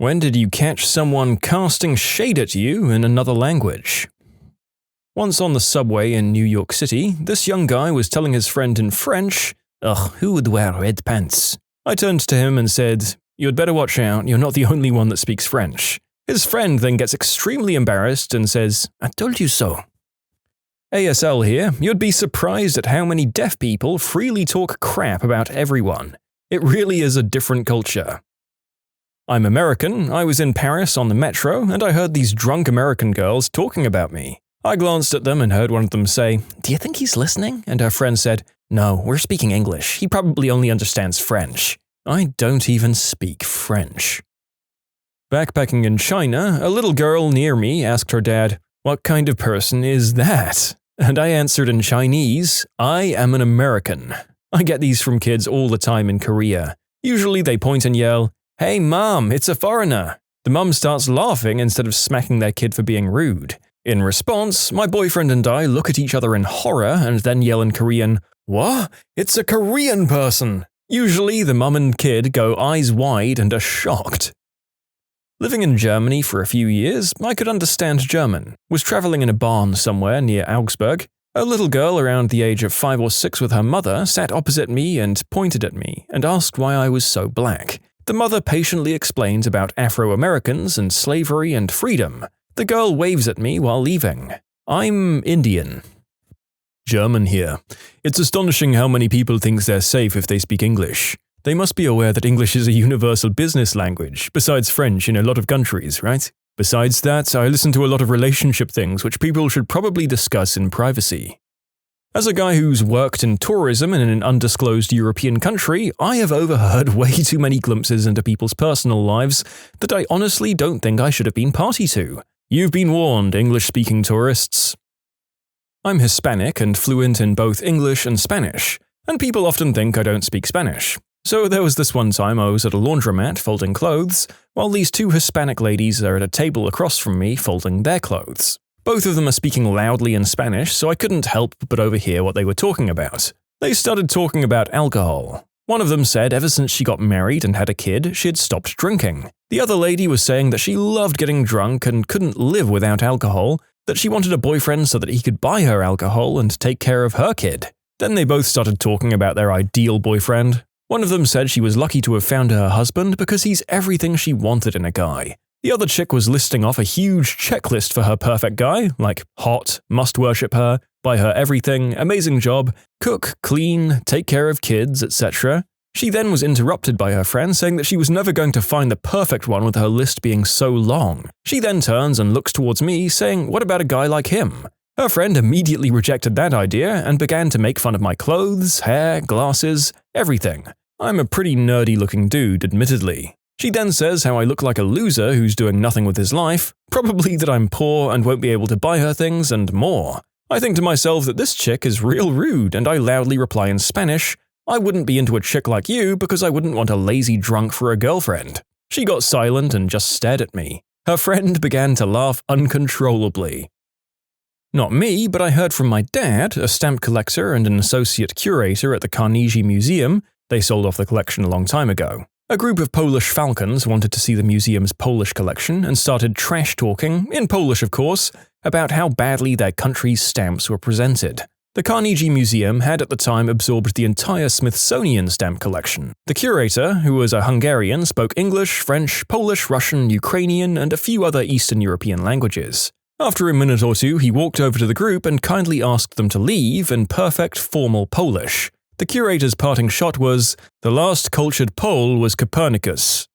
When did you catch someone casting shade at you in another language? Once on the subway in New York City, this young guy was telling his friend in French, "Ugh, who would wear red pants?" I turned to him and said, "You'd better watch out, you're not the only one that speaks French." His friend then gets extremely embarrassed and says, "I told you so." ASL here, you'd be surprised at how many deaf people freely talk crap about everyone. It really is a different culture. I'm American, I was in Paris on the metro, and I heard these drunk American girls talking about me. I glanced at them and heard one of them say, "Do you think he's listening?" And her friend said, "No, we're speaking English. He probably only understands French." I don't even speak French. Backpacking in China, a little girl near me asked her dad, "What kind of person is that?" And I answered in Chinese, "I am an American." I get these from kids all the time in Korea. Usually they point and yell, "Hey mom, it's a foreigner." The mum starts laughing instead of smacking their kid for being rude. In response, my boyfriend and I look at each other in horror and then yell in Korean, "What? It's a Korean person!" Usually the mum and kid go eyes wide and are shocked. Living in Germany for a few years, I could understand German. Was traveling in a barn somewhere near Augsburg. A little girl around the age of 5 or 6 with her mother sat opposite me and pointed at me and asked why I was so black. The mother patiently explains about Afro-Americans and slavery and freedom. The girl waves at me while leaving. I'm Indian. German here. It's astonishing how many people think they're safe if they speak English. They must be aware that English is a universal business language, besides French in a lot of countries, right? Besides that, I listen to a lot of relationship things which people should probably discuss in privacy. As a guy who's worked in tourism in an undisclosed European country, I have overheard way too many glimpses into people's personal lives that I honestly don't think I should have been party to. You've been warned, English-speaking tourists. I'm Hispanic and fluent in both English and Spanish, and people often think I don't speak Spanish. So there was this one time I was at a laundromat folding clothes, while these 2 Hispanic ladies are at a table across from me folding their clothes. Both of them are speaking loudly in Spanish, so I couldn't help but overhear what they were talking about. They started talking about alcohol. One of them said ever since she got married and had a kid, she had stopped drinking. The other lady was saying that she loved getting drunk and couldn't live without alcohol, that she wanted a boyfriend so that he could buy her alcohol and take care of her kid. Then they both started talking about their ideal boyfriend. One of them said she was lucky to have found her husband because he's everything she wanted in a guy. The other chick was listing off a huge checklist for her perfect guy, like hot, must worship her, buy her everything, amazing job, cook, clean, take care of kids, etc. She then was interrupted by her friend saying that she was never going to find the perfect one with her list being so long. She then turns and looks towards me saying, "What about a guy like him?" Her friend immediately rejected that idea and began to make fun of my clothes, hair, glasses, everything. I'm a pretty nerdy-looking dude, admittedly. She then says how I look like a loser who's doing nothing with his life, probably that I'm poor and won't be able to buy her things, and more. I think to myself that this chick is real rude, and I loudly reply in Spanish, "I wouldn't be into a chick like you because I wouldn't want a lazy drunk for a girlfriend." She got silent and just stared at me. Her friend began to laugh uncontrollably. Not me, but I heard from my dad, a stamp collector and an associate curator at the Carnegie Museum. They sold off the collection a long time ago. A group of Polish falcons wanted to see the museum's Polish collection and started trash-talking, in Polish of course, about how badly their country's stamps were presented. The Carnegie Museum had at the time absorbed the entire Smithsonian stamp collection. The curator, who was a Hungarian, spoke English, French, Polish, Russian, Ukrainian, and a few other Eastern European languages. After a minute or two, he walked over to the group and kindly asked them to leave in perfect formal Polish. The curator's parting shot was, "The last cultured Pole was Copernicus."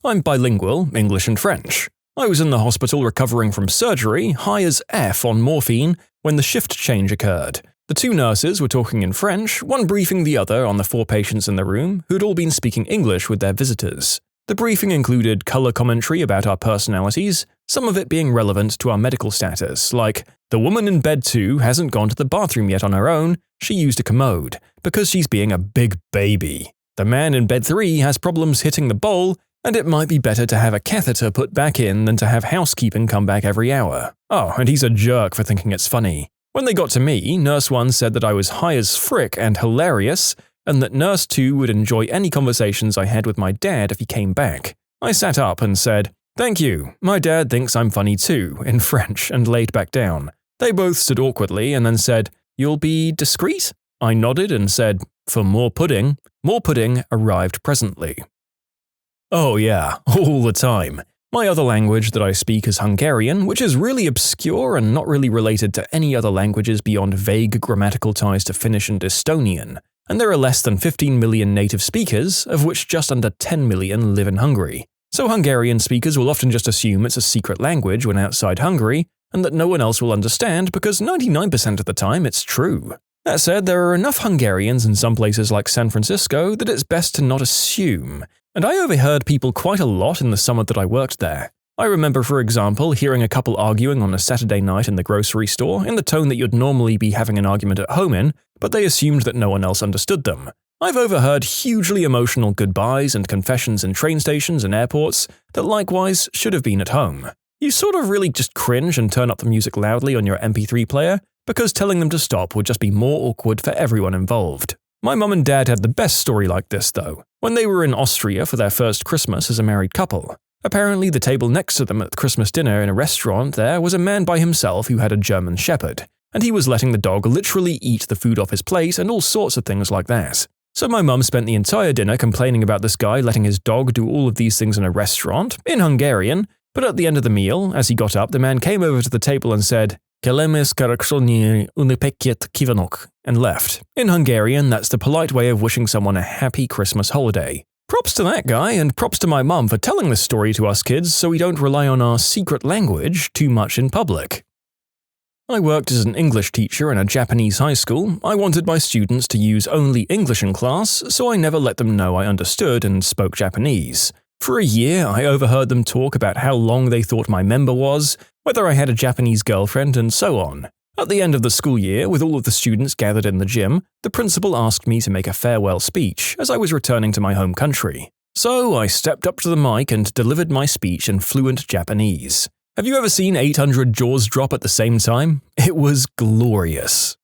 I'm bilingual, English and French. I was in the hospital recovering from surgery, high as F on morphine, when the shift change occurred. The 2 nurses were talking in French, one briefing the other on the 4 patients in the room who'd all been speaking English with their visitors. The briefing included color commentary about our personalities, some of it being relevant to our medical status, like, "The woman in bed 2 hasn't gone to the bathroom yet on her own, she used a commode, because she's being a big baby. The man in bed 3 has problems hitting the bowl, and it might be better to have a catheter put back in than to have housekeeping come back every hour. Oh, and he's a jerk for thinking it's funny." When they got to me, Nurse 1 said that I was high as frick and hilarious, and that Nurse 2 would enjoy any conversations I had with my dad if he came back. I sat up and said, "Thank you, my dad thinks I'm funny too," in French, and laid back down. They both stood awkwardly and then said, "You'll be discreet?" I nodded and said, "For more pudding." More pudding arrived presently. Oh yeah, all the time. My other language that I speak is Hungarian, which is really obscure and not really related to any other languages beyond vague grammatical ties to Finnish and Estonian, and there are less than 15 million native speakers, of which just under 10 million live in Hungary. So Hungarian speakers will often just assume it's a secret language when outside Hungary, and that no one else will understand because 99% of the time it's true. That said, there are enough Hungarians in some places like San Francisco that it's best to not assume, and I overheard people quite a lot in the summer that I worked there. I remember, for example, hearing a couple arguing on a Saturday night in the grocery store in the tone that you'd normally be having an argument at home in, but they assumed that no one else understood them. I've overheard hugely emotional goodbyes and confessions in train stations and airports that likewise should have been at home. You sort of really just cringe and turn up the music loudly on your MP3 player, because telling them to stop would just be more awkward for everyone involved. My mum and dad had the best story like this, though, when they were in Austria for their first Christmas as a married couple. Apparently, the table next to them at Christmas dinner in a restaurant there was a man by himself who had a German shepherd, and he was letting the dog literally eat the food off his plate and all sorts of things like that. So my mum spent the entire dinner complaining about this guy letting his dog do all of these things in a restaurant, in Hungarian, but at the end of the meal, as he got up, the man came over to the table and said, "Kelemes karakshoni unipeket kivanok," and left. In Hungarian, that's the polite way of wishing someone a happy Christmas holiday. Props to that guy, and props to my mum for telling this story to us kids so we don't rely on our secret language too much in public. I worked as an English teacher in a Japanese high school. I wanted my students to use only English in class, so I never let them know I understood and spoke Japanese. For a year, I overheard them talk about how long they thought my member was, whether I had a Japanese girlfriend, and so on. At the end of the school year, with all of the students gathered in the gym, the principal asked me to make a farewell speech as I was returning to my home country. So I stepped up to the mic and delivered my speech in fluent Japanese. Have you ever seen 800 jaws drop at the same time? It was glorious.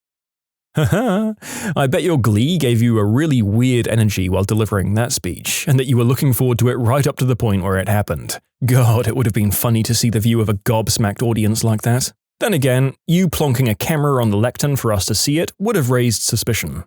Haha, I bet your glee gave you a really weird energy while delivering that speech, and that you were looking forward to it right up to the point where it happened. God, it would have been funny to see the view of a gobsmacked audience like that. Then again, you plonking a camera on the lectern for us to see it would have raised suspicion.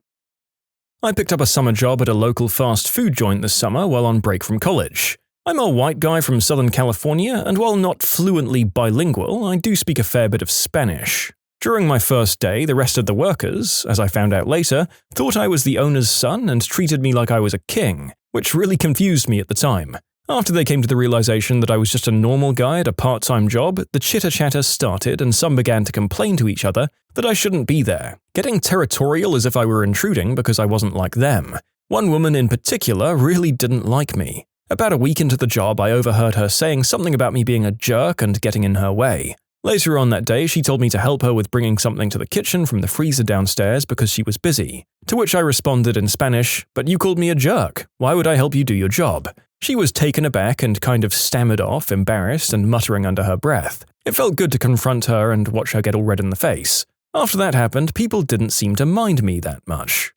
I picked up a summer job at a local fast food joint this summer while on break from college. I'm a white guy from Southern California, and while not fluently bilingual, I do speak a fair bit of Spanish. During my first day, the rest of the workers, as I found out later, thought I was the owner's son and treated me like I was a king, which really confused me at the time. After they came to the realization that I was just a normal guy at a part-time job, the chitter-chatter started and some began to complain to each other that I shouldn't be there, getting territorial as if I were intruding because I wasn't like them. One woman in particular really didn't like me. About a week into the job, I overheard her saying something about me being a jerk and getting in her way. Later on that day, she told me to help her with bringing something to the kitchen from the freezer downstairs because she was busy, to which I responded in Spanish, "But you called me a jerk. Why would I help you do your job?" She was taken aback and kind of stammered off, embarrassed and muttering under her breath. It felt good to confront her and watch her get all red in the face. After that happened, people didn't seem to mind me that much.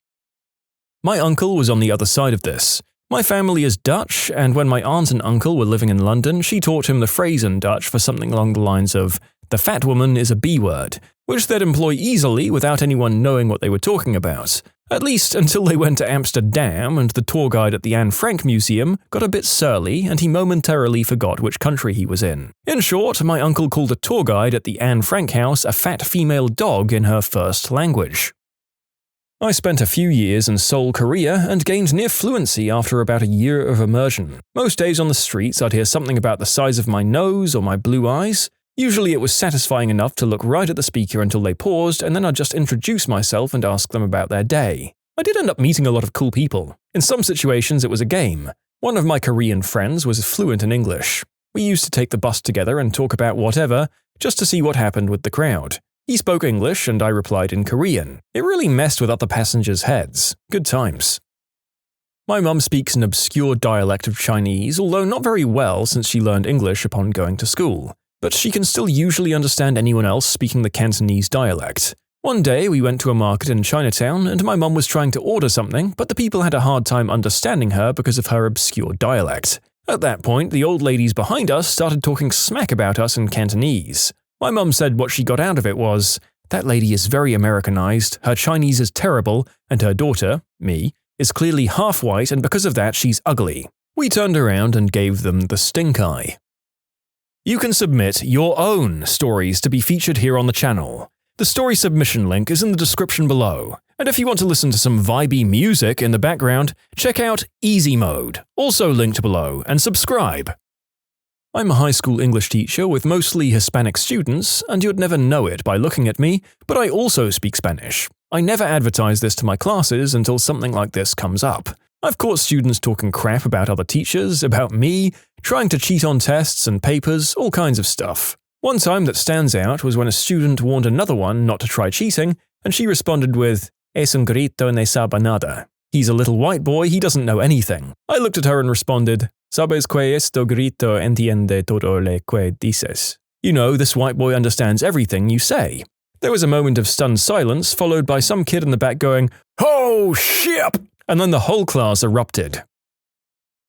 My uncle was on the other side of this. My family is Dutch, and when my aunt and uncle were living in London, she taught him the phrase in Dutch for something along the lines of, "The fat woman is a B-word," which they'd employ easily without anyone knowing what they were talking about. At least until they went to Amsterdam and the tour guide at the Anne Frank Museum got a bit surly and he momentarily forgot which country he was in. In short, my uncle called a tour guide at the Anne Frank house a fat female dog in her first language. I spent a few years in Seoul, Korea, and gained near fluency after about a year of immersion. Most days on the streets I'd hear something about the size of my nose or my blue eyes. Usually it was satisfying enough to look right at the speaker until they paused, and then I'd just introduce myself and ask them about their day. I did end up meeting a lot of cool people. In some situations it was a game. One of my Korean friends was fluent in English. We used to take the bus together and talk about whatever, just to see what happened with the crowd. He spoke English and I replied in Korean. It really messed with other passengers' heads. Good times. My mum speaks an obscure dialect of Chinese, although not very well since she learned English upon going to school. But she can still usually understand anyone else speaking the Cantonese dialect. One day we went to a market in Chinatown and my mum was trying to order something, but the people had a hard time understanding her because of her obscure dialect. At that point, the old ladies behind us started talking smack about us in Cantonese. My mum said what she got out of it was, "That lady is very Americanized, her Chinese is terrible, and her daughter, me, is clearly half white and because of that she's ugly." We turned around and gave them the stink eye. You can submit your own stories to be featured here on the channel. The story submission link is in the description below. And if you want to listen to some vibey music in the background, check out easymode, also linked below, and subscribe. I'm a high school English teacher with mostly Hispanic students, and you'd never know it by looking at me, but I also speak Spanish. I never advertise this to my classes until something like this comes up. I've caught students talking crap about other teachers, about me, trying to cheat on tests and papers, all kinds of stuff. One time that stands out was when a student warned another one not to try cheating, and she responded with, "Es un grito no sabe nada." He's a little white boy, he doesn't know anything. I looked at her and responded, "Sabes que esto grito entiende todo lo que dices." You know, this white boy understands everything you say. There was a moment of stunned silence, followed by some kid in the back going, "Oh, shit!" And then the whole class erupted.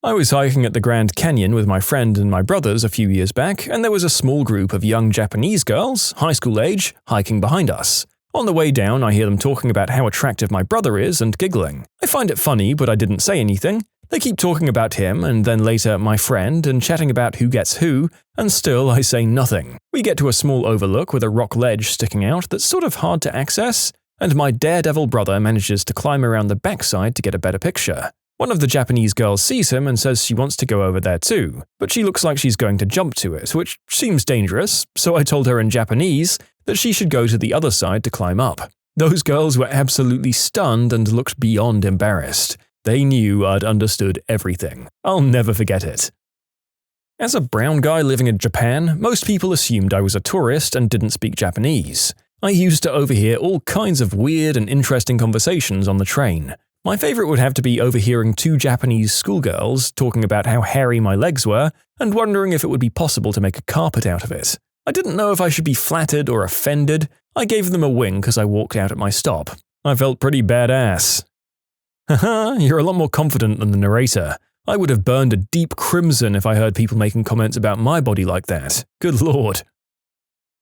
I was hiking at the Grand Canyon with my friend and my brothers a few years back, and there was a small group of young Japanese girls, high school age, hiking behind us. On the way down, I hear them talking about how attractive my brother is and giggling. I find it funny, but I didn't say anything. They keep talking about him, and then later my friend, and chatting about who gets who, and still I say nothing. We get to a small overlook with a rock ledge sticking out that's sort of hard to access, and my daredevil brother manages to climb around the backside to get a better picture. One of the Japanese girls sees him and says she wants to go over there too, but she looks like she's going to jump to it, which seems dangerous, so I told her in Japanese that she should go to the other side to climb up. Those girls were absolutely stunned and looked beyond embarrassed. They knew I'd understood everything. I'll never forget it. As a brown guy living in Japan, most people assumed I was a tourist and didn't speak Japanese. I used to overhear all kinds of weird and interesting conversations on the train. My favorite would have to be overhearing two Japanese schoolgirls talking about how hairy my legs were and wondering if it would be possible to make a carpet out of it. I didn't know if I should be flattered or offended. I gave them a wink as I walked out at my stop. I felt pretty badass. Haha, you're a lot more confident than the narrator. I would have burned a deep crimson if I heard people making comments about my body like that. Good lord.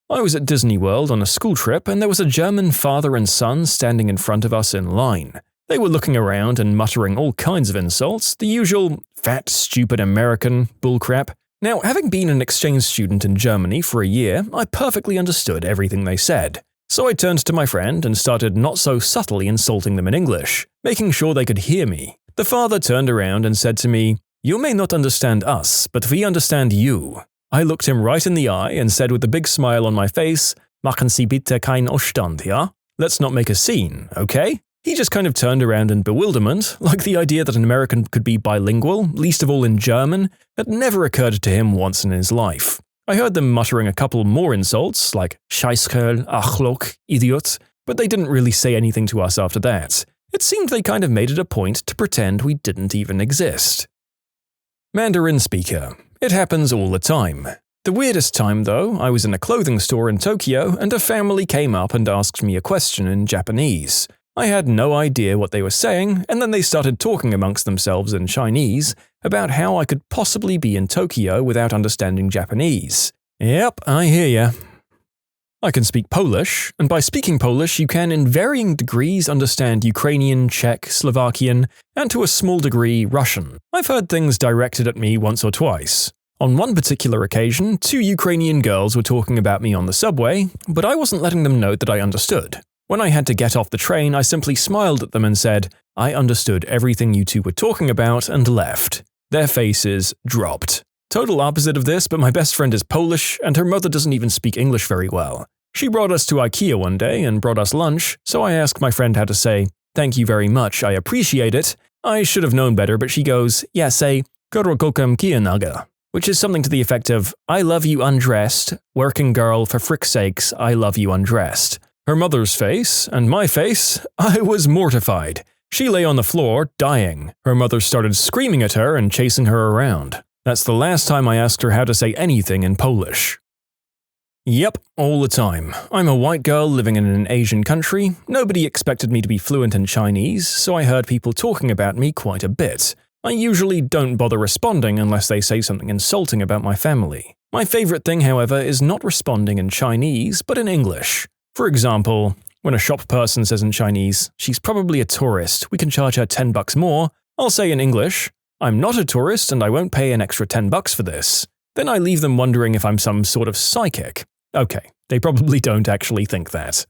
I was at Disney World on a school trip and there was a German father and son standing in front of us in line. They were looking around and muttering all kinds of insults, the usual fat, stupid American bullcrap. Now, having been an exchange student in Germany for a year, I perfectly understood everything they said. So I turned to my friend and started not so subtly insulting them in English, making sure they could hear me. The father turned around and said to me, "You may not understand us, but we understand you." I looked him right in the eye and said with a big smile on my face, "Machen Sie bitte keinen Aufstand, ja? Let's not make a scene, okay?" He just kind of turned around in bewilderment, like the idea that an American could be bilingual, least of all in German, had never occurred to him once in his life. I heard them muttering a couple more insults, like Scheißkerl, Arschloch, Idiot, but they didn't really say anything to us after that. It seemed they kind of made it a point to pretend we didn't even exist. Mandarin speaker. It happens all the time. The weirdest time, though, I was in a clothing store in Tokyo and a family came up and asked me a question in Japanese. I had no idea what they were saying, and then they started talking amongst themselves in Chinese about how I could possibly be in Tokyo without understanding Japanese. Yep, I hear ya. I can speak Polish, and by speaking Polish you can in varying degrees understand Ukrainian, Czech, Slovakian, and to a small degree Russian. I've heard things directed at me once or twice. On one particular occasion, two Ukrainian girls were talking about me on the subway, but I wasn't letting them know that I understood. When I had to get off the train, I simply smiled at them and said, "I understood everything you two were talking about," and left. Their faces dropped. Total opposite of this, but my best friend is Polish, and her mother doesn't even speak English very well. She brought us to IKEA one day and brought us lunch, so I asked my friend how to say, "Thank you very much, I appreciate it." I should have known better, but she goes, "Yeah, say, Gorokokam Kianaga," which is something to the effect of, "I love you undressed, working girl, for frick's sakes, I love you undressed." Her mother's face, and my face, I was mortified. She lay on the floor, dying. Her mother started screaming at her and chasing her around. That's the last time I asked her how to say anything in Polish. Yep, all the time. I'm a white girl living in an Asian country. Nobody expected me to be fluent in Chinese, so I heard people talking about me quite a bit. I usually don't bother responding unless they say something insulting about my family. My favorite thing, however, is not responding in Chinese, but in English. For example, when a shop person says in Chinese, "She's probably a tourist, we can charge her $10 more," I'll say in English, "I'm not a tourist and I won't pay an extra $10 for this." Then I leave them wondering if I'm some sort of psychic. Okay, they probably don't actually think that.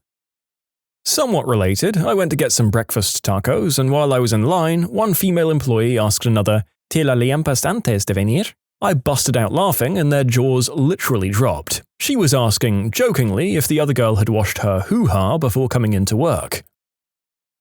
Somewhat related, I went to get some breakfast tacos, and while I was in line, one female employee asked another, "¿Te la limpias antes de venir?" I busted out laughing and their jaws literally dropped. She was asking, jokingly, if the other girl had washed her hoo-ha before coming into work.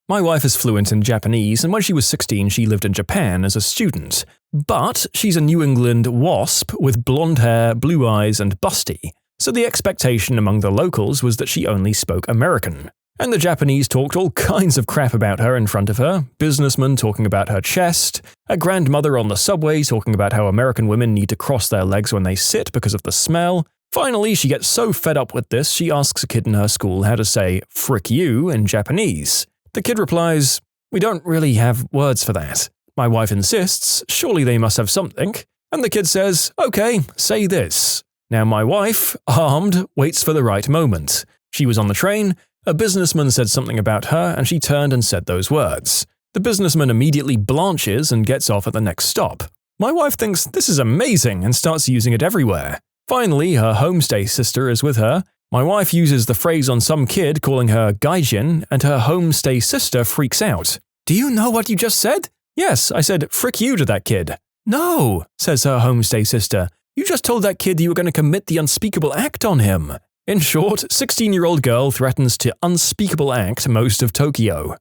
My wife is fluent in Japanese, and when she was 16 she lived in Japan as a student. But she's a New England wasp with blonde hair, blue eyes, and busty, so the expectation among the locals was that she only spoke American. And the Japanese talked all kinds of crap about her in front of her, businessmen talking about her chest, a grandmother on the subway talking about how American women need to cross their legs when they sit because of the smell. Finally, she gets so fed up with this, she asks a kid in her school how to say "frick you" in Japanese. The kid replies, "We don't really have words for that." My wife insists, surely they must have something, and the kid says, "Okay, say this." Now my wife, armed, waits for the right moment. She was on the train. A businessman said something about her, and she turned and said those words. The businessman immediately blanches and gets off at the next stop. My wife thinks this is amazing and starts using it everywhere. Finally, her homestay sister is with her. My wife uses the phrase on some kid calling her gaijin, and her homestay sister freaks out. "Do you know what you just said?" "Yes, I said frick you to that kid." "No," says her homestay sister. "You just told that kid you were going to commit the unspeakable act on him." In short, 16-year-old girl threatens to unspeakable act most of Tokyo.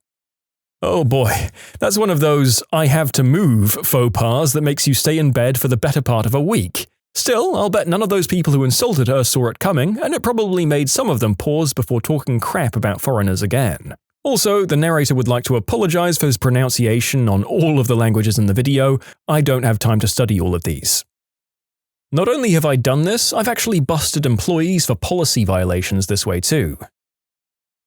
Oh boy, that's one of those I have to move faux pas that makes you stay in bed for the better part of a week. Still, I'll bet none of those people who insulted her saw it coming, and it probably made some of them pause before talking crap about foreigners again. Also, the narrator would like to apologize for his pronunciation on all of the languages in the video. I don't have time to study all of these. Not only have I done this, I've actually busted employees for policy violations this way too.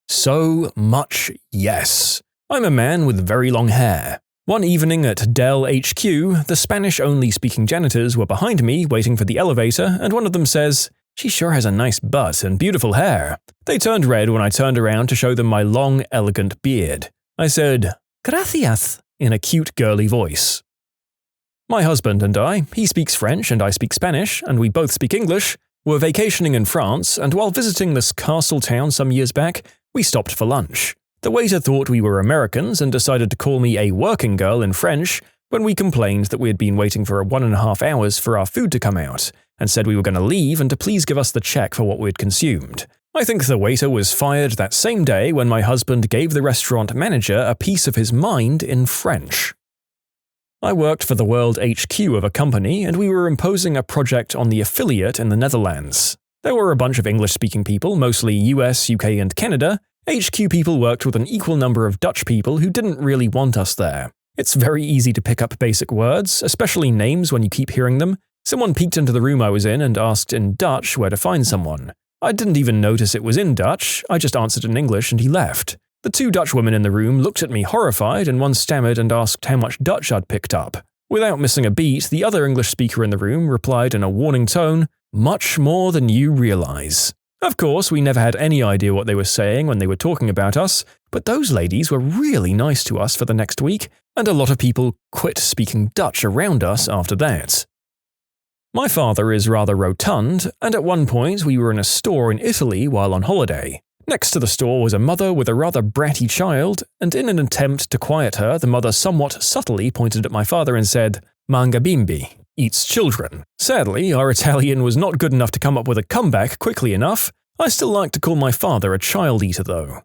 So much yes. I'm a man with very long hair. One evening at Dell HQ, the Spanish-only speaking janitors were behind me waiting for the elevator, and one of them says, "She sure has a nice butt and beautiful hair." They turned red when I turned around to show them my long, elegant beard. I said, "Gracias," in a cute, girly voice. My husband and I, he speaks French and I speak Spanish, and we both speak English, were vacationing in France, and while visiting this castle town some years back, we stopped for lunch. The waiter thought we were Americans and decided to call me a working girl in French when we complained that we had been waiting for 1.5 hours for our food to come out, and said we were going to leave and to please give us the check for what we had consumed. I think the waiter was fired that same day when my husband gave the restaurant manager a piece of his mind in French. I worked for the World HQ of a company, and we were imposing a project on the affiliate in the Netherlands. There were a bunch of English-speaking people, mostly US, UK, and Canada. HQ people worked with an equal number of Dutch people who didn't really want us there. It's very easy to pick up basic words, especially names when you keep hearing them. Someone peeked into the room I was in and asked in Dutch where to find someone. I didn't even notice it was in Dutch, I just answered in English and he left. The 2 Dutch women in the room looked at me horrified, and one stammered and asked how much Dutch I'd picked up. Without missing a beat, the other English speaker in the room replied in a warning tone, "Much more than you realize." Of course, we never had any idea what they were saying when they were talking about us, but those ladies were really nice to us for the next week, and a lot of people quit speaking Dutch around us after that. My father is rather rotund, and at one point we were in a store in Italy while on holiday. Next to the store was a mother with a rather bratty child, and in an attempt to quiet her, the mother somewhat subtly pointed at my father and said, "Manga bimbi," eats children. Sadly, our Italian was not good enough to come up with a comeback quickly enough. I still like to call my father a child eater though.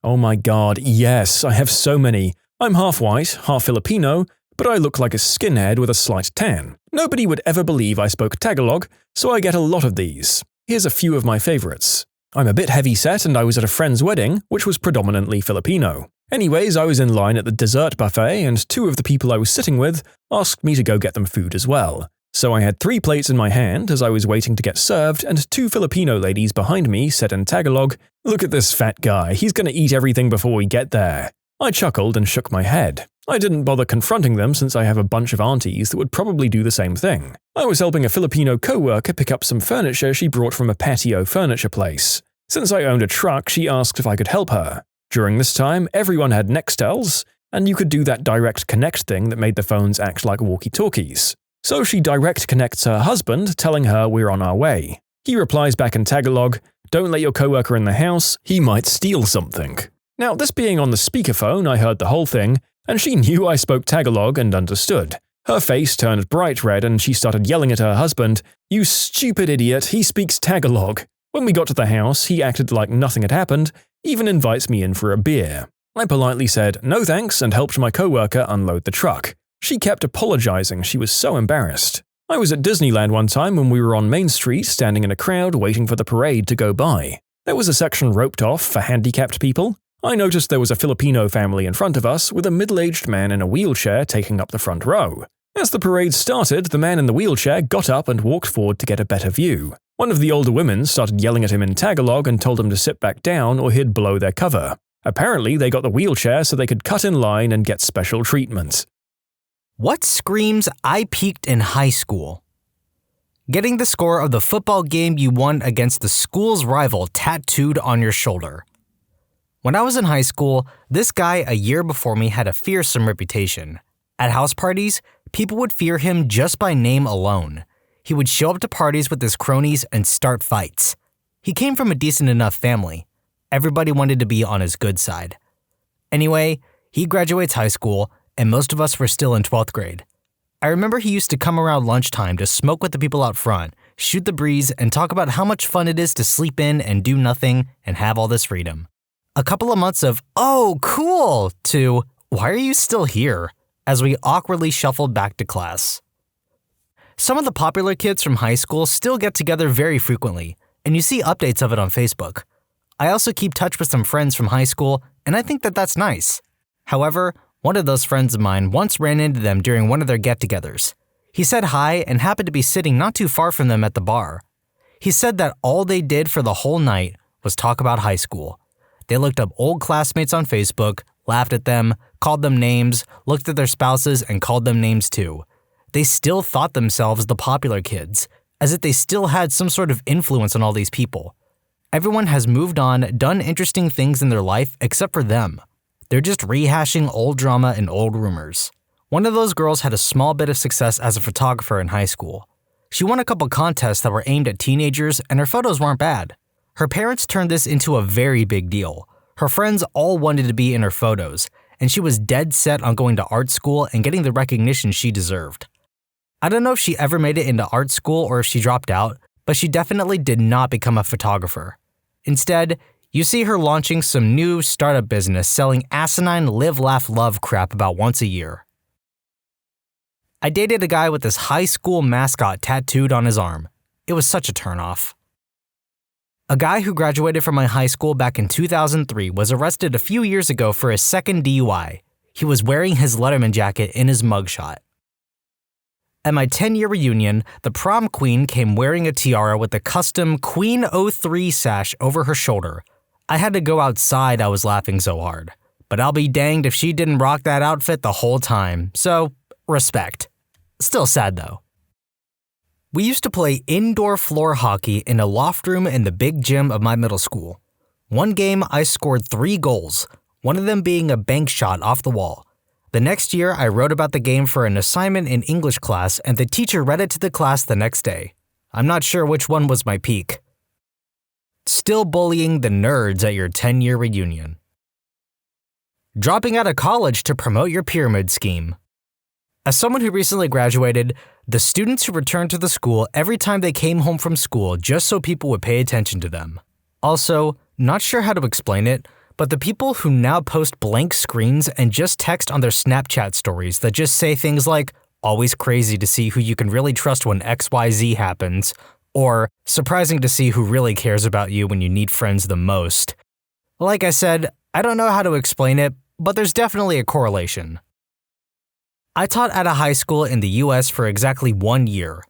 Oh my god, yes, I have so many. I'm half white, half Filipino, but I look like a skinhead with a slight tan. Nobody would ever believe I spoke Tagalog, so I get a lot of these. Here's a few of my favorites. I'm a bit heavy-set and I was at a friend's wedding, which was predominantly Filipino. Anyways, I was in line at the dessert buffet and 2 of the people I was sitting with asked me to go get them food as well. So I had 3 plates in my hand as I was waiting to get served, and 2 Filipino ladies behind me said in Tagalog, "Look at this fat guy, he's gonna eat everything before we get there." I chuckled and shook my head. I didn't bother confronting them since I have a bunch of aunties that would probably do the same thing. I was helping a Filipino co-worker pick up some furniture she brought from a patio furniture place. Since I owned a truck, she asked if I could help her. During this time, everyone had Nextels, and you could do that direct connect thing that made the phones act like walkie-talkies. So she direct connects her husband, telling her we're on our way. He replies back in Tagalog, "Don't let your coworker in the house, he might steal something." Now, this being on the speakerphone, I heard the whole thing, and she knew I spoke Tagalog and understood. Her face turned bright red and she started yelling at her husband, "You stupid idiot, he speaks Tagalog." When we got to the house, he acted like nothing had happened, even invites me in for a beer. I politely said no thanks and helped my coworker unload the truck. She kept apologizing, she was so embarrassed. I was at Disneyland one time when we were on Main Street standing in a crowd waiting for the parade to go by. There was a section roped off for handicapped people. I noticed there was a Filipino family in front of us with a middle-aged man in a wheelchair taking up the front row. As the parade started, the man in the wheelchair got up and walked forward to get a better view. One of the older women started yelling at him in Tagalog and told him to sit back down or he'd blow their cover. Apparently, they got the wheelchair so they could cut in line and get special treatment. What screams "I peaked in high school"? Getting the score of the football game you won against the school's rival tattooed on your shoulder. When I was in high school, this guy a year before me had a fearsome reputation. At house parties, people would fear him just by name alone. He would show up to parties with his cronies and start fights. He came from a decent enough family. Everybody wanted to be on his good side. Anyway, he graduates high school, and most of us were still in 12th grade. I remember he used to come around lunchtime to smoke with the people out front, shoot the breeze, and talk about how much fun it is to sleep in and do nothing and have all this freedom. A couple of months of, "Oh, cool," to, "Why are you still here?" as we awkwardly shuffled back to class. Some of the popular kids from high school still get together very frequently, and you see updates of it on Facebook. I also keep touch with some friends from high school, and I think that that's nice. However, one of those friends of mine once ran into them during one of their get-togethers. He said hi and happened to be sitting not too far from them at the bar. He said that all they did for the whole night was talk about high school. They looked up old classmates on Facebook, laughed at them, called them names, looked at their spouses, and called them names too. They still thought themselves the popular kids, as if they still had some sort of influence on all these people. Everyone has moved on, done interesting things in their life except for them. They're just rehashing old drama and old rumors. One of those girls had a small bit of success as a photographer in high school. She won a couple contests that were aimed at teenagers, and her photos weren't bad. Her parents turned this into a very big deal. Her friends all wanted to be in her photos, and she was dead set on going to art school and getting the recognition she deserved. I don't know if she ever made it into art school or if she dropped out, but she definitely did not become a photographer. Instead, you see her launching some new startup business selling asinine live, laugh, love crap about once a year. I dated a guy with this high school mascot tattooed on his arm. It was such a turnoff. A guy who graduated from my high school back in 2003 was arrested a few years ago for his second DUI. He was wearing his Letterman jacket in his mugshot. At my 10-year reunion, the prom queen came wearing a tiara with a custom Queen 03 sash over her shoulder. I had to go outside, I was laughing so hard. But I'll be danged if she didn't rock that outfit the whole time, so respect. Still sad though. We used to play indoor floor hockey in a loft room in the big gym of my middle school. One game I scored 3 goals, one of them being a bank shot off the wall. The next year, I wrote about the game for an assignment in English class, and the teacher read it to the class the next day. I'm not sure which one was my peak. Still bullying the nerds at your 10-year reunion. Dropping out of college to promote your pyramid scheme. As someone who recently graduated, the students who returned to the school every time they came home from school just so people would pay attention to them. Also, not sure how to explain it, but the people who now post blank screens and just text on their Snapchat stories that just say things like, "Always crazy to see who you can really trust when XYZ happens," or "Surprising to see who really cares about you when you need friends the most." Like I said, I don't know how to explain it, but there's definitely a correlation. I taught at a high school in the US for exactly 1 year.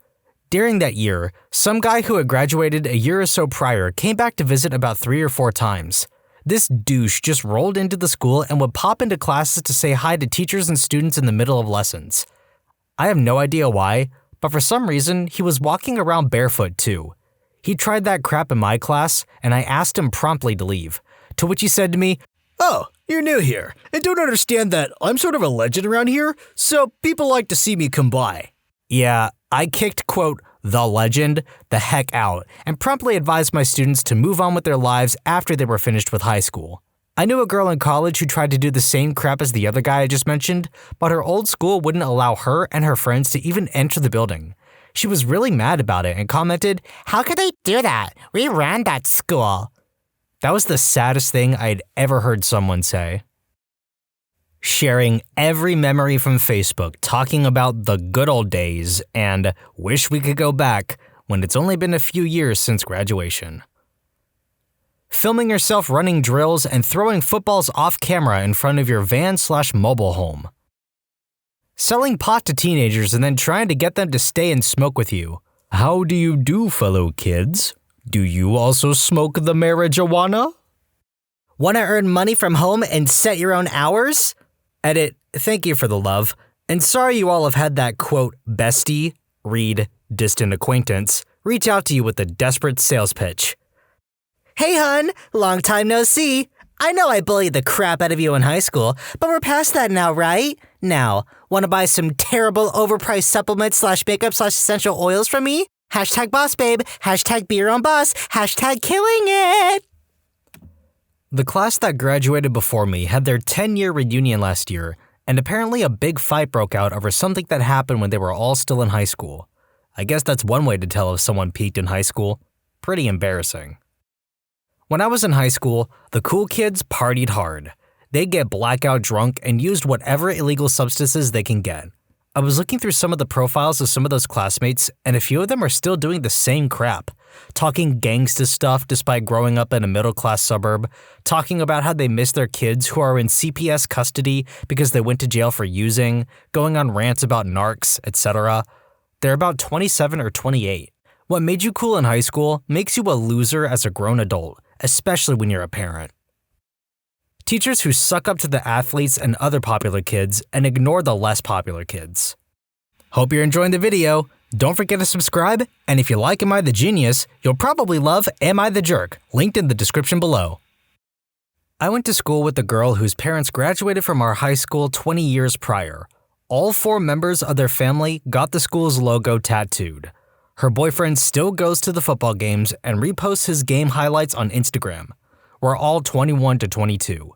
During that year, some guy who had graduated a year or so prior came back to visit about 3 or 4 times. This douche just rolled into the school and would pop into classes to say hi to teachers and students in the middle of lessons. I have no idea why, but for some reason, he was walking around barefoot too. He tried that crap in my class, and I asked him promptly to leave, to which he said to me, "Oh, you're new here, and don't understand that I'm sort of a legend around here, so people like to see me come by." Yeah, I kicked, quote, "the legend" the heck out, and promptly advised my students to move on with their lives after they were finished with high school. I knew a girl in college who tried to do the same crap as the other guy I just mentioned, but her old school wouldn't allow her and her friends to even enter the building. She was really mad about it and commented, "How could they do that? We ran that school." That was the saddest thing I'd ever heard someone say. Sharing every memory from Facebook, talking about the good old days and wish we could go back when it's only been a few years since graduation. Filming yourself running drills and throwing footballs off camera in front of your van/mobile home. Selling pot to teenagers and then trying to get them to stay and smoke with you. How do you do, fellow kids? Do you also smoke the marijuana? Want to earn money from home and set your own hours? Edit, thank you for the love, and sorry you all have had that, quote, bestie, read, distant acquaintance, reach out to you with a desperate sales pitch. "Hey hun, long time no see. I know I bullied the crap out of you in high school, but we're past that now, right? Now, want to buy some terrible overpriced supplements/makeup/essential oils from me? Hashtag boss babe, hashtag be your own boss, hashtag killing it." The class that graduated before me had their 10-year reunion last year, and apparently a big fight broke out over something that happened when they were all still in high school. I guess that's one way to tell if someone peaked in high school. Pretty embarrassing. When I was in high school, the cool kids partied hard. They get blackout drunk and used whatever illegal substances they can get. I was looking through some of the profiles of some of those classmates, and a few of them are still doing the same crap. Talking gangsta stuff despite growing up in a middle-class suburb, talking about how they miss their kids who are in CPS custody because they went to jail for using, going on rants about narcs, etc. They're about 27 or 28. What made you cool in high school makes you a loser as a grown adult, especially when you're a parent. Teachers who suck up to the athletes and other popular kids and ignore the less popular kids. Hope you're enjoying the video. Don't forget to subscribe, and if you like Am I the Genius, you'll probably love Am I the Jerk, linked in the description below. I went to school with a girl whose parents graduated from our high school 20 years prior. All 4 members of their family got the school's logo tattooed. Her boyfriend still goes to the football games and reposts his game highlights on Instagram. We're all 21 to 22.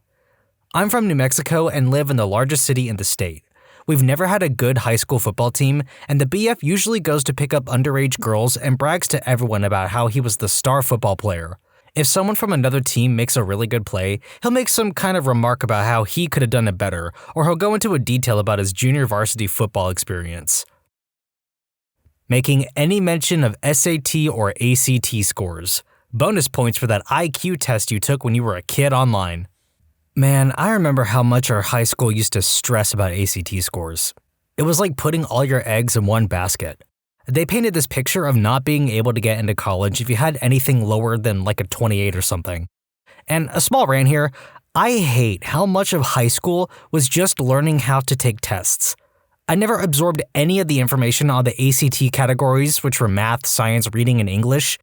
I'm from New Mexico and live in the largest city in the state. We've never had a good high school football team, and the BF usually goes to pick up underage girls and brags to everyone about how he was the star football player. If someone from another team makes a really good play, he'll make some kind of remark about how he could have done it better, or he'll go into a detail about his junior varsity football experience. Making any mention of SAT or ACT scores. Bonus points for that IQ test you took when you were a kid online. Man, I remember how much our high school used to stress about ACT scores. It was like putting all your eggs in one basket. They painted this picture of not being able to get into college if you had anything lower than like a 28 or something. And a small rant here, I hate how much of high school was just learning how to take tests. I never absorbed any of the information on the ACT categories, which were math, science, reading, and English.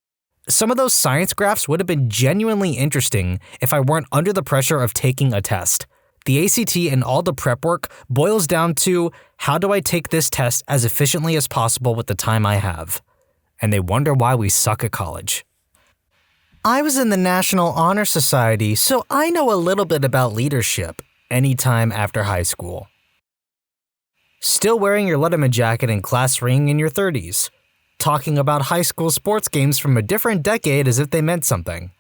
Some of those science graphs would have been genuinely interesting if I weren't under the pressure of taking a test. The ACT and all the prep work boils down to, how do I take this test as efficiently as possible with the time I have? And they wonder why we suck at college. I was in the National Honor Society, so I know a little bit about leadership anytime after high school. Still wearing your Letterman jacket and class ring in your 30s. Talking about high school sports games from a different decade as if they meant something.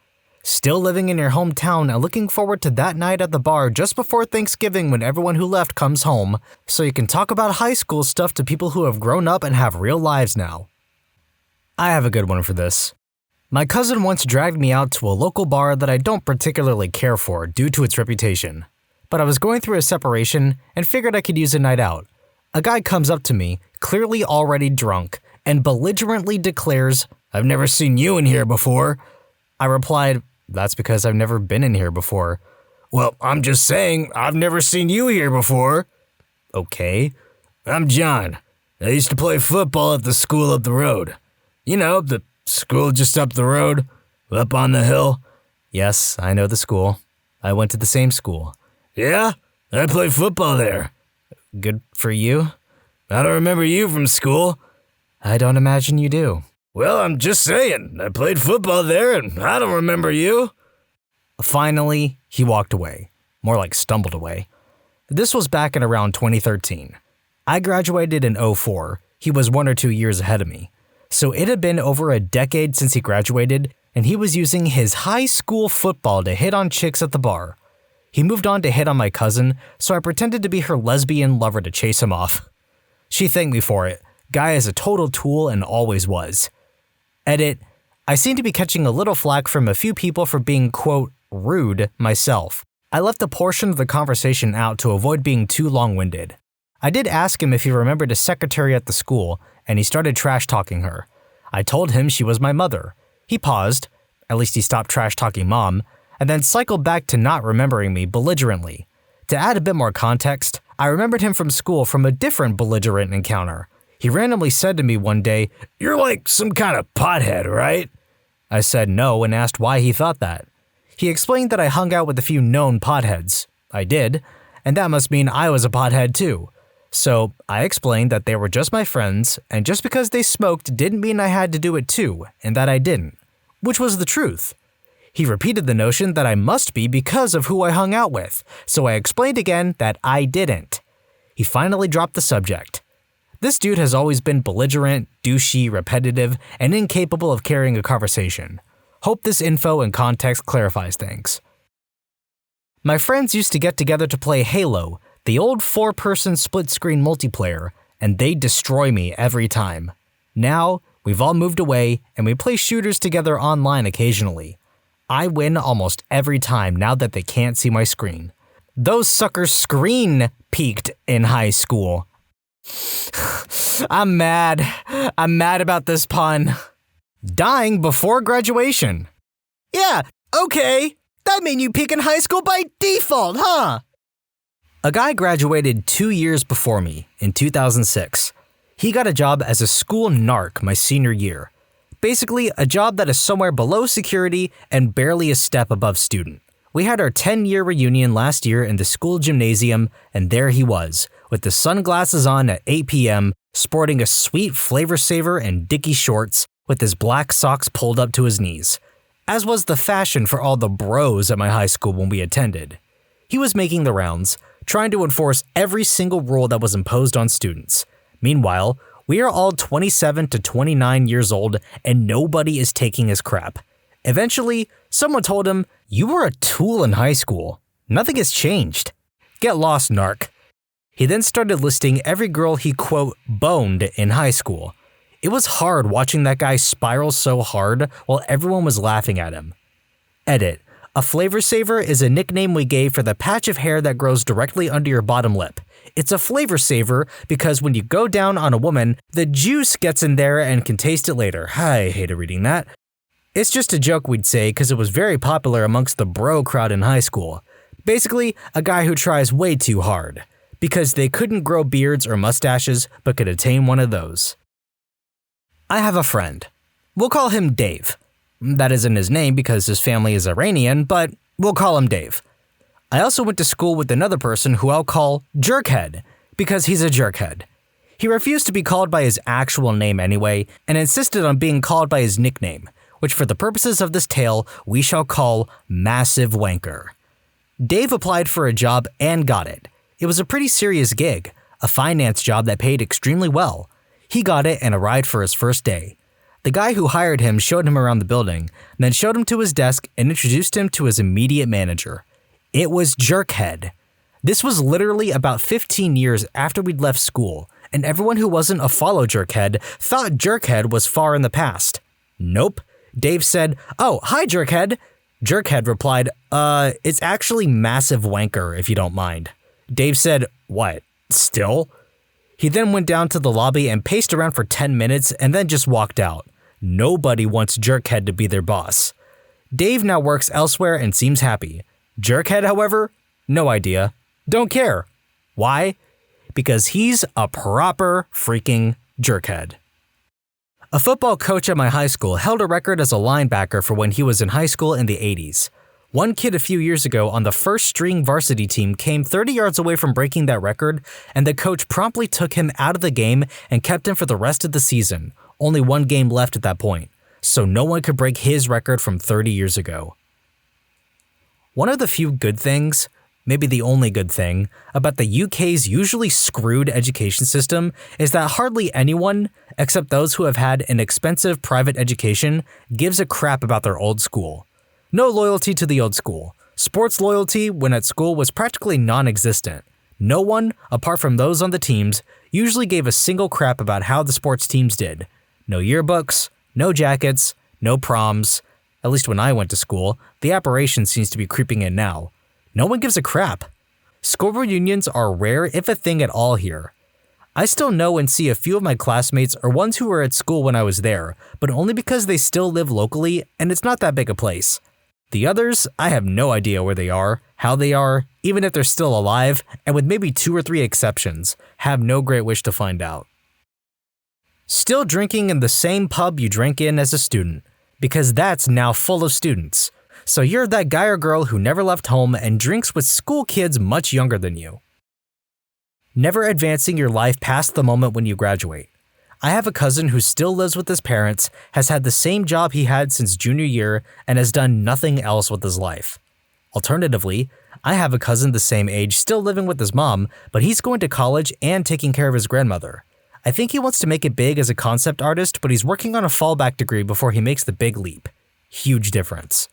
Still living in your hometown and looking forward to that night at the bar just before Thanksgiving when everyone who left comes home, so you can talk about high school stuff to people who have grown up and have real lives now. I have a good one for this. My cousin once dragged me out to a local bar that I don't particularly care for due to its reputation. But I was going through a separation and figured I could use a night out. A guy comes up to me, clearly already drunk, and belligerently declares, "I've never seen you in here before." I replied, That's because I've never been in here before. Well, I'm just saying, I've never seen you here before. Okay. I'm John. I used to play football at the school up the road. You know, the school just up the road, up on the hill. Yes, I know the school. I went to the same school. Yeah? I played football there. Good for you. I don't remember you from school. I don't imagine you do. Well, I'm just saying, I played football there and I don't remember you. Finally, he walked away. More like stumbled away. This was back in around 2013. I graduated in 2004. He was 1 or 2 years ahead of me. So it had been over a decade since he graduated, and he was using his high school football to hit on chicks at the bar. He moved on to hit on my cousin, so I pretended to be her lesbian lover to chase him off. She thanked me for it. Guy is a total tool and always was. Edit, I seem to be catching a little flack from a few people for being, quote, rude myself. I left a portion of the conversation out to avoid being too long-winded. I did ask him if he remembered a secretary at the school, and he started trash-talking her. I told him she was my mother. He paused, at least he stopped trash-talking mom, and then cycled back to not remembering me belligerently. To add a bit more context, I remembered him from school from a different belligerent encounter. He randomly said to me one day, "You're like some kind of pothead, right?" I said no and asked why he thought that. He explained that I hung out with a few known potheads. I did, and that must mean I was a pothead too. So I explained that they were just my friends, and just because they smoked didn't mean I had to do it too, and that I didn't, which was the truth. He repeated the notion that I must be because of who I hung out with, so I explained again that I didn't. He finally dropped the subject. This dude has always been belligerent, douchey, repetitive, and incapable of carrying a conversation. Hope this info and context clarifies things. My friends used to get together to play Halo, the old 4-person split-screen multiplayer, and they'd destroy me every time. Now, we've all moved away, and we play shooters together online occasionally. I win almost every time now that they can't see my screen. Those suckers screen peaked in high school. I'm mad. I'm mad about this pun. Dying before graduation. Yeah, okay. That mean you peak in high school by default, huh? A guy graduated 2 years before me, in 2006. He got a job as a school narc my senior year. Basically, a job that is somewhere below security and barely a step above student. We had our 10-year reunion last year in the school gymnasium, and there he was, with the sunglasses on at 8 p.m., sporting a sweet Flavor Saver and Dickie shorts, with his black socks pulled up to his knees, as was the fashion for all the bros at my high school when we attended. He was making the rounds, trying to enforce every single rule that was imposed on students. Meanwhile, we are all 27 to 29 years old and nobody is taking his crap. Eventually, someone told him, "You were a tool in high school. Nothing has changed. Get lost, narc." He then started listing every girl he, quote, boned in high school. It was hard watching that guy spiral so hard while everyone was laughing at him. Edit. A Flavor Saver is a nickname we gave for the patch of hair that grows directly under your bottom lip. It's a flavor saver because when you go down on a woman, the juice gets in there and can taste it later. I hated reading that. It's just a joke we'd say because it was very popular amongst the bro crowd in high school. Basically, a guy who tries way too hard. Because they couldn't grow beards or mustaches but could attain one of those. I have a friend. We'll call him Dave. That isn't his name because his family is Iranian, but we'll call him Dave. I also went to school with another person who I'll call Jerkhead, because he's a jerkhead. He refused to be called by his actual name anyway, and insisted on being called by his nickname, which for the purposes of this tale, we shall call Massive Wanker. Dave applied for a job and got it. It was a pretty serious gig, a finance job that paid extremely well. He got it and arrived for his first day. The guy who hired him showed him around the building, then showed him to his desk and introduced him to his immediate manager. It was Jerkhead. This was literally about 15 years after we'd left school, and everyone who wasn't a follow Jerkhead thought Jerkhead was far in the past. Nope. Dave said, "Oh, hi Jerkhead." Jerkhead replied, it's actually Massive Wanker if you don't mind." Dave said, "What, still?" He then went down to the lobby and paced around for 10 minutes and then just walked out. Nobody wants Jerkhead to be their boss. Dave now works elsewhere and seems happy. Jerkhead, however, no idea. Don't care. Why? Because he's a proper freaking jerkhead. A football coach at my high school held a record as a linebacker for when he was in high school in the 80s. One kid a few years ago on the first string varsity team came 30 yards away from breaking that record, and the coach promptly took him out of the game and kept him for the rest of the season. Only one game left at that point, so no one could break his record from 30 years ago. One of the few good things, maybe the only good thing, about the UK's usually screwed education system is that hardly anyone, except those who have had an expensive private education, gives a crap about their old school. No loyalty to the old school. Sports loyalty when at school was practically non-existent. No one, apart from those on the teams, usually gave a single crap about how the sports teams did. No yearbooks, no jackets, no proms. At least when I went to school, the aberration seems to be creeping in now. No one gives a crap. School reunions are rare, if a thing at all here. I still know and see a few of my classmates or ones who were at school when I was there, but only because they still live locally and it's not that big a place. The others, I have no idea where they are, how they are, even if they're still alive, and with maybe 2 or 3 exceptions, have no great wish to find out. Still drinking in the same pub you drank in as a student, because that's now full of students. So you're that guy or girl who never left home and drinks with school kids much younger than you. Never advancing your life past the moment when you graduate. I have a cousin who still lives with his parents, has had the same job he had since junior year, and has done nothing else with his life. Alternatively, I have a cousin the same age still living with his mom, but he's going to college and taking care of his grandmother. I think he wants to make it big as a concept artist, but he's working on a fallback degree before he makes the big leap. Huge difference.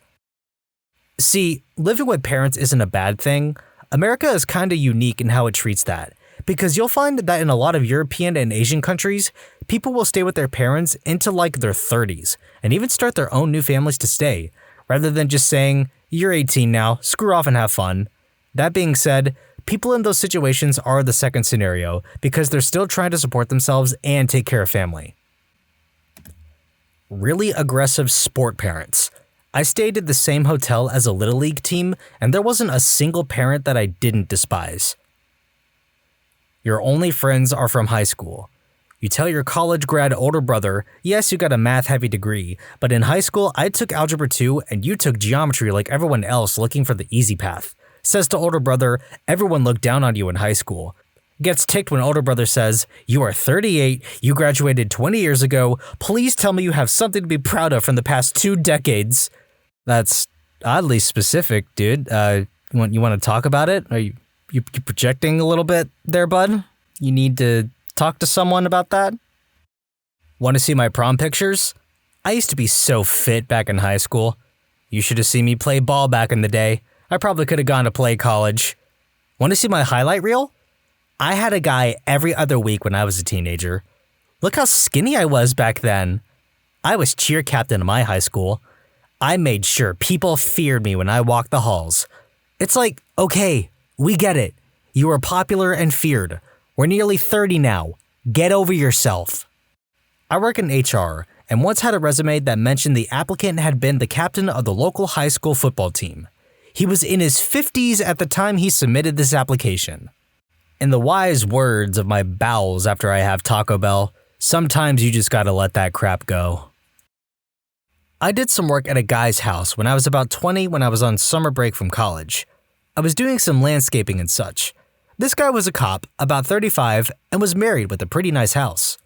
See, living with parents isn't a bad thing. America is kinda unique in how it treats that. Because you'll find that in a lot of European and Asian countries, people will stay with their parents into like their 30s, and even start their own new families to stay, rather than just saying, you're 18 now, screw off and have fun. That being said, people in those situations are the second scenario, because they're still trying to support themselves and take care of family. Really aggressive sport parents. I stayed at the same hotel as a Little League team, and there wasn't a single parent that I didn't despise. Your only friends are from high school. You tell your college grad older brother, yes, you got a math-heavy degree, but in high school I took Algebra 2 and you took geometry like everyone else looking for the easy path. Says to older brother, everyone looked down on you in high school. Gets ticked when older brother says, you are 38, you graduated 20 years ago, please tell me you have something to be proud of from the past 2 decades. That's oddly specific, dude. You want to talk about it? Are you projecting a little bit there, bud? You need to talk to someone about that? Want to see my prom pictures? I used to be so fit back in high school. You should have seen me play ball back in the day. I probably could have gone to play college. Want to see my highlight reel? I had a guy every other week when I was a teenager. Look how skinny I was back then. I was cheer captain of my high school. I made sure people feared me when I walked the halls. It's like, okay, we get it. You are popular and feared. We're nearly 30 now. Get over yourself. I work in HR and once had a resume that mentioned the applicant had been the captain of the local high school football team. He was in his 50s at the time he submitted this application. In the wise words of my bowels after I have Taco Bell, sometimes you just gotta let that crap go. I did some work at a guy's house when I was about 20 when I was on summer break from college. I was doing some landscaping and such. This guy was a cop, about 35, and was married with a pretty nice house.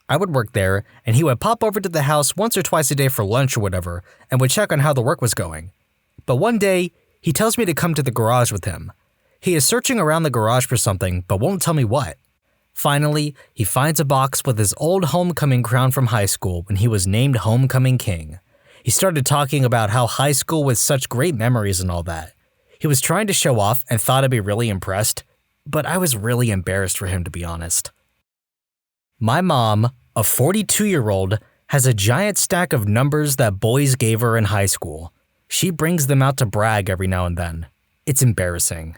I would work there, and he would pop over to the house once or twice a day for lunch or whatever, and would check on how the work was going. But one day, he tells me to come to the garage with him. He is searching around the garage for something, but won't tell me what. Finally, he finds a box with his old homecoming crown from high school when he was named Homecoming King. He started talking about how high school was such great memories and all that. He was trying to show off and thought I'd be really impressed, but I was really embarrassed for him, to be honest. My mom, a 42-year-old, has a giant stack of numbers that boys gave her in high school. She brings them out to brag every now and then. It's embarrassing.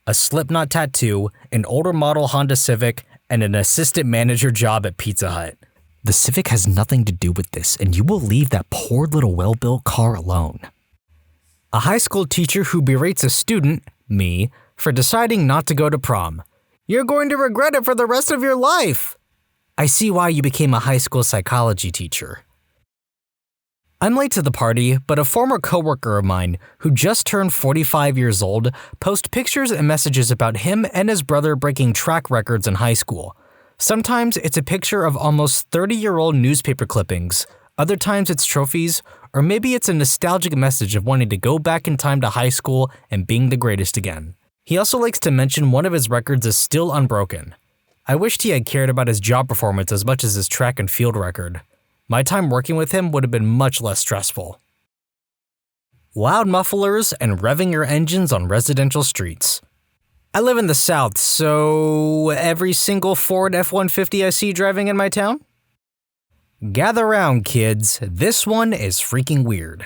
A Slipknot tattoo, an older model Honda Civic, and an assistant manager job at Pizza Hut. The Civic has nothing to do with this, and you will leave that poor little well-built car alone. A high school teacher who berates a student, me, for deciding not to go to prom. You're going to regret it for the rest of your life. I see why you became a high school psychology teacher. I'm late to the party, but a former coworker of mine who just turned 45 years old posts pictures and messages about him and his brother breaking track records in high school. Sometimes it's a picture of almost 30-year-old newspaper clippings, other times it's trophies, or maybe it's a nostalgic message of wanting to go back in time to high school and being the greatest again. He also likes to mention one of his records is still unbroken. I wished he had cared about his job performance as much as his track and field record. My time working with him would have been much less stressful. Loud mufflers and revving your engines on residential streets. I live in the South, so every single Ford F-150 I see driving in my town? Gather round, kids. This one is freaking weird.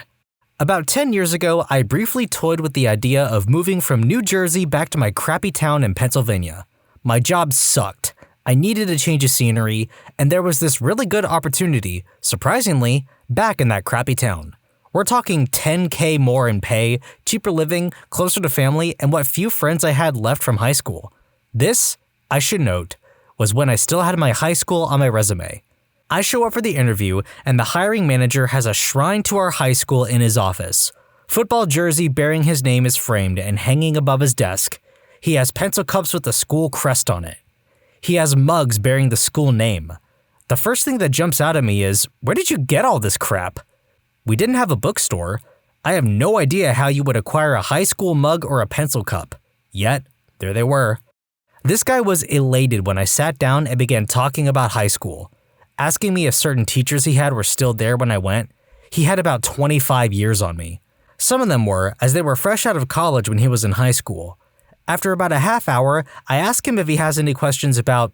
About 10 years ago, I briefly toyed with the idea of moving from New Jersey back to my crappy town in Pennsylvania. My job sucked. I needed a change of scenery, and there was this really good opportunity, surprisingly, back in that crappy town. We're talking $10K more in pay, cheaper living, closer to family, and what few friends I had left from high school. This, I should note, was when I still had my high school on my resume. I show up for the interview, and the hiring manager has a shrine to our high school in his office. Football jersey bearing his name is framed and hanging above his desk. He has pencil cups with the school crest on it. He has mugs bearing the school name. The first thing that jumps out at me is, where did you get all this crap? We didn't have a bookstore. I have no idea how you would acquire a high school mug or a pencil cup. Yet, there they were. This guy was elated when I sat down and began talking about high school, asking me if certain teachers he had were still there when I went. He had about 25 years on me. Some of them were, as they were fresh out of college when he was in high school. After about a half hour, I ask him if he has any questions about,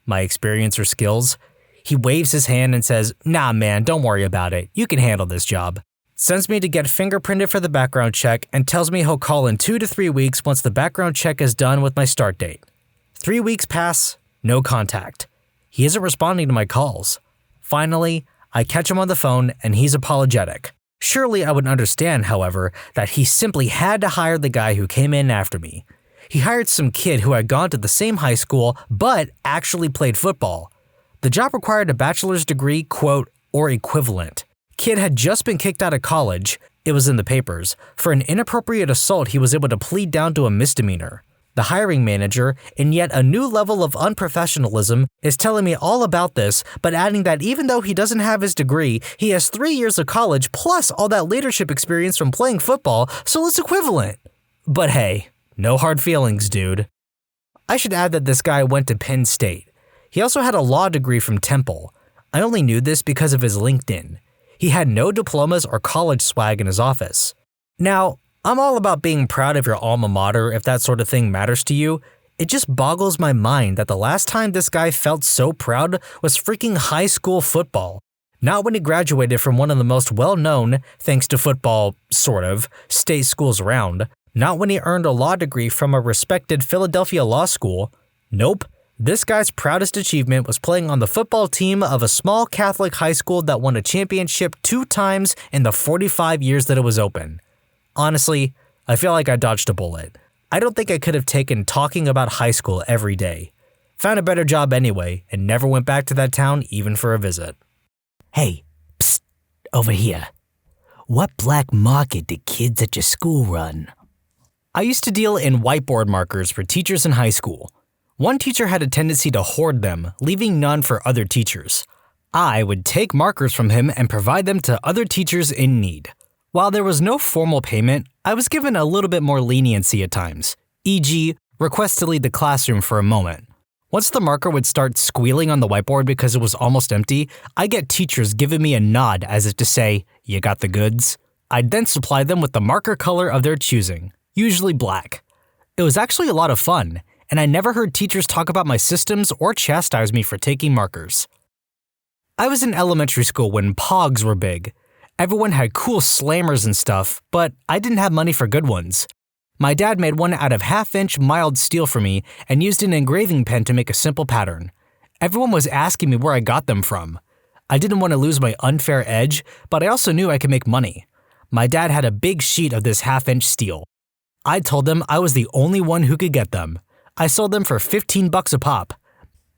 my experience or skills. He waves his hand and says, "Nah man, don't worry about it. You can handle this job." Sends me to get fingerprinted for the background check and tells me he'll call in 2 to 3 weeks once the background check is done with my start date. 3 weeks pass, no contact. He isn't responding to my calls. Finally, I catch him on the phone and he's apologetic. Surely I would understand, however, that he simply had to hire the guy who came in after me. He hired some kid who had gone to the same high school but actually played football. The job required a bachelor's degree, quote, or equivalent. Kid had just been kicked out of college, it was in the papers, for an inappropriate assault he was able to plead down to a misdemeanor. The hiring manager, in yet a new level of unprofessionalism, is telling me all about this, but adding that even though he doesn't have his degree, he has 3 years of college plus all that leadership experience from playing football, so it's equivalent. But hey, no hard feelings, dude. I should add that this guy went to Penn State. He also had a law degree from Temple. I only knew this because of his LinkedIn. He had no diplomas or college swag in his office. Now, I'm all about being proud of your alma mater if that sort of thing matters to you. It just boggles my mind that the last time this guy felt so proud was freaking high school football. Not when he graduated from one of the most well-known, thanks to football, sort of, state schools around. Not when he earned a law degree from a respected Philadelphia law school. Nope. This guy's proudest achievement was playing on the football team of a small Catholic high school that won a championship 2 times in the 45 years that it was open. Honestly, I feel like I dodged a bullet. I don't think I could have taken talking about high school every day. Found a better job anyway, and never went back to that town even for a visit. Hey, psst, over here. What black market do kids at your school run? I used to deal in whiteboard markers for teachers in high school. One teacher had a tendency to hoard them, leaving none for other teachers. I would take markers from him and provide them to other teachers in need. While there was no formal payment, I was given a little bit more leniency at times, e.g., request to leave the classroom for a moment. Once the marker would start squealing on the whiteboard because it was almost empty, I'd get teachers giving me a nod as if to say, "You got the goods?" I'd then supply them with the marker color of their choosing, usually black. It was actually a lot of fun, and I never heard teachers talk about my systems or chastise me for taking markers. I was in elementary school when Pogs were big. Everyone had cool slammers and stuff, but I didn't have money for good ones. My dad made one out of 1/2-inch mild steel for me and used an engraving pen to make a simple pattern. Everyone was asking me where I got them from. I didn't want to lose my unfair edge, but I also knew I could make money. My dad had a big sheet of this half-inch steel. I told them I was the only one who could get them. I sold them for $15 a pop.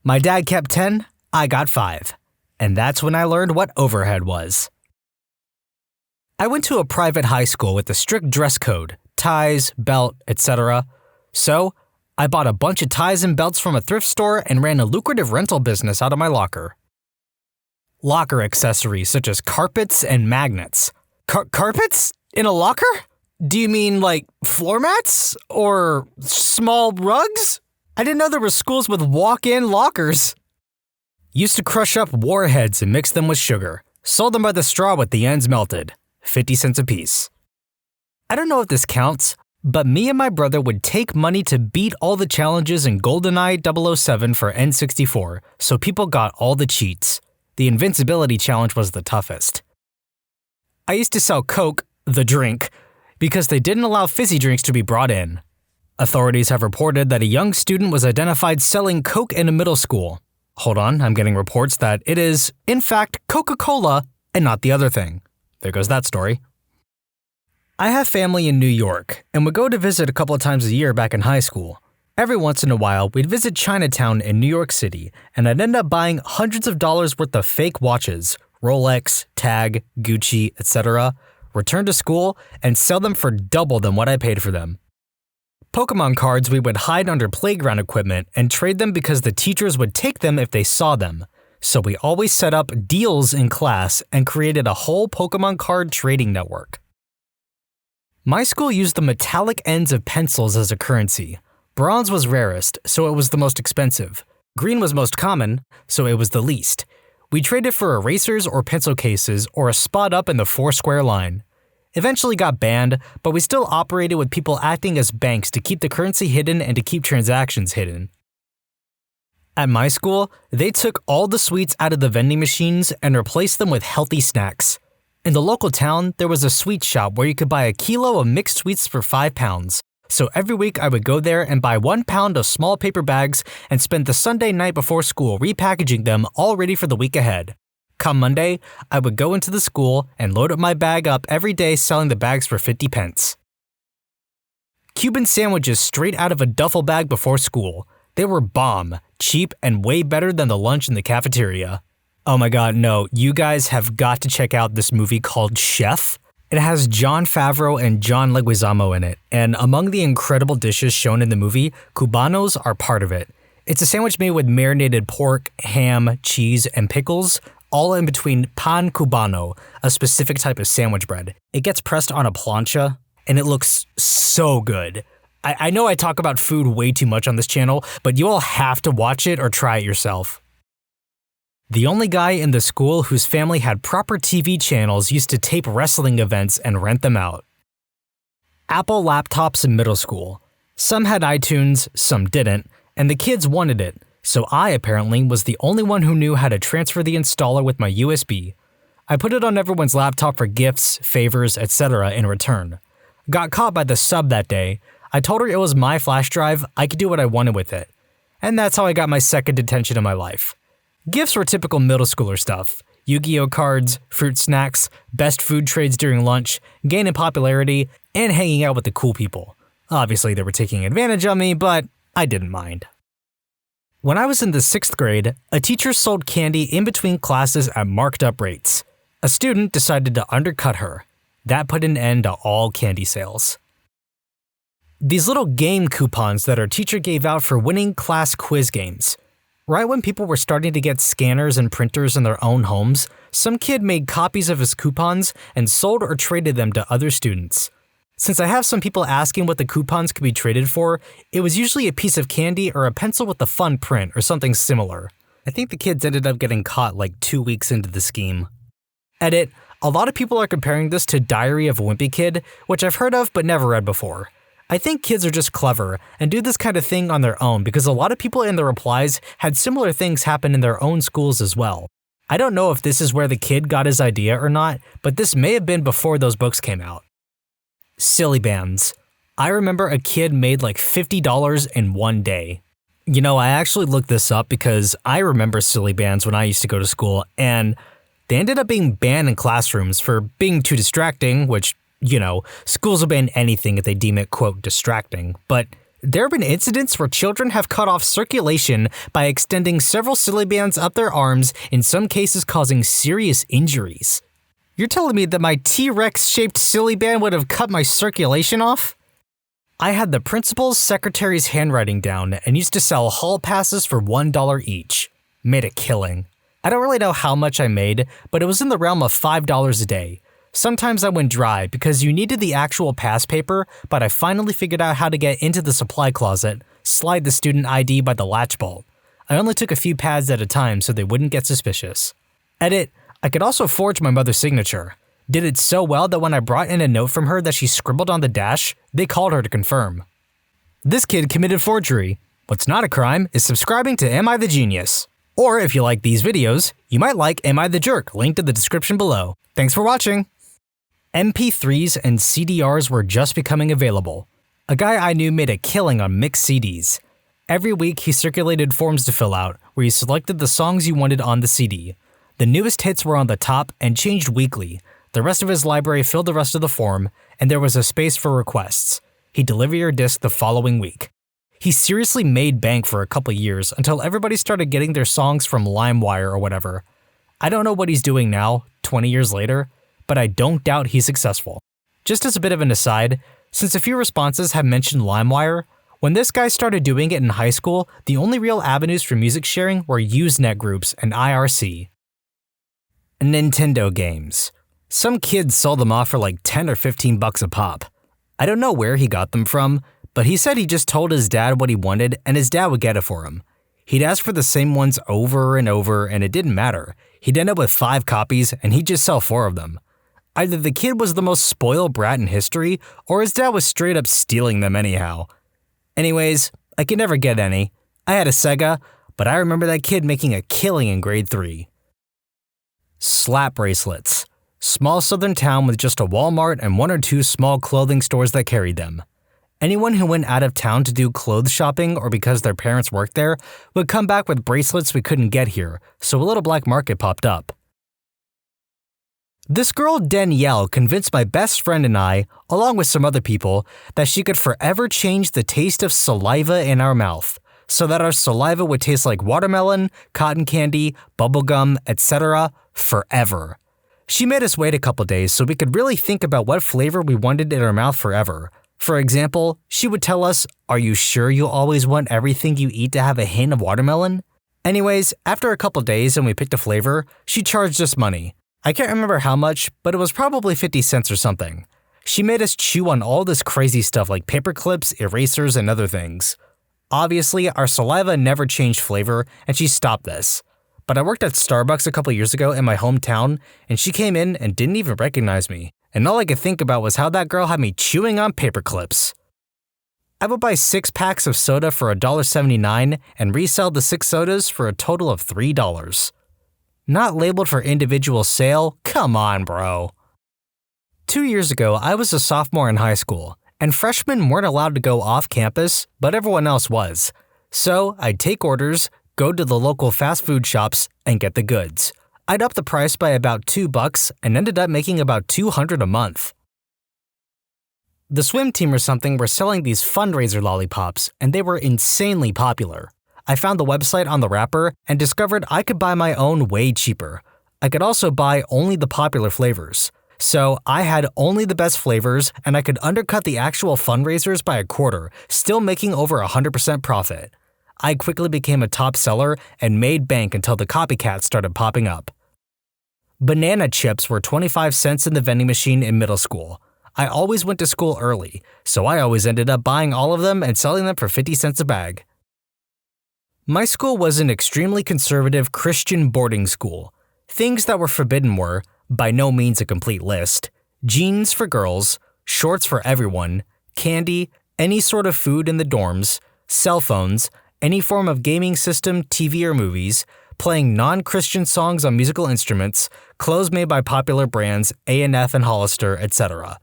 My dad kept 10, I got 5. And that's when I learned what overhead was. I went to a private high school with a strict dress code, ties, belt, etc. So, I bought a bunch of ties and belts from a thrift store and ran a lucrative rental business out of my locker. Locker accessories such as carpets and magnets. Carpets? In a locker? Do you mean like floor mats? Or small rugs? I didn't know there were schools with walk-in lockers. Used to crush up warheads and mix them with sugar. Sold them by the straw with the ends melted. 50 cents a piece. I don't know if this counts, but me and my brother would take money to beat all the challenges in GoldenEye 007 for N64, so people got all the cheats. The invincibility challenge was the toughest. I used to sell Coke, the drink, because they didn't allow fizzy drinks to be brought in. Authorities have reported that a young student was identified selling Coke in a middle school. Hold on, I'm getting reports that it is, in fact, Coca-Cola and not the other thing. There goes that story. I have family in New York and would go to visit a couple of times a year back in high school. Every once in a while, we'd visit Chinatown in New York City, and I'd end up buying hundreds of dollars worth of fake watches, Rolex, Tag, Gucci, etc., return to school, and sell them for double than what I paid for them. Pokemon cards we would hide under playground equipment and trade them because the teachers would take them if they saw them. So we always set up deals in class and created a whole Pokemon card trading network. My school used the metallic ends of pencils as a currency. Bronze was rarest, so it was the most expensive. Green was most common, so it was the least. We traded for erasers or pencil cases or a spot up in the 4-square line. Eventually got banned, but we still operated with people acting as banks to keep the currency hidden and to keep transactions hidden. At my school, they took all the sweets out of the vending machines and replaced them with healthy snacks. In the local town, there was a sweet shop where you could buy a kilo of mixed sweets for £5. So every week I would go there and buy 1 pound of small paper bags and spend the Sunday night before school repackaging them all ready for the week ahead. Come Monday, I would go into the school and load up my bag up every day selling the bags for 50 pence. Cuban sandwiches straight out of a duffel bag before school. They were bomb, cheap, and way better than the lunch in the cafeteria. Oh my god, no, you guys have got to check out this movie called Chef. It has Jon Favreau and John Leguizamo in it, and among the incredible dishes shown in the movie, cubanos are part of it. It's a sandwich made with marinated pork, ham, cheese, and pickles, all in between pan cubano, a specific type of sandwich bread. It gets pressed on a plancha, and it looks so good. I know I talk about food way too much on this channel, but you all have to watch it or try it yourself. The only guy in the school whose family had proper TV channels used to tape wrestling events and rent them out. Apple laptops in middle school. Some had iTunes, some didn't, and the kids wanted it, so I apparently was the only one who knew how to transfer the installer with my USB. I put it on everyone's laptop for gifts, favors, etc. in return. Got caught by the sub that day. I told her it was my flash drive, I could do what I wanted with it. And that's how I got my second detention in my life. Gifts were typical middle schooler stuff. Yu-Gi-Oh cards, fruit snacks, best food trades during lunch, gaining popularity, and hanging out with the cool people. Obviously they were taking advantage of me, but I didn't mind. When I was in the 6th grade, a teacher sold candy in between classes at marked up rates. A student decided to undercut her. That put an end to all candy sales. These little game coupons that our teacher gave out for winning class quiz games. Right when people were starting to get scanners and printers in their own homes, some kid made copies of his coupons and sold or traded them to other students. Since I have some people asking what the coupons could be traded for, it was usually a piece of candy or a pencil with a fun print or something similar. I think the kids ended up getting caught like 2 weeks into the scheme. Edit, a lot of people are comparing this to Diary of a Wimpy Kid, which I've heard of but never read before. I think kids are just clever and do this kind of thing on their own because a lot of people in the replies had similar things happen in their own schools as well. I don't know if this is where the kid got his idea or not, but this may have been before those books came out. Silly bands. I remember a kid made like $50 in one day. I actually looked this up because I remember silly bands when I used to go to school, and they ended up being banned in classrooms for being too distracting, which, schools will ban anything if they deem it, quote, distracting. But there have been incidents where children have cut off circulation by extending several silly bands up their arms, in some cases causing serious injuries. You're telling me that my T-Rex-shaped silly band would have cut my circulation off? I had the principal's secretary's handwriting down and used to sell hall passes for $1 each. Made a killing. I don't really know how much I made, but it was in the realm of $5 a day. Sometimes I went dry because you needed the actual pass paper, but I finally figured out how to get into the supply closet, slide the student ID by the latch bolt. I only took a few pads at a time so they wouldn't get suspicious. Edit, I could also forge my mother's signature. Did it so well that when I brought in a note from her that she scribbled on the dash, they called her to confirm. This kid committed forgery. What's not a crime is subscribing to Am I the Genius? Or if you like these videos, you might like Am I the Jerk, linked in the description below. Thanks for watching! MP3s and CDRs were just becoming available. A guy I knew made a killing on mixed CDs. Every week he circulated forms to fill out, where you selected the songs you wanted on the CD. The newest hits were on the top and changed weekly. The rest of his library filled the rest of the form, and there was a space for requests. He'd deliver your disc the following week. He seriously made bank for a couple years until everybody started getting their songs from LimeWire or whatever. I don't know what he's doing now, 20 years later, but I don't doubt he's successful. Just as a bit of an aside, since a few responses have mentioned LimeWire, when this guy started doing it in high school, the only real avenues for music sharing were Usenet groups and IRC. Nintendo games. Some kids sold them off for like 10 or 15 bucks a pop. I don't know where he got them from, but he said he just told his dad what he wanted and his dad would get it for him. He'd ask for the same ones over and over and it didn't matter. He'd end up with 5 copies and he'd just sell 4 of them. Either the kid was the most spoiled brat in history or his dad was straight up stealing them anyhow. Anyways, I could never get any. I had a Sega, but I remember that kid making a killing in grade 3. Slap bracelets. Small southern town with just a Walmart and 1 or 2 small clothing stores that carried them. Anyone who went out of town to do clothes shopping or because their parents worked there would come back with bracelets we couldn't get here, so a little black market popped up. This girl Danielle convinced my best friend and I, along with some other people, that she could forever change the taste of saliva in our mouth, so that our saliva would taste like watermelon, cotton candy, bubblegum, etc. forever. She made us wait a couple days so we could really think about what flavor we wanted in our mouth forever. For example, she would tell us, "Are you sure you always want everything you eat to have a hint of watermelon?" Anyways, after a couple days and we picked a flavor, she charged us money. I can't remember how much, but it was probably 50 cents or something. She made us chew on all this crazy stuff like paper clips, erasers, and other things. Obviously, our saliva never changed flavor, and she stopped this. But I worked at Starbucks a couple years ago in my hometown, and she came in and didn't even recognize me. And all I could think about was how that girl had me chewing on paper clips. I would buy 6 packs of soda for $1.79 and resell the 6 sodas for a total of $3. Not labeled for individual sale? Come on, bro. 2 years ago, I was a sophomore in high school, and freshmen weren't allowed to go off campus, but everyone else was. So I'd take orders, go to the local fast food shops, and get the goods. I'd up the price by about $2 and ended up making about $200 a month. The swim team or something were selling these fundraiser lollipops, and they were insanely popular. I found the website on the wrapper and discovered I could buy my own way cheaper. I could also buy only the popular flavors. So I had only the best flavors and I could undercut the actual fundraisers by a quarter, still making over 100% profit. I quickly became a top seller and made bank until the copycats started popping up. Banana chips were 25 cents in the vending machine in middle school. I always went to school early, so I always ended up buying all of them and selling them for 50 cents a bag. My school was an extremely conservative Christian boarding school. Things that were forbidden were, by no means a complete list, jeans for girls, shorts for everyone, candy, any sort of food in the dorms, cell phones, any form of gaming system, TV or movies, playing non-Christian songs on musical instruments, clothes made by popular brands, A&F and Hollister, etc.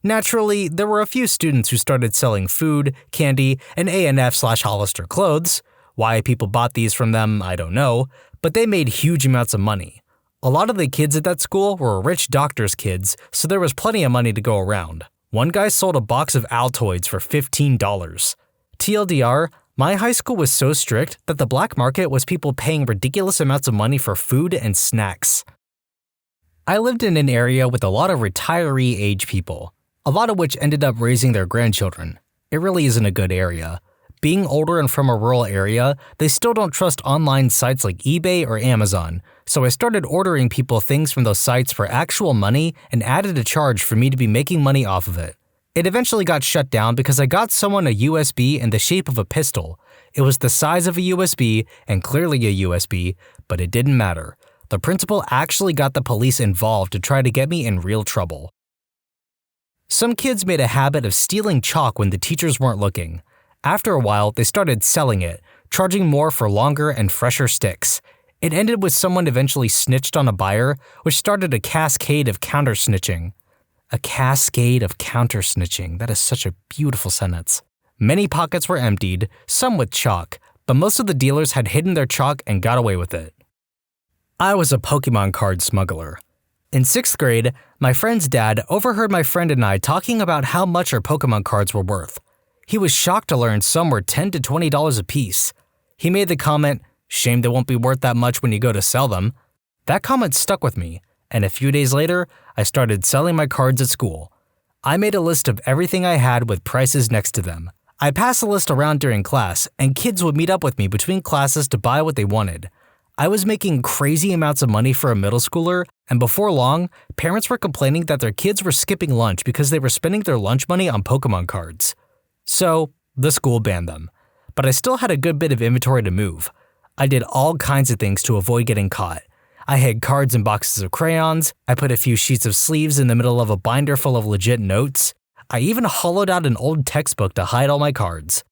Naturally, there were a few students who started selling food, candy, and A&F/Hollister clothes. Why people bought these from them, I don't know, but they made huge amounts of money. A lot of the kids at that school were rich doctors' kids, so there was plenty of money to go around. One guy sold a box of Altoids for $15. TLDR, my high school was so strict that the black market was people paying ridiculous amounts of money for food and snacks. I lived in an area with a lot of retiree-age people, a lot of which ended up raising their grandchildren. It really isn't a good area. Being older and from a rural area, they still don't trust online sites like eBay or Amazon, so I started ordering people things from those sites for actual money and added a charge for me to be making money off of it. It eventually got shut down because I got someone a USB in the shape of a pistol. It was the size of a USB and clearly a USB, but it didn't matter. The principal actually got the police involved to try to get me in real trouble. Some kids made a habit of stealing chalk when the teachers weren't looking. After a while, they started selling it, charging more for longer and fresher sticks. It ended with someone eventually snitched on a buyer, which started a cascade of counter-snitching. A cascade of counter-snitching. That is such a beautiful sentence. Many pockets were emptied, some with chalk, but most of the dealers had hidden their chalk and got away with it. I was a Pokemon card smuggler. In 6th grade, my friend's dad overheard my friend and I talking about how much our Pokemon cards were worth. He was shocked to learn some were $10 to $20 a piece. He made the comment, "Shame they won't be worth that much when you go to sell them." That comment stuck with me, and a few days later, I started selling my cards at school. I made a list of everything I had with prices next to them. I passed the list around during class, and kids would meet up with me between classes to buy what they wanted. I was making crazy amounts of money for a middle schooler, and before long, parents were complaining that their kids were skipping lunch because they were spending their lunch money on Pokemon cards. So, the school banned them. But I still had a good bit of inventory to move. I did all kinds of things to avoid getting caught. I hid cards in boxes of crayons, I put a few sheets of sleeves in the middle of a binder full of legit notes. I even hollowed out an old textbook to hide all my cards.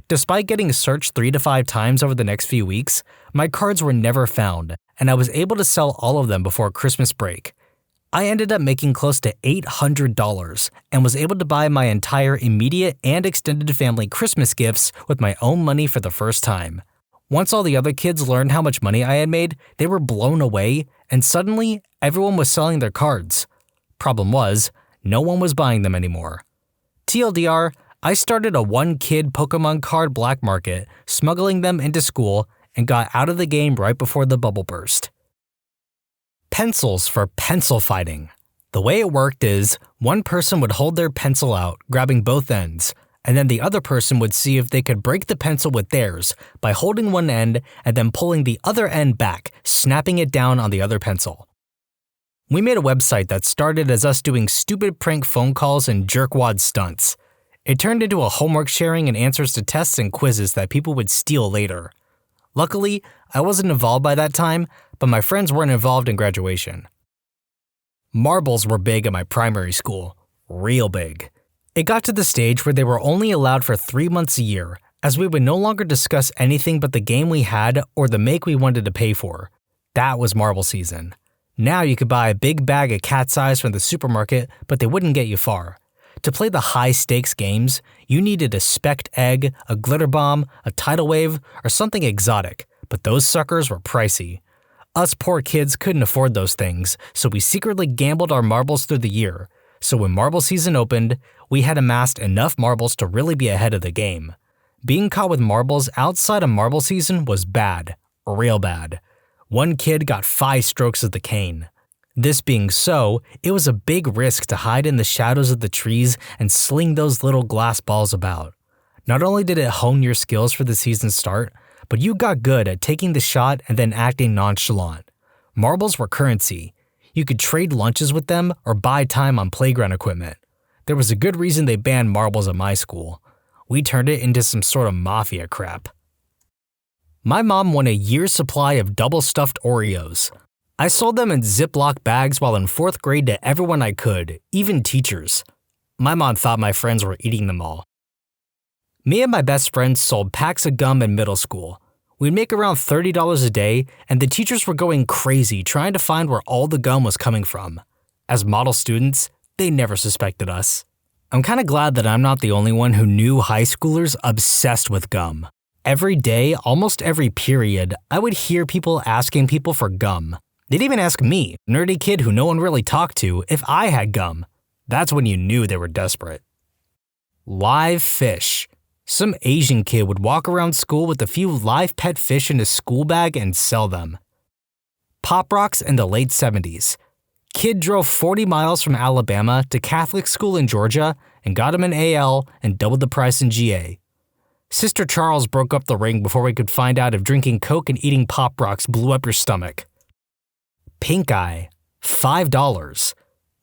Despite getting searched 3 to 5 times over the next few weeks, my cards were never found, and I was able to sell all of them before Christmas break. I ended up making close to $800 and was able to buy my entire immediate and extended family Christmas gifts with my own money for the first time. Once all the other kids learned how much money I had made, they were blown away, and suddenly everyone was selling their cards. Problem was, no one was buying them anymore. TLDR, I started a one-kid Pokemon card black market, smuggling them into school, and got out of the game right before the bubble burst. Pencils for pencil fighting. The way it worked is, one person would hold their pencil out, grabbing both ends, and then the other person would see if they could break the pencil with theirs by holding one end and then pulling the other end back, snapping it down on the other pencil. We made a website that started as us doing stupid prank phone calls and jerkwad stunts. It turned into a homework sharing and answers to tests and quizzes that people would steal later. Luckily, I wasn't involved by that time, but my friends weren't involved in graduation. Marbles were big at my primary school. Real big. It got to the stage where they were only allowed for 3 months a year, as we would no longer discuss anything but the game we had or the make we wanted to pay for. That was marble season. Now you could buy a big bag of cat's eyes from the supermarket, but they wouldn't get you far. To play the high-stakes games, you needed a specked egg, a glitter bomb, a tidal wave, or something exotic, but those suckers were pricey. Us poor kids couldn't afford those things, so we secretly gambled our marbles through the year. So when marble season opened, we had amassed enough marbles to really be ahead of the game. Being caught with marbles outside of marble season was bad, real bad. One kid got 5 strokes of the cane. This being so, it was a big risk to hide in the shadows of the trees and sling those little glass balls about. Not only did it hone your skills for the season start, but you got good at taking the shot and then acting nonchalant. Marbles were currency. You could trade lunches with them or buy time on playground equipment. There was a good reason they banned marbles at my school. We turned it into some sort of mafia crap. My mom won a year's supply of double-stuffed Oreos. I sold them in Ziploc bags while in 4th grade to everyone I could, even teachers. My mom thought my friends were eating them all. Me and my best friends sold packs of gum in middle school. We'd make around $30 a day, and the teachers were going crazy trying to find where all the gum was coming from. As model students, they never suspected us. I'm kinda glad that I'm not the only one who knew high schoolers obsessed with gum. every day, almost every period, I would hear people asking people for gum. They'd even ask me, nerdy kid who no one really talked to, if I had gum. That's when you knew they were desperate. Live fish. Some Asian kid would walk around school with a few live pet fish in his school bag and sell them. Pop rocks in the late 70s. Kid drove 40 miles from Alabama to Catholic school in Georgia and got him an AL and doubled the price in GA. Sister Charles broke up the ring before we could find out if drinking Coke and eating Pop Rocks blew up your stomach. Pink eye, $5.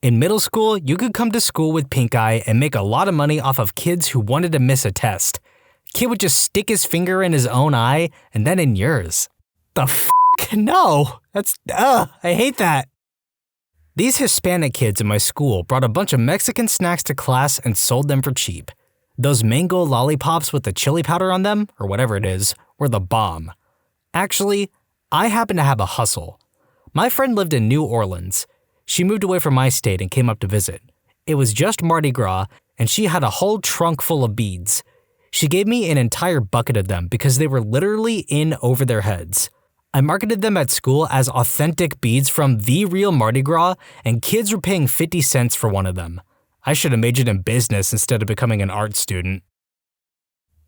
In middle school, you could come to school with pink eye and make a lot of money off of kids who wanted to miss a test. Kid would just stick his finger in his own eye and then in yours. The f***? No! I hate that. These Hispanic kids in my school brought a bunch of Mexican snacks to class and sold them for cheap. Those mango lollipops with the chili powder on them, or whatever it is, were the bomb. Actually, I happen to have a hustle. My friend lived in New Orleans. She moved away from my state and came up to visit. It was just Mardi Gras, and she had a whole trunk full of beads. She gave me an entire bucket of them because they were literally in over their heads. I marketed them at school as authentic beads from the real Mardi Gras, and kids were paying 50 cents for one of them. I should have majored in business instead of becoming an art student.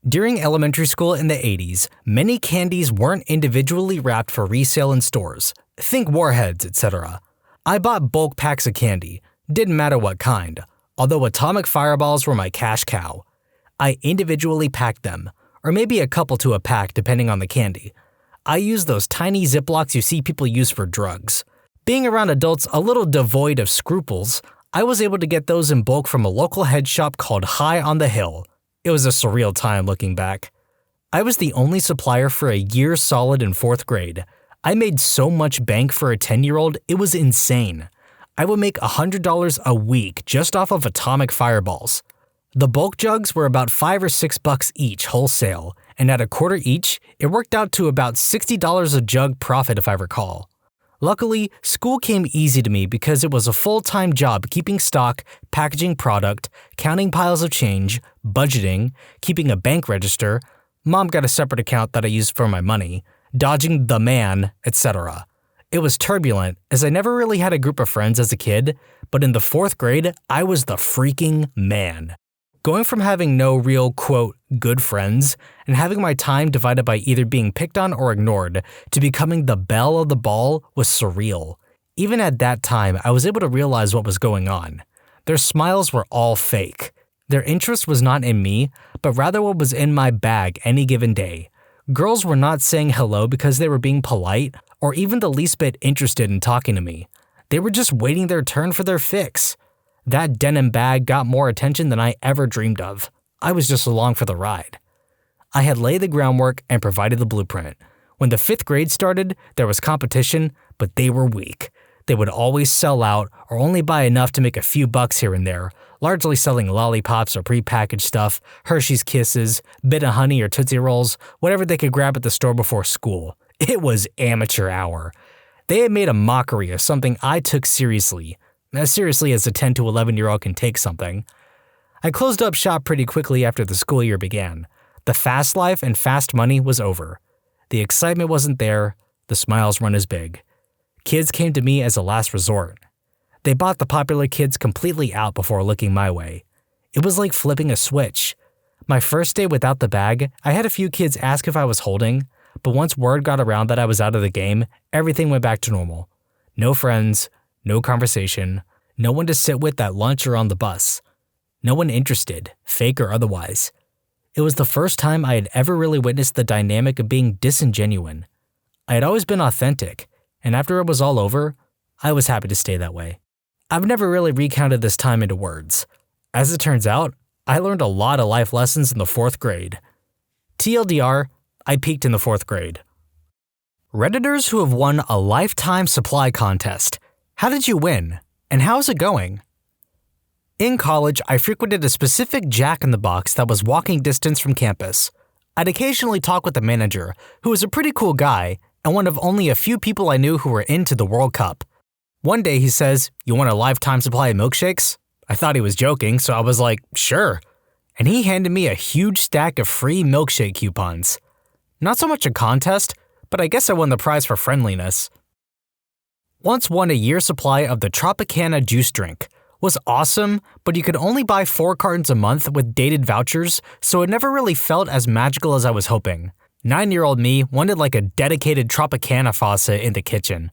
During elementary school in the 80s, many candies weren't individually wrapped for resale in stores. Think Warheads, etc. I bought bulk packs of candy, didn't matter what kind, although atomic fireballs were my cash cow. I individually packed them, or maybe a couple to a pack depending on the candy. I used those tiny Ziplocs you see people use for drugs. Being around adults a little devoid of scruples, I was able to get those in bulk from a local head shop called High on the Hill. It was a surreal time looking back. I was the only supplier for a year solid in 4th grade. I made so much bank for a 10-year-old, it was insane. I would make $100 a week just off of atomic fireballs. The bulk jugs were about $5 or $6 each wholesale, and at a quarter each, it worked out to about $60 a jug profit if I recall. Luckily, school came easy to me because it was a full-time job keeping stock, packaging product, counting piles of change, budgeting, keeping a bank register. Mom got a separate account that I used for my money, dodging the man, etc. It was turbulent as I never really had a group of friends as a kid, but in the 4th grade, I was the freaking man. Going from having no real, quote, good friends, and having my time divided by either being picked on or ignored, to becoming the belle of the ball was surreal. Even at that time, I was able to realize what was going on. Their smiles were all fake. Their interest was not in me, but rather what was in my bag any given day. Girls were not saying hello because they were being polite, or even the least bit interested in talking to me. They were just waiting their turn for their fix. That denim bag got more attention than I ever dreamed of. I was just along for the ride. I had laid the groundwork and provided the blueprint. When the 5th grade started, there was competition, but they were weak. They would always sell out or only buy enough to make a few bucks here and there, largely selling lollipops or prepackaged stuff, Hershey's Kisses, Bit of Honey or Tootsie Rolls, whatever they could grab at the store before school. It was amateur hour. They had made a mockery of something I took seriously, as seriously as a 10 to 11-year-old can take something. I closed up shop pretty quickly after the school year began. The fast life and fast money was over. The excitement wasn't there, the smiles weren't as big. Kids came to me as a last resort. They bought the popular kids completely out before looking my way. It was like flipping a switch. My first day without the bag, I had a few kids ask if I was holding, but once word got around that I was out of the game, everything went back to normal. No friends, no conversation, no one to sit with at lunch or on the bus. No one interested, fake or otherwise. It was the first time I had ever really witnessed the dynamic of being disingenuine. I had always been authentic, and after it was all over, I was happy to stay that way. I've never really recounted this time into words. As it turns out, I learned a lot of life lessons in the 4th grade. TLDR, I peaked in the 4th grade. Redditors who have won a lifetime supply contest. How did you win? And how's it going? In college, I frequented a specific Jack-in-the-Box that was walking distance from campus. I'd occasionally talk with the manager, who was a pretty cool guy and one of only a few people I knew who were into the World Cup. One day he says, "You want a lifetime supply of milkshakes?" I thought he was joking, so I was like, sure. And he handed me a huge stack of free milkshake coupons. Not so much a contest, but I guess I won the prize for friendliness. Once won a year's supply of the Tropicana juice drink. Was awesome, but you could only buy 4 cartons a month with dated vouchers, so it never really felt as magical as I was hoping. 9-year-old me wanted like a dedicated Tropicana faucet in the kitchen.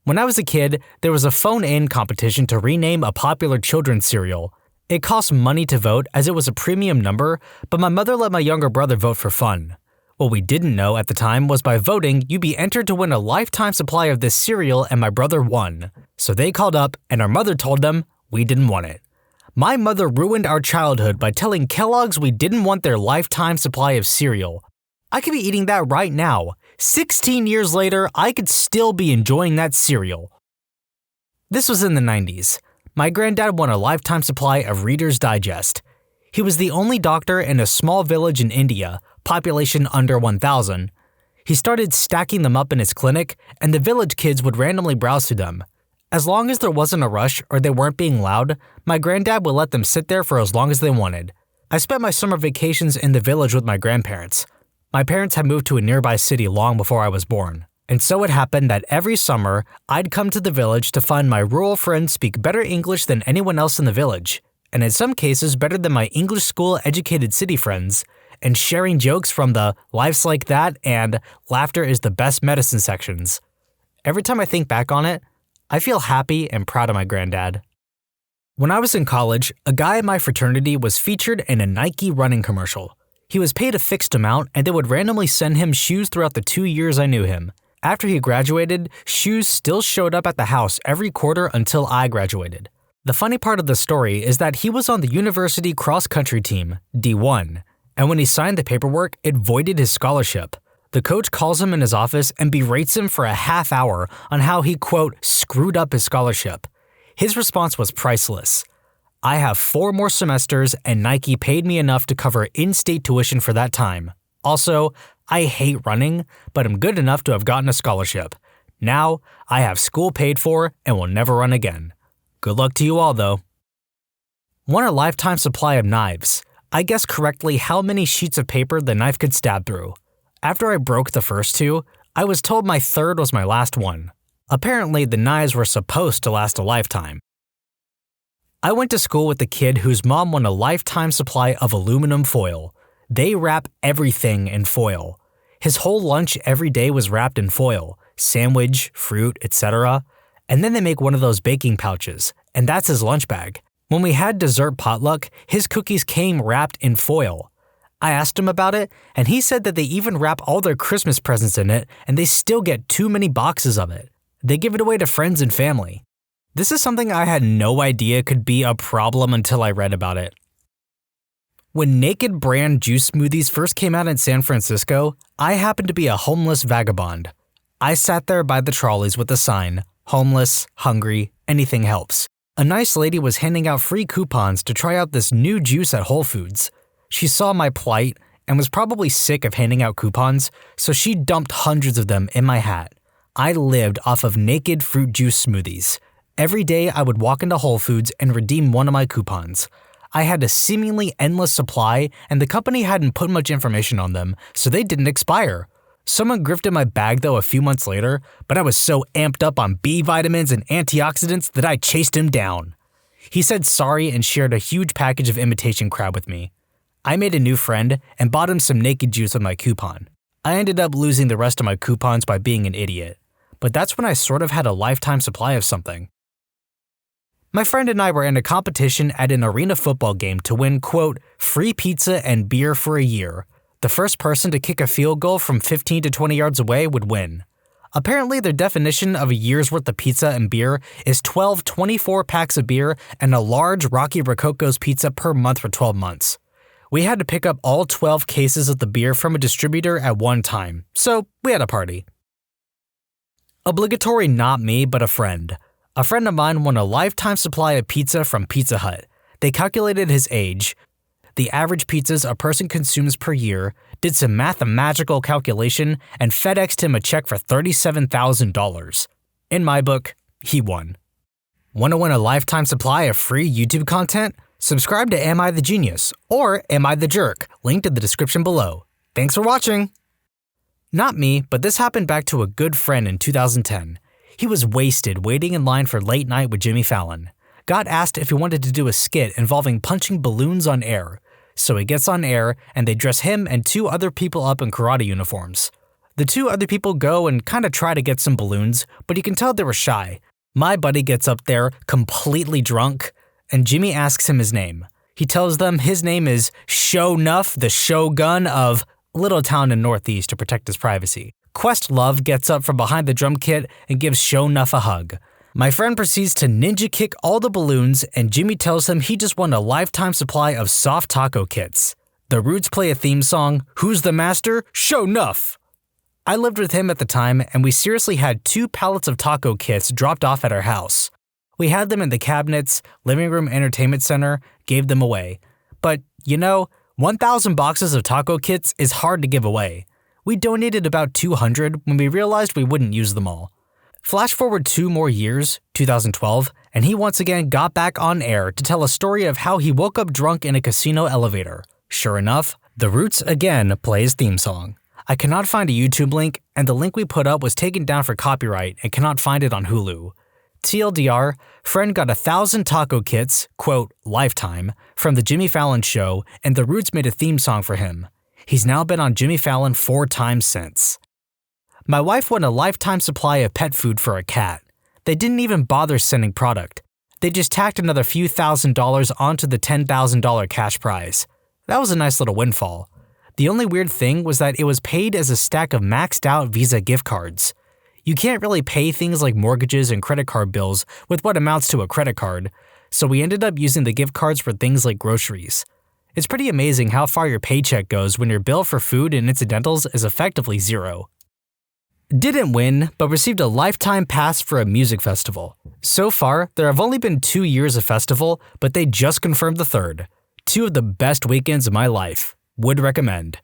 When I was a kid, there was a phone-in competition to rename a popular children's cereal. It cost money to vote as it was a premium number, but my mother let my younger brother vote for fun. What we didn't know at the time was by voting, you'd be entered to win a lifetime supply of this cereal, and my brother won. So they called up, and our mother told them we didn't want it. My mother ruined our childhood by telling Kellogg's we didn't want their lifetime supply of cereal. I could be eating that right now. 16 years later, I could still be enjoying that cereal. This was in the 90s. My granddad won a lifetime supply of Reader's Digest. He was the only doctor in a small village in India, population under 1,000. He started stacking them up in his clinic, and the village kids would randomly browse through them. As long as there wasn't a rush or they weren't being loud, my granddad would let them sit there for as long as they wanted. I spent my summer vacations in the village with my grandparents. My parents had moved to a nearby city long before I was born, and so it happened that every summer, I'd come to the village to find my rural friends speak better English than anyone else in the village, and in some cases better than my English school-educated city friends, and sharing jokes from the "life's like that" and "laughter is the best medicine" sections. Every time I think back on it, I feel happy and proud of my granddad. When I was in college, a guy in my fraternity was featured in a Nike running commercial. He was paid a fixed amount, and they would randomly send him shoes throughout the 2 years I knew him. After he graduated, shoes still showed up at the house every quarter until I graduated. The funny part of the story is that he was on the university cross-country team, D1, and when he signed the paperwork, it voided his scholarship. The coach calls him in his office and berates him for a half hour on how he, quote, screwed up his scholarship. His response was priceless. I have 4 more semesters and Nike paid me enough to cover in-state tuition for that time. Also, I hate running, but I'm good enough to have gotten a scholarship. Now, I have school paid for and will never run again. Good luck to you all, though. Won a lifetime supply of knives. I guessed correctly how many sheets of paper the knife could stab through. After I broke the first 2, I was told my third was my last one. Apparently, the knives were supposed to last a lifetime. I went to school with a kid whose mom won a lifetime supply of aluminum foil. They wrap everything in foil. His whole lunch every day was wrapped in foil, sandwich, fruit, etc. And then they make one of those baking pouches, and that's his lunch bag. When we had dessert potluck, his cookies came wrapped in foil. I asked him about it, and he said that they even wrap all their Christmas presents in it, and they still get too many boxes of it. They give it away to friends and family. This is something I had no idea could be a problem until I read about it. When Naked brand juice smoothies first came out in San Francisco, I happened to be a homeless vagabond. I sat there by the trolleys with a sign, "Homeless, hungry, anything helps." A nice lady was handing out free coupons to try out this new juice at Whole Foods. She saw my plight and was probably sick of handing out coupons, so she dumped hundreds of them in my hat. I lived off of Naked fruit juice smoothies. Every day I would walk into Whole Foods and redeem one of my coupons. I had a seemingly endless supply, and the company hadn't put much information on them, so they didn't expire. Someone grifted my bag though a few months later, but I was so amped up on B vitamins and antioxidants that I chased him down. He said sorry and shared a huge package of imitation crab with me. I made a new friend and bought him some Naked juice with my coupon. I ended up losing the rest of my coupons by being an idiot, but that's when I sort of had a lifetime supply of something. My friend and I were in a competition at an arena football game to win, quote, free pizza and beer for a year. The first person to kick a field goal from 15 to 20 yards away would win. Apparently, their definition of a year's worth of pizza and beer is 12 24 packs of beer and a large Rocky Rococo's pizza per month for 12 months. We had to pick up all 12 cases of the beer from a distributor at one time, so we had a party. Obligatory not me, but a friend. A friend of mine won a lifetime supply of pizza from Pizza Hut. They calculated his age, the average pizzas a person consumes per year, did some mathematical calculation, and FedExed him a check for $37,000. In my book, he won. Want to win a lifetime supply of free YouTube content? Subscribe to Am I the Genius or Am I the Jerk, linked in the description below. Thanks for watching! Not me, but this happened back to a good friend in 2010. He was wasted waiting in line for Late Night with Jimmy Fallon. Got asked if he wanted to do a skit involving punching balloons on air. So he gets on air and they dress him and 2 other people up in karate uniforms. The 2 other people go and kind of try to get some balloons, but you can tell they were shy. My buddy gets up there completely drunk, and Jimmy asks him his name. He tells them his name is Show Nuff, the Shogun of little town in Northeast to protect his privacy. Questlove gets up from behind the drum kit and gives Show Nuff a hug. My friend proceeds to ninja kick all the balloons, and Jimmy tells him he just won a lifetime supply of soft taco kits. The Roots play a theme song, Who's the Master? Show Nuff! I lived with him at the time, and we seriously had 2 pallets of taco kits dropped off at our house. We had them in the cabinets, living room entertainment center, gave them away. But, 1,000 boxes of taco kits is hard to give away. We donated about 200 when we realized we wouldn't use them all. Flash forward 2 more years, 2012, and he once again got back on air to tell a story of how he woke up drunk in a casino elevator. Sure enough, The Roots again play his theme song. I cannot find a YouTube link, and the link we put up was taken down for copyright and cannot find it on Hulu. TLDR, friend got 1,000 taco kits, quote, lifetime, from the Jimmy Fallon show, and The Roots made a theme song for him. He's now been on Jimmy Fallon 4 times since. My wife won a lifetime supply of pet food for a cat. They didn't even bother sending product. They just tacked another few $1,000s onto the $10,000 cash prize. That was a nice little windfall. The only weird thing was that it was paid as a stack of maxed out Visa gift cards. You can't really pay things like mortgages and credit card bills with what amounts to a credit card, so we ended up using the gift cards for things like groceries. It's pretty amazing how far your paycheck goes when your bill for food and incidentals is effectively zero. Didn't win, but received a lifetime pass for a music festival. So far, there have only been 2 years of festival, but they just confirmed the 3rd. 2 of the best weekends of my life. Would recommend.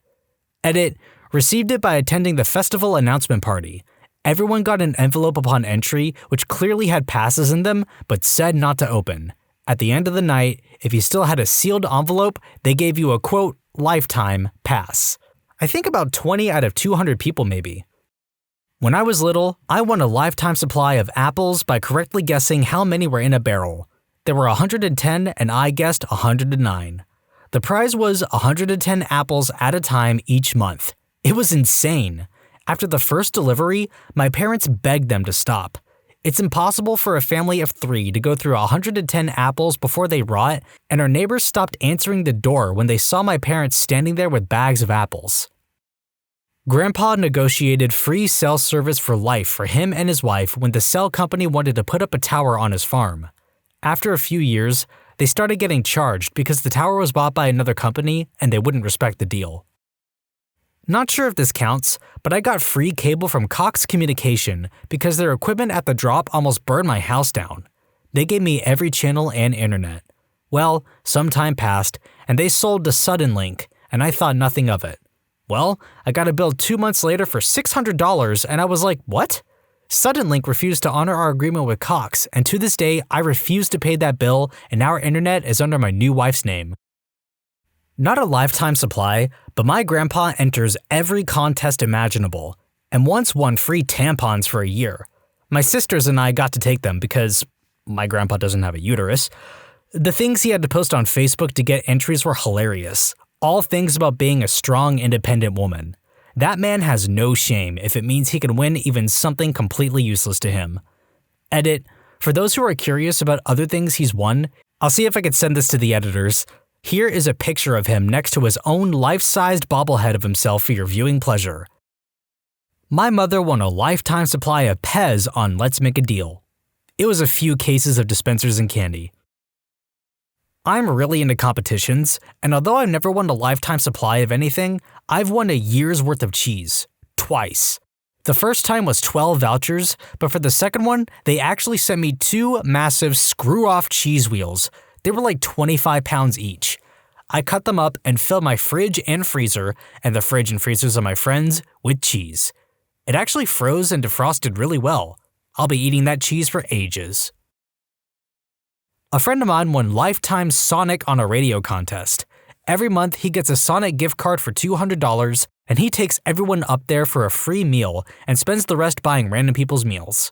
Edit, received it by attending the festival announcement party. Everyone got an envelope upon entry, which clearly had passes in them, but said not to open. At the end of the night, if you still had a sealed envelope, they gave you a quote, lifetime pass. I think about 20 out of 200 people maybe. When I was little, I won a lifetime supply of apples by correctly guessing how many were in a barrel. There were 110 and I guessed 109. The prize was 110 apples at a time each month. It was insane. After the first delivery, my parents begged them to stop. It's impossible for a family of 3 to go through 110 apples before they rot, and our neighbors stopped answering the door when they saw my parents standing there with bags of apples. Grandpa negotiated free cell service for life for him and his wife when the cell company wanted to put up a tower on his farm. After a few years, they started getting charged because the tower was bought by another company and they wouldn't respect the deal. Not sure if this counts, but I got free cable from Cox Communication because their equipment at the drop almost burned my house down. They gave me every channel and internet. Well, some time passed, and they sold to Suddenlink, and I thought nothing of it. Well, I got a bill 2 months later for $600, and I was like, what? Suddenlink refused to honor our agreement with Cox, and to this day, I refuse to pay that bill, and our internet is under my new wife's name. Not a lifetime supply, but my grandpa enters every contest imaginable, and once won free tampons for a year. My sisters and I got to take them because my grandpa doesn't have a uterus. The things he had to post on Facebook to get entries were hilarious. All things about being a strong, independent woman. That man has no shame if it means he can win even something completely useless to him. Edit, for those who are curious about other things he's won, I'll see if I can send this to the editors. Here is a picture of him next to his own life-sized bobblehead of himself for your viewing pleasure. My mother won a lifetime supply of Pez on Let's Make a Deal. It was a few cases of dispensers and candy. I'm really into competitions, and although I've never won a lifetime supply of anything, I've won a year's worth of cheese. Twice. The first time was 12 vouchers, but for the second one, they actually sent me 2 massive screw-off cheese wheels. They were like 25 pounds each. I cut them up and filled my fridge and freezer, and the fridge and freezers of my friends, with cheese. It actually froze and defrosted really well. I'll be eating that cheese for ages. A friend of mine won lifetime Sonic on a radio contest. Every month, he gets a Sonic gift card for $200, and he takes everyone up there for a free meal and spends the rest buying random people's meals.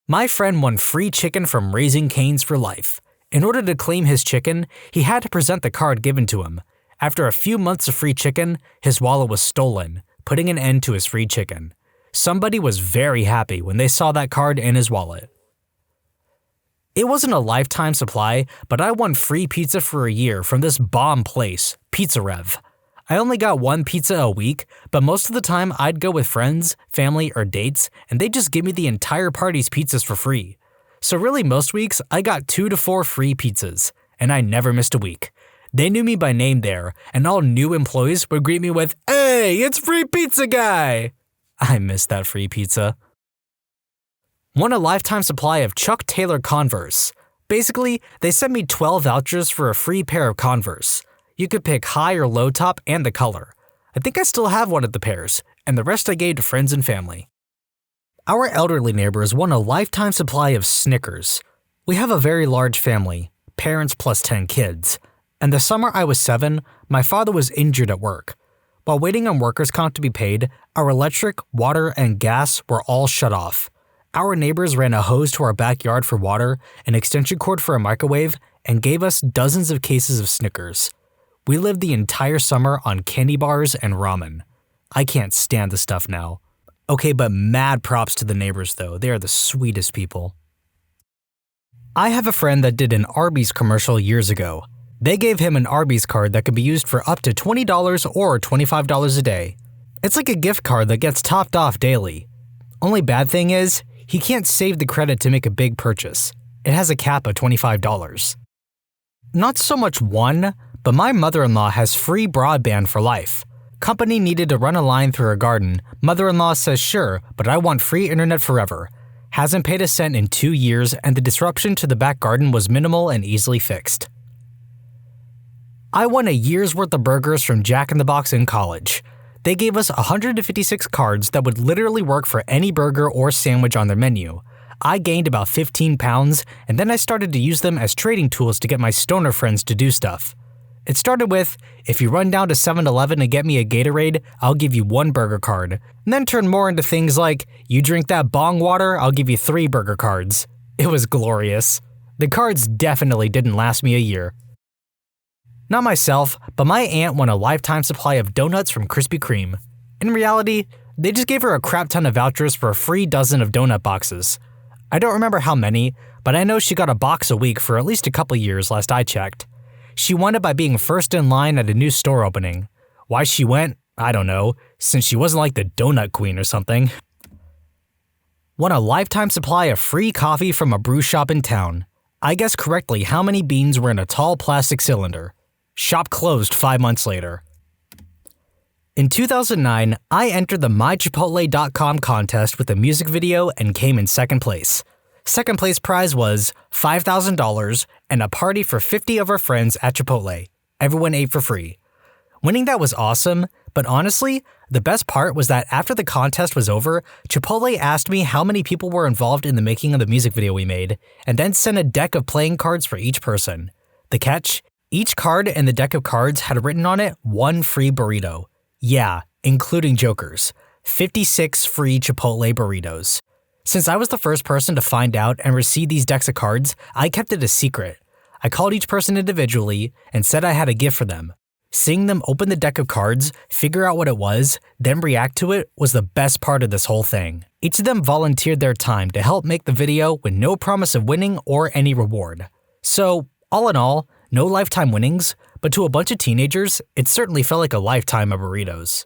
My friend won free chicken from Raising Cane's for life. In order to claim his chicken, he had to present the card given to him. After a few months of free chicken, his wallet was stolen, putting an end to his free chicken. Somebody was very happy when they saw that card in his wallet. It wasn't a lifetime supply, but I won free pizza for a year from this bomb place, Pizza Rev. I only got one pizza a week, but most of the time I'd go with friends, family, or dates, and they'd just give me the entire party's pizzas for free. So really most weeks, I got 2 to 4 free pizzas, and I never missed a week. They knew me by name there, and all new employees would greet me with, "Hey, it's Free Pizza Guy!" I miss that free pizza. Won a lifetime supply of Chuck Taylor Converse. Basically, they sent me 12 vouchers for a free pair of Converse. You could pick high or low top and the color. I think I still have one of the pairs, and the rest I gave to friends and family. Our elderly neighbors won a lifetime supply of Snickers. We have a very large family, parents plus 10 kids, and the summer I was 7, my father was injured at work. While waiting on workers' comp to be paid, our electric, water, and gas were all shut off. Our neighbors ran a hose to our backyard for water, an extension cord for a microwave, and gave us dozens of cases of Snickers. We lived the entire summer on candy bars and ramen. I can't stand the stuff now. Okay, but mad props to the neighbors though, they are the sweetest people. I have a friend that did an Arby's commercial years ago. They gave him an Arby's card that could be used for up to $20 or $25 a day. It's like a gift card that gets topped off daily. Only bad thing is, he can't save the credit to make a big purchase. It has a cap of $25. Not so much one, but my mother-in-law has free broadband for life. Company needed to run a line through her garden. Mother-in-law says sure, but I want free internet forever. Hasn't paid a cent in 2 years, and the disruption to the back garden was minimal and easily fixed. I won a year's worth of burgers from Jack in the Box in college. They gave us 156 cards that would literally work for any burger or sandwich on their menu. I gained about 15 pounds, and then I started to use them as trading tools to get my stoner friends to do stuff. It started with, if you run down to 7-Eleven and get me a Gatorade, I'll give you 1 burger card, and then turned more into things like, you drink that bong water, I'll give you 3 burger cards. It was glorious. The cards definitely didn't last me a year. Not myself, but my aunt won a lifetime supply of donuts from Krispy Kreme. In reality, they just gave her a crap ton of vouchers for a free dozen of donut boxes. I don't remember how many, but I know she got a box a week for at least a couple years last I checked. She won it by being first in line at a new store opening. Why she went, I don't know, since she wasn't like the donut queen or something. Won a lifetime supply of free coffee from a brew shop in town. I guessed correctly how many beans were in a tall plastic cylinder. Shop closed 5 months later. In 2009, I entered the mychipotle.com contest with a music video and came in second place. Second place prize was $5,000 and a party for 50 of our friends at Chipotle. Everyone ate for free. Winning that was awesome, but honestly, the best part was that after the contest was over, Chipotle asked me how many people were involved in the making of the music video we made, and then sent a deck of playing cards for each person. The catch? Each card in the deck of cards had written on it 1 free burrito. Yeah, including Jokers. 56 free Chipotle burritos. Since I was the first person to find out and receive these decks of cards, I kept it a secret. I called each person individually and said I had a gift for them. Seeing them open the deck of cards, figure out what it was, then react to it was the best part of this whole thing. Each of them volunteered their time to help make the video with no promise of winning or any reward. So, all in all, no lifetime winnings, but to a bunch of teenagers, it certainly felt like a lifetime of burritos.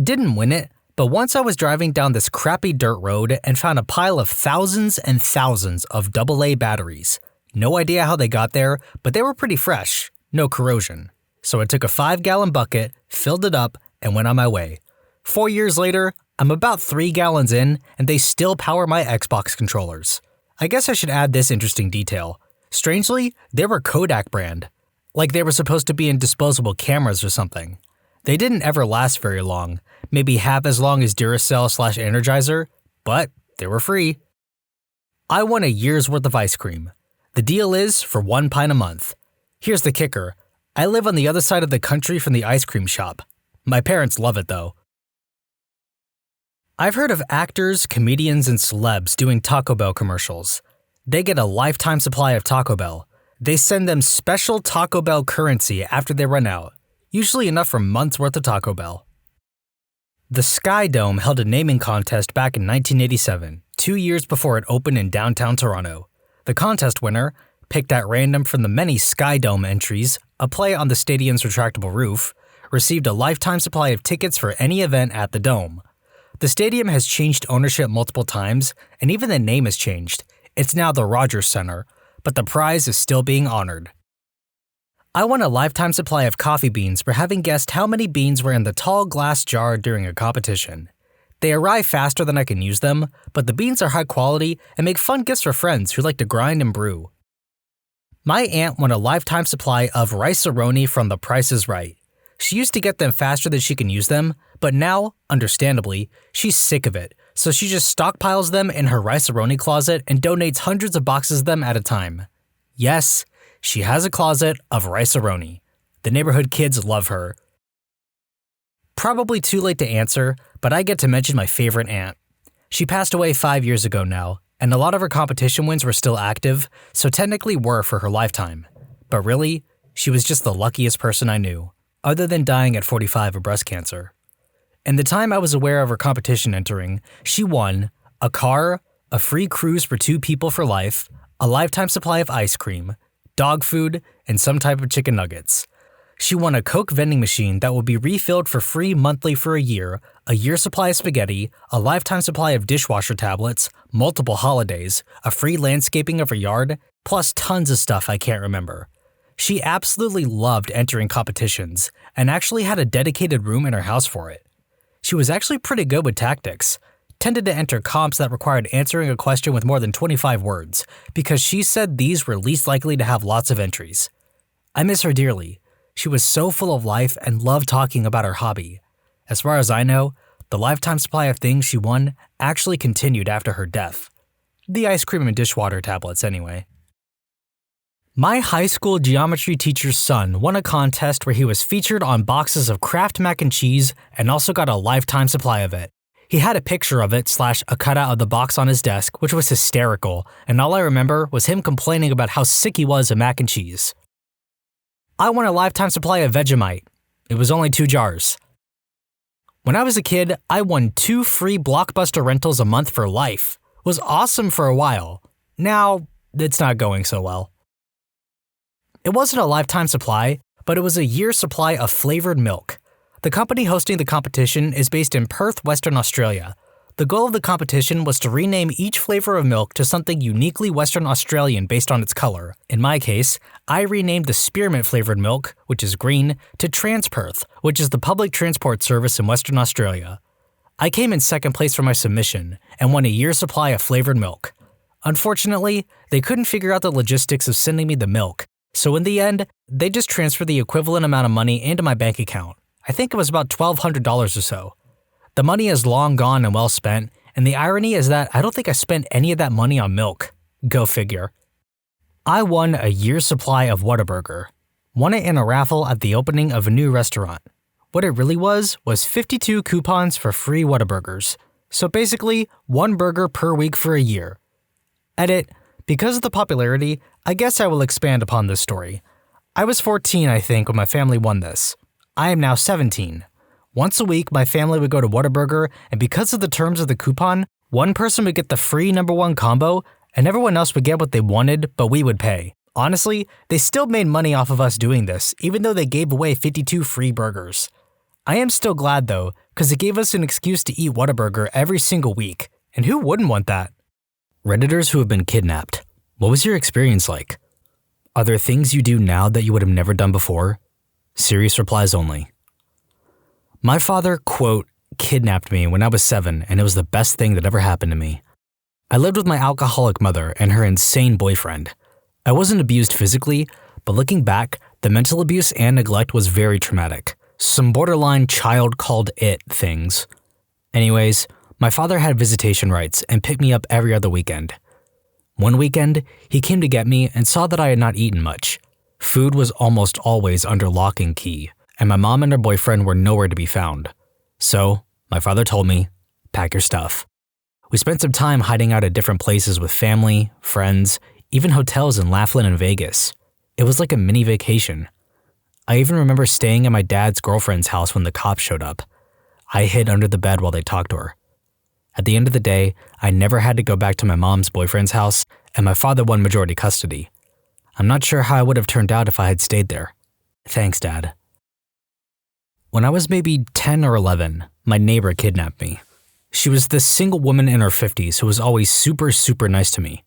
Didn't win it, but once I was driving down this crappy dirt road and found a pile of thousands and thousands of AA batteries. No idea how they got there, but they were pretty fresh, no corrosion. So I took a 5-gallon bucket, filled it up, and went on my way. 4 years later, I'm about 3 gallons in, and they still power my Xbox controllers. I guess I should add this interesting detail. Strangely, they were Kodak brand. Like they were supposed to be in disposable cameras or something. They didn't ever last very long, maybe half as long as Duracell/Energizer, but they were free. I won a year's worth of ice cream. The deal is for 1 pint a month. Here's the kicker. I live on the other side of the country from the ice cream shop. My parents love it though. I've heard of actors, comedians, and celebs doing Taco Bell commercials. They get a lifetime supply of Taco Bell. They send them special Taco Bell currency after they run out, usually enough for months' worth of Taco Bell. The Sky Dome held a naming contest back in 1987, 2 years before it opened in downtown Toronto. The contest winner, picked at random from the many Sky Dome entries, a play on the stadium's retractable roof, received a lifetime supply of tickets for any event at the Dome. The stadium has changed ownership multiple times, and even the name has changed. It's now the Rogers Center, but the prize is still being honored. I won a lifetime supply of coffee beans for having guessed how many beans were in the tall glass jar during a competition. They arrive faster than I can use them, but the beans are high quality and make fun gifts for friends who like to grind and brew. My aunt won a lifetime supply of rice-a-roni from The Price is Right. She used to get them faster than she can use them, but now, understandably, she's sick of it, so she just stockpiles them in her rice-a-roni closet and donates hundreds of boxes of them at a time. Yes, she has a closet of rice-a-roni. The neighborhood kids love her. Probably too late to answer, but I get to mention my favorite aunt. She passed away 5 years ago now, and a lot of her competition wins were still active, so technically were for her lifetime. But really, she was just the luckiest person I knew, other than dying at 45 of breast cancer. In the time I was aware of her competition entering, she won a car, a free cruise for 2 people for life, a lifetime supply of ice cream, dog food, and some type of chicken nuggets. She won a Coke vending machine that will be refilled for free monthly for a year supply of spaghetti, a lifetime supply of dishwasher tablets, multiple holidays, a free landscaping of her yard, plus tons of stuff I can't remember. She absolutely loved entering competitions and actually had a dedicated room in her house for it. She was actually pretty good with tactics, tended to enter comps that required answering a question with more than 25 words, because she said these were least likely to have lots of entries. I miss her dearly. She was so full of life and loved talking about her hobby. As far as I know, the lifetime supply of things she won actually continued after her death. The ice cream and dishwater tablets, anyway. My high school geometry teacher's son won a contest where he was featured on boxes of Kraft mac and cheese and also got a lifetime supply of it. He had a picture of it / a cutout of the box on his desk, which was hysterical, and all I remember was him complaining about how sick he was of mac and cheese. I won a lifetime supply of Vegemite. It was only 2 jars. When I was a kid, I won 2 free Blockbuster rentals a month for life. It was awesome for a while. Now, it's not going so well. It wasn't a lifetime supply, but it was a year's supply of flavored milk. The company hosting the competition is based in Perth, Western Australia. The goal of the competition was to rename each flavor of milk to something uniquely Western Australian based on its color. In my case, I renamed the spearmint flavored milk, which is green, to Transperth, which is the public transport service in Western Australia. I came in second place for my submission and won a year's supply of flavored milk. Unfortunately, they couldn't figure out the logistics of sending me the milk, so in the end, they just transferred the equivalent amount of money into my bank account. I think it was about $1,200 or so. The money is long gone and well spent, and the irony is that I don't think I spent any of that money on milk. Go figure. I won a year's supply of Whataburger. Won it in a raffle at the opening of a new restaurant. What it really was 52 coupons for free Whataburgers. So basically, 1 burger per week for a year. Edit. Because of the popularity, I guess I will expand upon this story. I was 14, I think, when my family won this. I am now 17. Once a week, my family would go to Whataburger, and because of the terms of the coupon, one person would get the free #1 combo, and everyone else would get what they wanted, but we would pay. Honestly, they still made money off of us doing this, even though they gave away 52 free burgers. I am still glad though, because it gave us an excuse to eat Whataburger every single week, and who wouldn't want that? Redditors who have been kidnapped. What was your experience like? Are there things you do now that you would have never done before? Serious replies only. My father, quote, kidnapped me when I was 7, and it was the best thing that ever happened to me. I lived with my alcoholic mother and her insane boyfriend. I wasn't abused physically, but looking back, the mental abuse and neglect was very traumatic. Some borderline child called it things. Anyways, my father had visitation rights and picked me up every other weekend. One weekend, he came to get me and saw that I had not eaten much. Food was almost always under lock and key. and my mom and her boyfriend were nowhere to be found. So, my father told me, pack your stuff. We spent some time hiding out at different places with family, friends, even hotels in Laughlin and Vegas. It was like a mini vacation. I even remember staying at my dad's girlfriend's house when the cops showed up. I hid under the bed while they talked to her. At the end of the day, I never had to go back to my mom's boyfriend's house, and my father won majority custody. I'm not sure how I would have turned out if I had stayed there. Thanks, Dad. When I was maybe 10 or 11, my neighbor kidnapped me. She was this single woman in her 50s who was always super nice to me.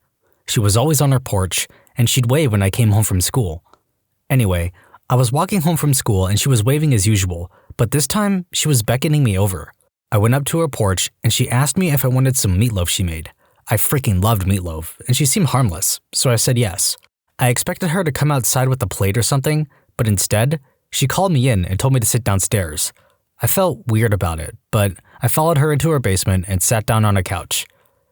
She was always on her porch, and she'd wave when I came home from school. Anyway, I was walking home from school and she was waving as usual, but this time she was beckoning me over. I went up to her porch and she asked me if I wanted some meatloaf she made. I freaking loved meatloaf, and she seemed harmless, so I said yes. I expected her to come outside with a plate or something, but instead, she called me in and told me to sit downstairs. I felt weird about it, but I followed her into her basement and sat down on a couch.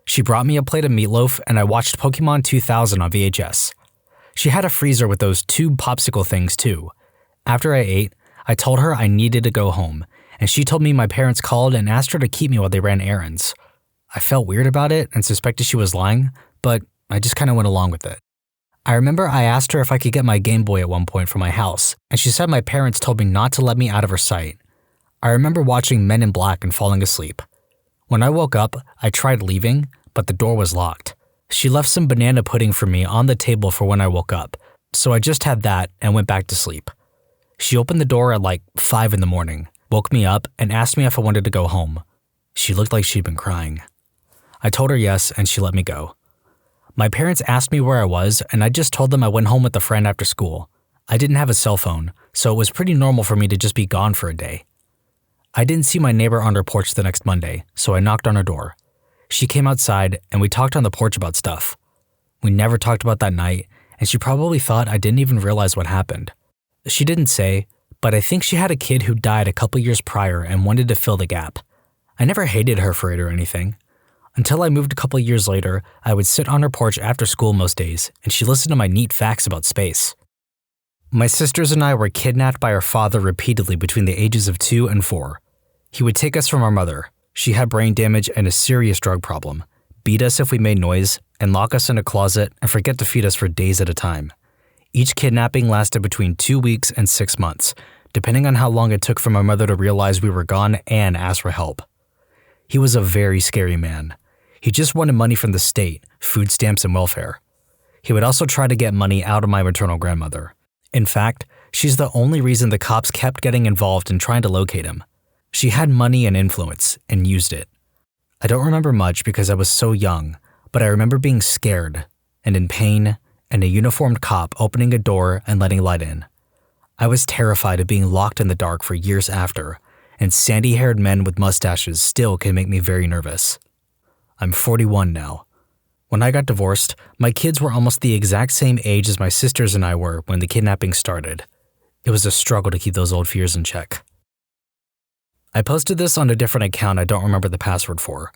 She brought me a plate of meatloaf and I watched Pokemon 2000 on VHS. She had a freezer with those tube popsicle things too. After I ate, I told her I needed to go home, and she told me my parents called and asked her to keep me while they ran errands. I felt weird about it and suspected she was lying, but I just kind of went along with it. I remember I asked her if I could get my Game Boy at one point from my house, and she said my parents told me not to let me out of her sight. I remember watching Men in Black and falling asleep. When I woke up, I tried leaving, but the door was locked. She left some banana pudding for me on the table for when I woke up, so I just had that and went back to sleep. She opened the door at like 5 in the morning, woke me up, and asked me if I wanted to go home. She looked like she'd been crying. I told her yes, and she let me go. My parents asked me where I was, and I just told them I went home with a friend after school. I didn't have a cell phone, so it was pretty normal for me to just be gone for a day. I didn't see my neighbor on her porch the next Monday, so I knocked on her door. She came outside, and we talked on the porch about stuff. We never talked about that night, and she probably thought I didn't even realize what happened. She didn't say, but I think she had a kid who died a couple years prior and wanted to fill the gap. I never hated her for it or anything. Until I moved a couple years later, I would sit on her porch after school most days, and she listened to my neat facts about space. My sisters and I were kidnapped by our father repeatedly between the ages of 2 and 4. He would take us from our mother. She had brain damage and a serious drug problem, beat us if we made noise, and lock us in a closet and forget to feed us for days at a time. Each kidnapping lasted between 2 weeks and 6 months, depending on how long it took for my mother to realize we were gone and ask for help. He was a very scary man. He just wanted money from the state, food stamps and welfare. He would also try to get money out of my maternal grandmother. In fact, she's the only reason the cops kept getting involved in trying to locate him. She had money and influence, and used it. I don't remember much because I was so young, but I remember being scared, and in pain, and a uniformed cop opening a door and letting light in. I was terrified of being locked in the dark for years after, and sandy-haired men with mustaches still can make me very nervous. I'm 41 now. When I got divorced, my kids were almost the exact same age as my sisters and I were when the kidnapping started. It was a struggle to keep those old fears in check. I posted this on a different account I don't remember the password for.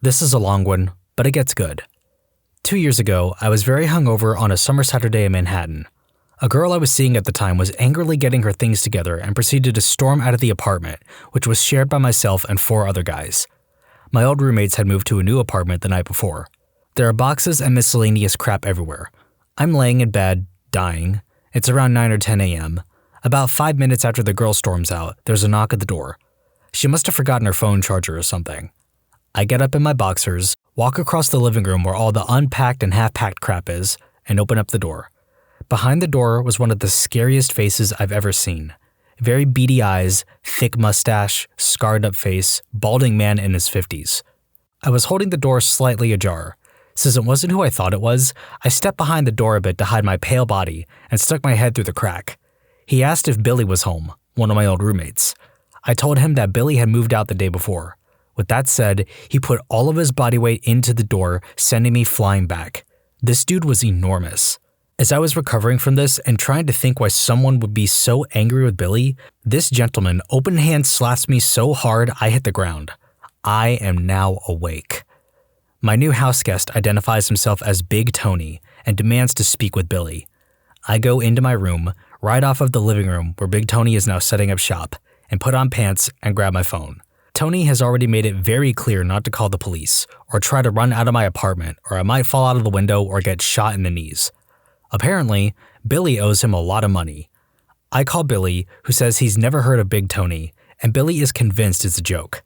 This is a long one, but it gets good. 2 years ago, I was very hungover on a summer Saturday in Manhattan. A girl I was seeing at the time was angrily getting her things together and proceeded to storm out of the apartment, which was shared by myself and 4 other guys. My old roommates had moved to a new apartment the night before. There are boxes and miscellaneous crap everywhere. I'm laying in bed, dying. It's around 9 or 10 a.m. About 5 minutes after the girl storms out, there's a knock at the door. She must have forgotten her phone charger or something. I get up in my boxers, walk across the living room where all the unpacked and half-packed crap is, and open up the door. Behind the door was one of the scariest faces I've ever seen. Very beady eyes, thick mustache, scarred up face, balding man in his 50s. I was holding the door slightly ajar. Since it wasn't who I thought it was, I stepped behind the door a bit to hide my pale body and stuck my head through the crack. He asked if Billy was home, one of my old roommates. I told him that Billy had moved out the day before. With that said, he put all of his body weight into the door, sending me flying back. This dude was enormous. As I was recovering from this and trying to think why someone would be so angry with Billy, this gentleman open hand slapped me so hard I hit the ground. I am now awake. My new house guest identifies himself as Big Tony and demands to speak with Billy. I go into my room, right off of the living room where Big Tony is now setting up shop, and put on pants and grab my phone. Tony has already made it very clear not to call the police or try to run out of my apartment, or I might fall out of the window or get shot in the knees. Apparently, Billy owes him a lot of money. I call Billy, who says he's never heard of Big Tony, and Billy is convinced it's a joke.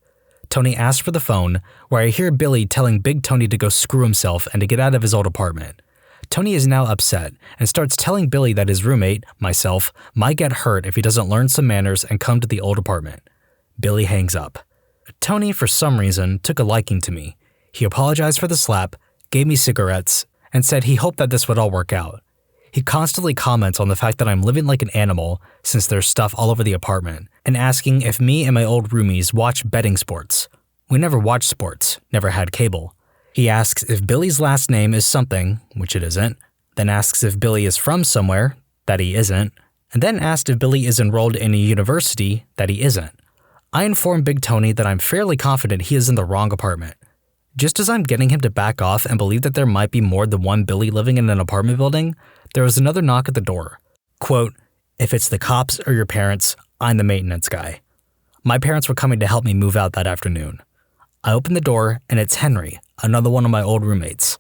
Tony asks for the phone, where I hear Billy telling Big Tony to go screw himself and to get out of his old apartment. Tony is now upset and starts telling Billy that his roommate, myself, might get hurt if he doesn't learn some manners and come to the old apartment. Billy hangs up. Tony, for some reason, took a liking to me. He apologized for the slap, gave me cigarettes, and said he hoped that this would all work out. He constantly comments on the fact that I'm living like an animal since there's stuff all over the apartment, and asking if me and my old roomies watch betting sports. We never watched sports, never had cable. He asks if Billy's last name is something, which it isn't, then asks if Billy is from somewhere, that he isn't, and then asked if Billy is enrolled in a university, that he isn't. I inform Big Tony that I'm fairly confident he is in the wrong apartment. Just as I'm getting him to back off and believe that there might be more than one Billy living in an apartment building, there was another knock at the door. Quote, "If it's the cops or your parents, I'm the maintenance guy." My parents were coming to help me move out that afternoon. I open the door and it's Henry, another one of my old roommates.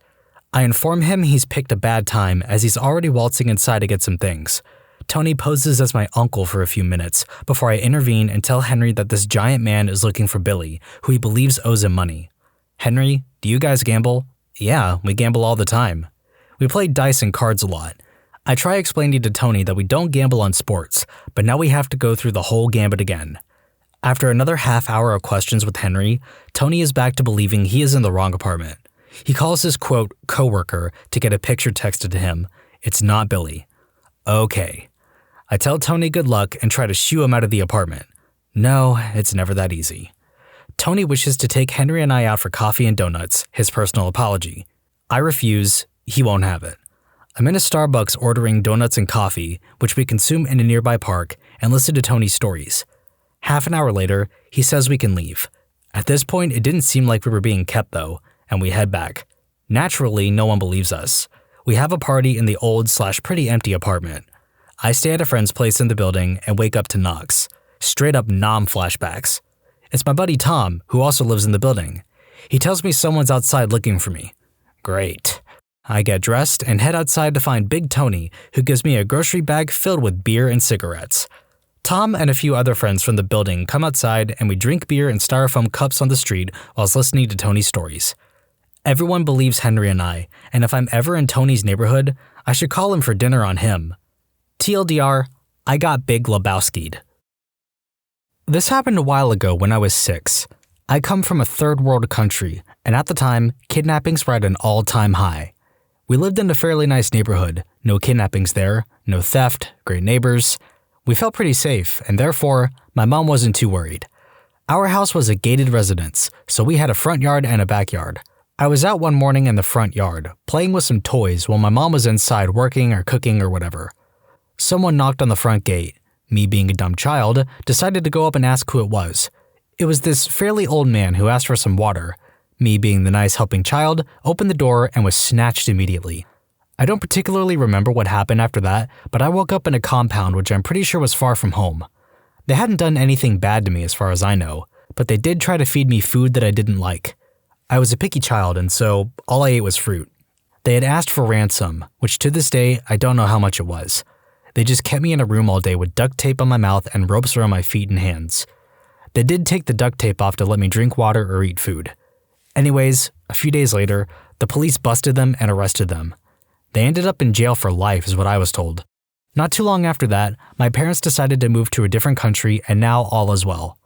I inform him he's picked a bad time as he's already waltzing inside to get some things. Tony poses as my uncle for a few minutes before I intervene and tell Henry that this giant man is looking for Billy, who he believes owes him money. "Henry, do you guys gamble?" "Yeah, we gamble all the time." We play dice and cards a lot. I try explaining to Tony that we don't gamble on sports, but now we have to go through the whole gambit again. After another half hour of questions with Henry, Tony is back to believing he is in the wrong apartment. He calls his quote coworker to get a picture texted to him. It's not Billy. Okay. I tell Tony good luck and try to shoo him out of the apartment. No, it's never that easy. Tony wishes to take Henry and I out for coffee and donuts, his personal apology. I refuse. He won't have it. I'm in a Starbucks ordering donuts and coffee, which we consume in a nearby park, and listen to Tony's stories. Half an hour later, he says we can leave. At this point, it didn't seem like we were being kept though, and we head back. Naturally, no one believes us. We have a party in the old/pretty empty apartment. I stay at a friend's place in the building and wake up to knocks. Straight up Nom flashbacks. It's my buddy Tom, who also lives in the building. He tells me someone's outside looking for me. Great. I get dressed and head outside to find Big Tony, who gives me a grocery bag filled with beer and cigarettes. Tom and a few other friends from the building come outside and we drink beer in styrofoam cups on the street whilst listening to Tony's stories. Everyone believes Henry and I, and if I'm ever in Tony's neighborhood, I should call him for dinner on him. TLDR, I got Big Lebowski'd. This happened a while ago when I was 6. I come from a third world country, and at the time, kidnappings were at an all-time high. We lived in a fairly nice neighborhood, no kidnappings there, no theft, great neighbors. We felt pretty safe, and therefore, my mom wasn't too worried. Our house was a gated residence, so we had a front yard and a backyard. I was out one morning in the front yard, playing with some toys while my mom was inside working or cooking or whatever. Someone knocked on the front gate. Me, being a dumb child, decided to go up and ask who it was. It was this fairly old man who asked for some water. Me, being the nice helping child, opened the door and was snatched immediately. I don't particularly remember what happened after that, but I woke up in a compound which I'm pretty sure was far from home. They hadn't done anything bad to me as far as I know, but they did try to feed me food that I didn't like. I was a picky child, and so all I ate was fruit. They had asked for ransom, which to this day I don't know how much it was. They just kept me in a room all day with duct tape on my mouth and ropes around my feet and hands. They did take the duct tape off to let me drink water or eat food. Anyways, a few days later, the police busted them and arrested them. They ended up in jail for life is what I was told. Not too long after that, my parents decided to move to a different country and now all is well.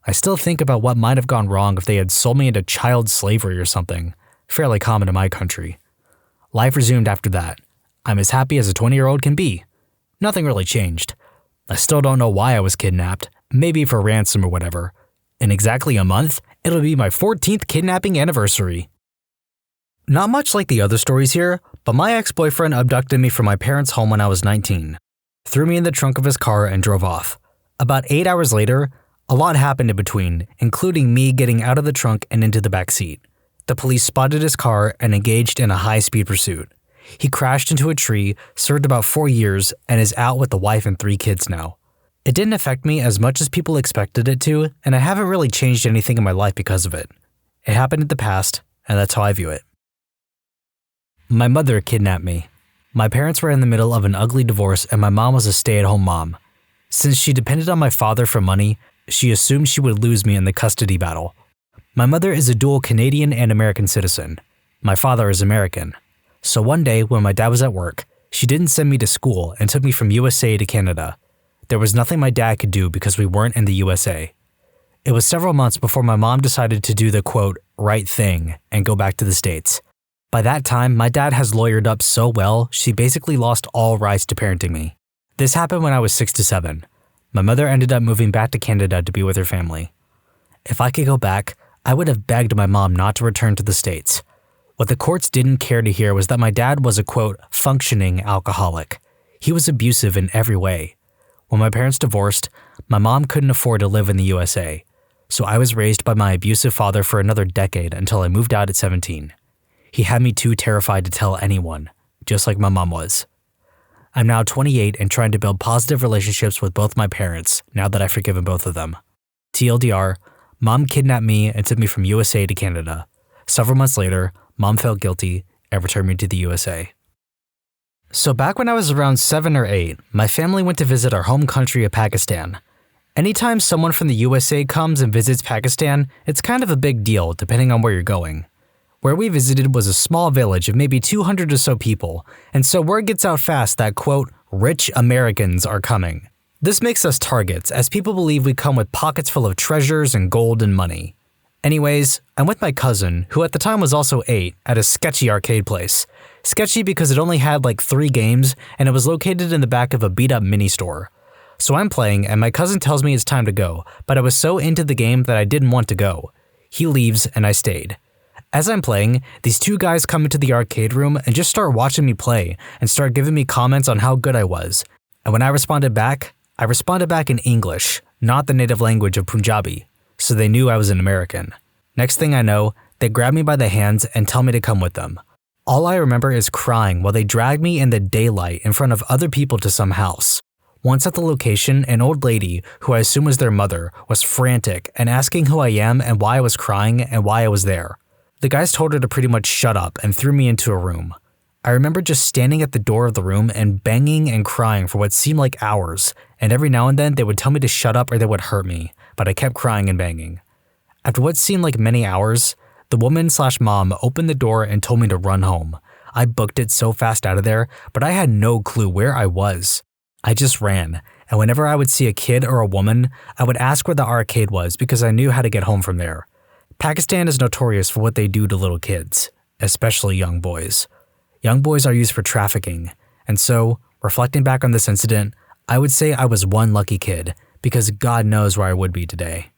I still think about what might have gone wrong if they had sold me into child slavery or something, fairly common in my country. Life resumed after that. I'm as happy as a 20-year-old can be. Nothing really changed. I still don't know why I was kidnapped, maybe for ransom or whatever. In exactly a month, it'll be my 14th kidnapping anniversary. Not much like the other stories here, but my ex-boyfriend abducted me from my parents' home when I was 19, threw me in the trunk of his car and drove off. About 8 hours later, a lot happened in between, including me getting out of the trunk and into the back seat. The police spotted his car and engaged in a high-speed pursuit. He crashed into a tree, served about 4 years, and is out with a wife and 3 kids now. It didn't affect me as much as people expected it to, and I haven't really changed anything in my life because of it. It happened in the past, and that's how I view it. My mother kidnapped me. My parents were in the middle of an ugly divorce, and my mom was a stay-at-home mom. Since she depended on my father for money, she assumed she would lose me in the custody battle. My mother is a dual Canadian and American citizen. My father is American. So one day, when my dad was at work, she didn't send me to school and took me from USA to Canada. There was nothing my dad could do because we weren't in the USA. It was several months before my mom decided to do the quote, right thing and go back to the States. By that time, my dad has lawyered up so well, she basically lost all rights to parenting me. This happened when I was 6 to 7. My mother ended up moving back to Canada to be with her family. If I could go back, I would have begged my mom not to return to the States. What the courts didn't care to hear was that my dad was a quote, functioning alcoholic. He was abusive in every way. When my parents divorced, my mom couldn't afford to live in the USA, so I was raised by my abusive father for another decade until I moved out at 17. He had me too terrified to tell anyone, just like my mom was. I'm now 28 and trying to build positive relationships with both my parents now that I've forgiven both of them. TLDR, mom kidnapped me and took me from USA to Canada. Several months later, mom felt guilty and returned me to the USA. So back when I was around 7 or 8, my family went to visit our home country of Pakistan. Anytime someone from the USA comes and visits Pakistan, it's kind of a big deal depending on where you're going. Where we visited was a small village of maybe 200 or so people, and so word gets out fast that, quote, rich Americans are coming. This makes us targets, as people believe we come with pockets full of treasures and gold and money. Anyways, I'm with my cousin, who at the time was also 8, at a sketchy arcade place. Sketchy because it only had like 3 games, and it was located in the back of a beat-up mini-store. So I'm playing, and my cousin tells me it's time to go, but I was so into the game that I didn't want to go. He leaves, and I stayed. As I'm playing, these 2 guys come into the arcade room and just start watching me play, and start giving me comments on how good I was. And when I responded back in English, not the native language of Punjabi, so they knew I was an American. Next thing I know, they grab me by the hands and tell me to come with them. All I remember is crying while they dragged me in the daylight in front of other people to some house. Once at the location, an old lady, who I assume was their mother, was frantic and asking who I am and why I was crying and why I was there. The guys told her to pretty much shut up and threw me into a room. I remember just standing at the door of the room and banging and crying for what seemed like hours, and every now and then they would tell me to shut up or they would hurt me, but I kept crying and banging. After what seemed like many hours, the woman/mom opened the door and told me to run home. I booked it so fast out of there, but I had no clue where I was. I just ran, and whenever I would see a kid or a woman, I would ask where the arcade was because I knew how to get home from there. Pakistan is notorious for what they do to little kids, especially young boys. Young boys are used for trafficking, and so, reflecting back on this incident, I would say I was one lucky kid, because God knows where I would be today.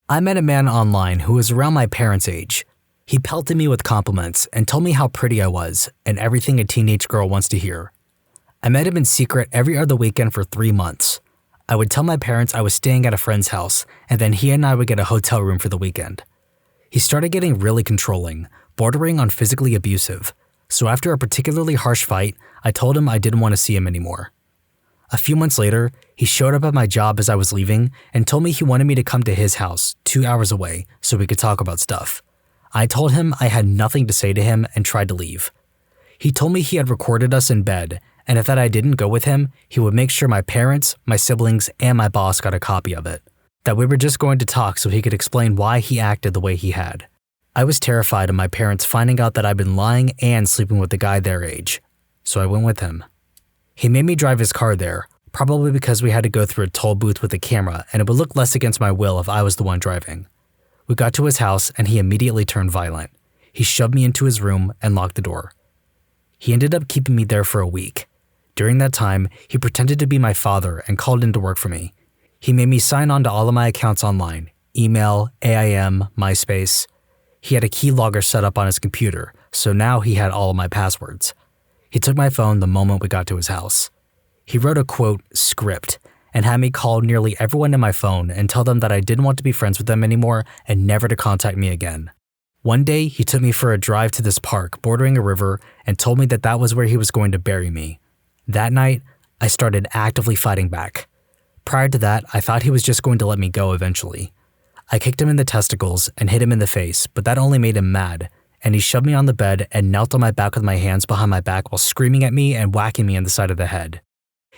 I met a man online who was around my parents' age. He pelted me with compliments and told me how pretty I was and everything a teenage girl wants to hear. I met him in secret every other weekend for 3 months. I would tell my parents I was staying at a friend's house, and then he and I would get a hotel room for the weekend. He started getting really controlling, bordering on physically abusive, so after a particularly harsh fight, I told him I didn't want to see him anymore. A few months later, he showed up at my job as I was leaving and told me he wanted me to come to his house, 2 hours away, so we could talk about stuff. I told him I had nothing to say to him and tried to leave. He told me he had recorded us in bed, and if that I didn't go with him, he would make sure my parents, my siblings, and my boss got a copy of it. That we were just going to talk so he could explain why he acted the way he had. I was terrified of my parents finding out that I'd been lying and sleeping with a guy their age, so I went with him. He made me drive his car there, probably because we had to go through a toll booth with a camera and it would look less against my will if I was the one driving. We got to his house and he immediately turned violent. He shoved me into his room and locked the door. He ended up keeping me there for a week. During that time, he pretended to be my father and called in to work for me. He made me sign on to all of my accounts online, email, AIM, MySpace. He had a keylogger set up on his computer, so now he had all of my passwords. He took my phone the moment we got to his house. He wrote a quote, script, and had me call nearly everyone in my phone and tell them that I didn't want to be friends with them anymore and never to contact me again. One day, he took me for a drive to this park bordering a river and told me that that was where he was going to bury me. That night, I started actively fighting back. Prior to that, I thought he was just going to let me go eventually. I kicked him in the testicles and hit him in the face, but that only made him mad, and he shoved me on the bed and knelt on my back with my hands behind my back while screaming at me and whacking me in the side of the head.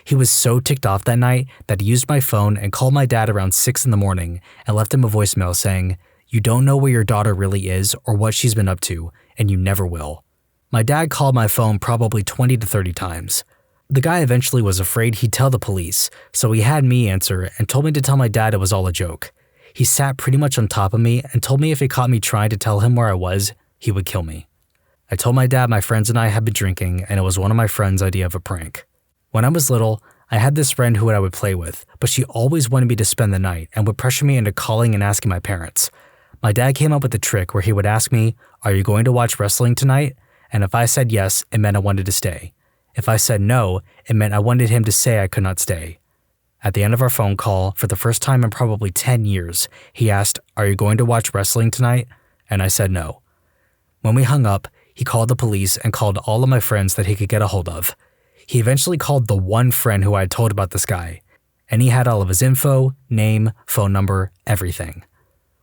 He was so ticked off that night that he used my phone and called my dad around 6 in the morning and left him a voicemail saying, "You don't know where your daughter really is or what she's been up to, and you never will." My dad called my phone probably 20 to 30 times. The guy eventually was afraid he'd tell the police, so he had me answer and told me to tell my dad it was all a joke. He sat pretty much on top of me and told me if he caught me trying to tell him where I was, he would kill me. I told my dad my friends and I had been drinking and it was one of my friends' idea of a prank. When I was little, I had this friend who I would play with, but she always wanted me to spend the night and would pressure me into calling and asking my parents. My dad came up with a trick where he would ask me, "Are you going to watch wrestling tonight?" And if I said yes, it meant I wanted to stay. If I said no, it meant I wanted him to say I could not stay. At the end of our phone call, for the first time in probably 10 years, he asked, "Are you going to watch wrestling tonight?" And I said no. When we hung up, he called the police and called all of my friends that he could get a hold of. He eventually called the one friend who I had told about this guy, and he had all of his info, name, phone number, everything.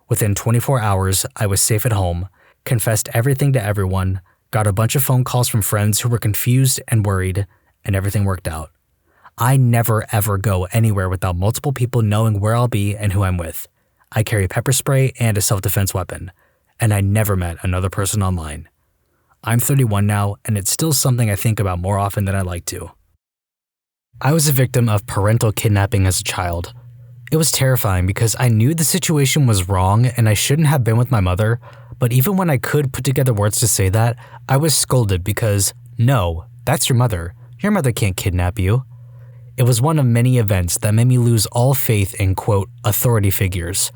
Within 24 hours, I was safe at home, confessed everything to everyone, got a bunch of phone calls from friends who were confused and worried, and everything worked out. I never ever go anywhere without multiple people knowing where I'll be and who I'm with. I carry pepper spray and a self-defense weapon, and I never met another person online. I'm 31 now, and it's still something I think about more often than I like to. I was a victim of parental kidnapping as a child. It was terrifying because I knew the situation was wrong and I shouldn't have been with my mother, but even when I could put together words to say that, I was scolded because, no, that's your mother. Your mother can't kidnap you. It was one of many events that made me lose all faith in, quote, authority figures.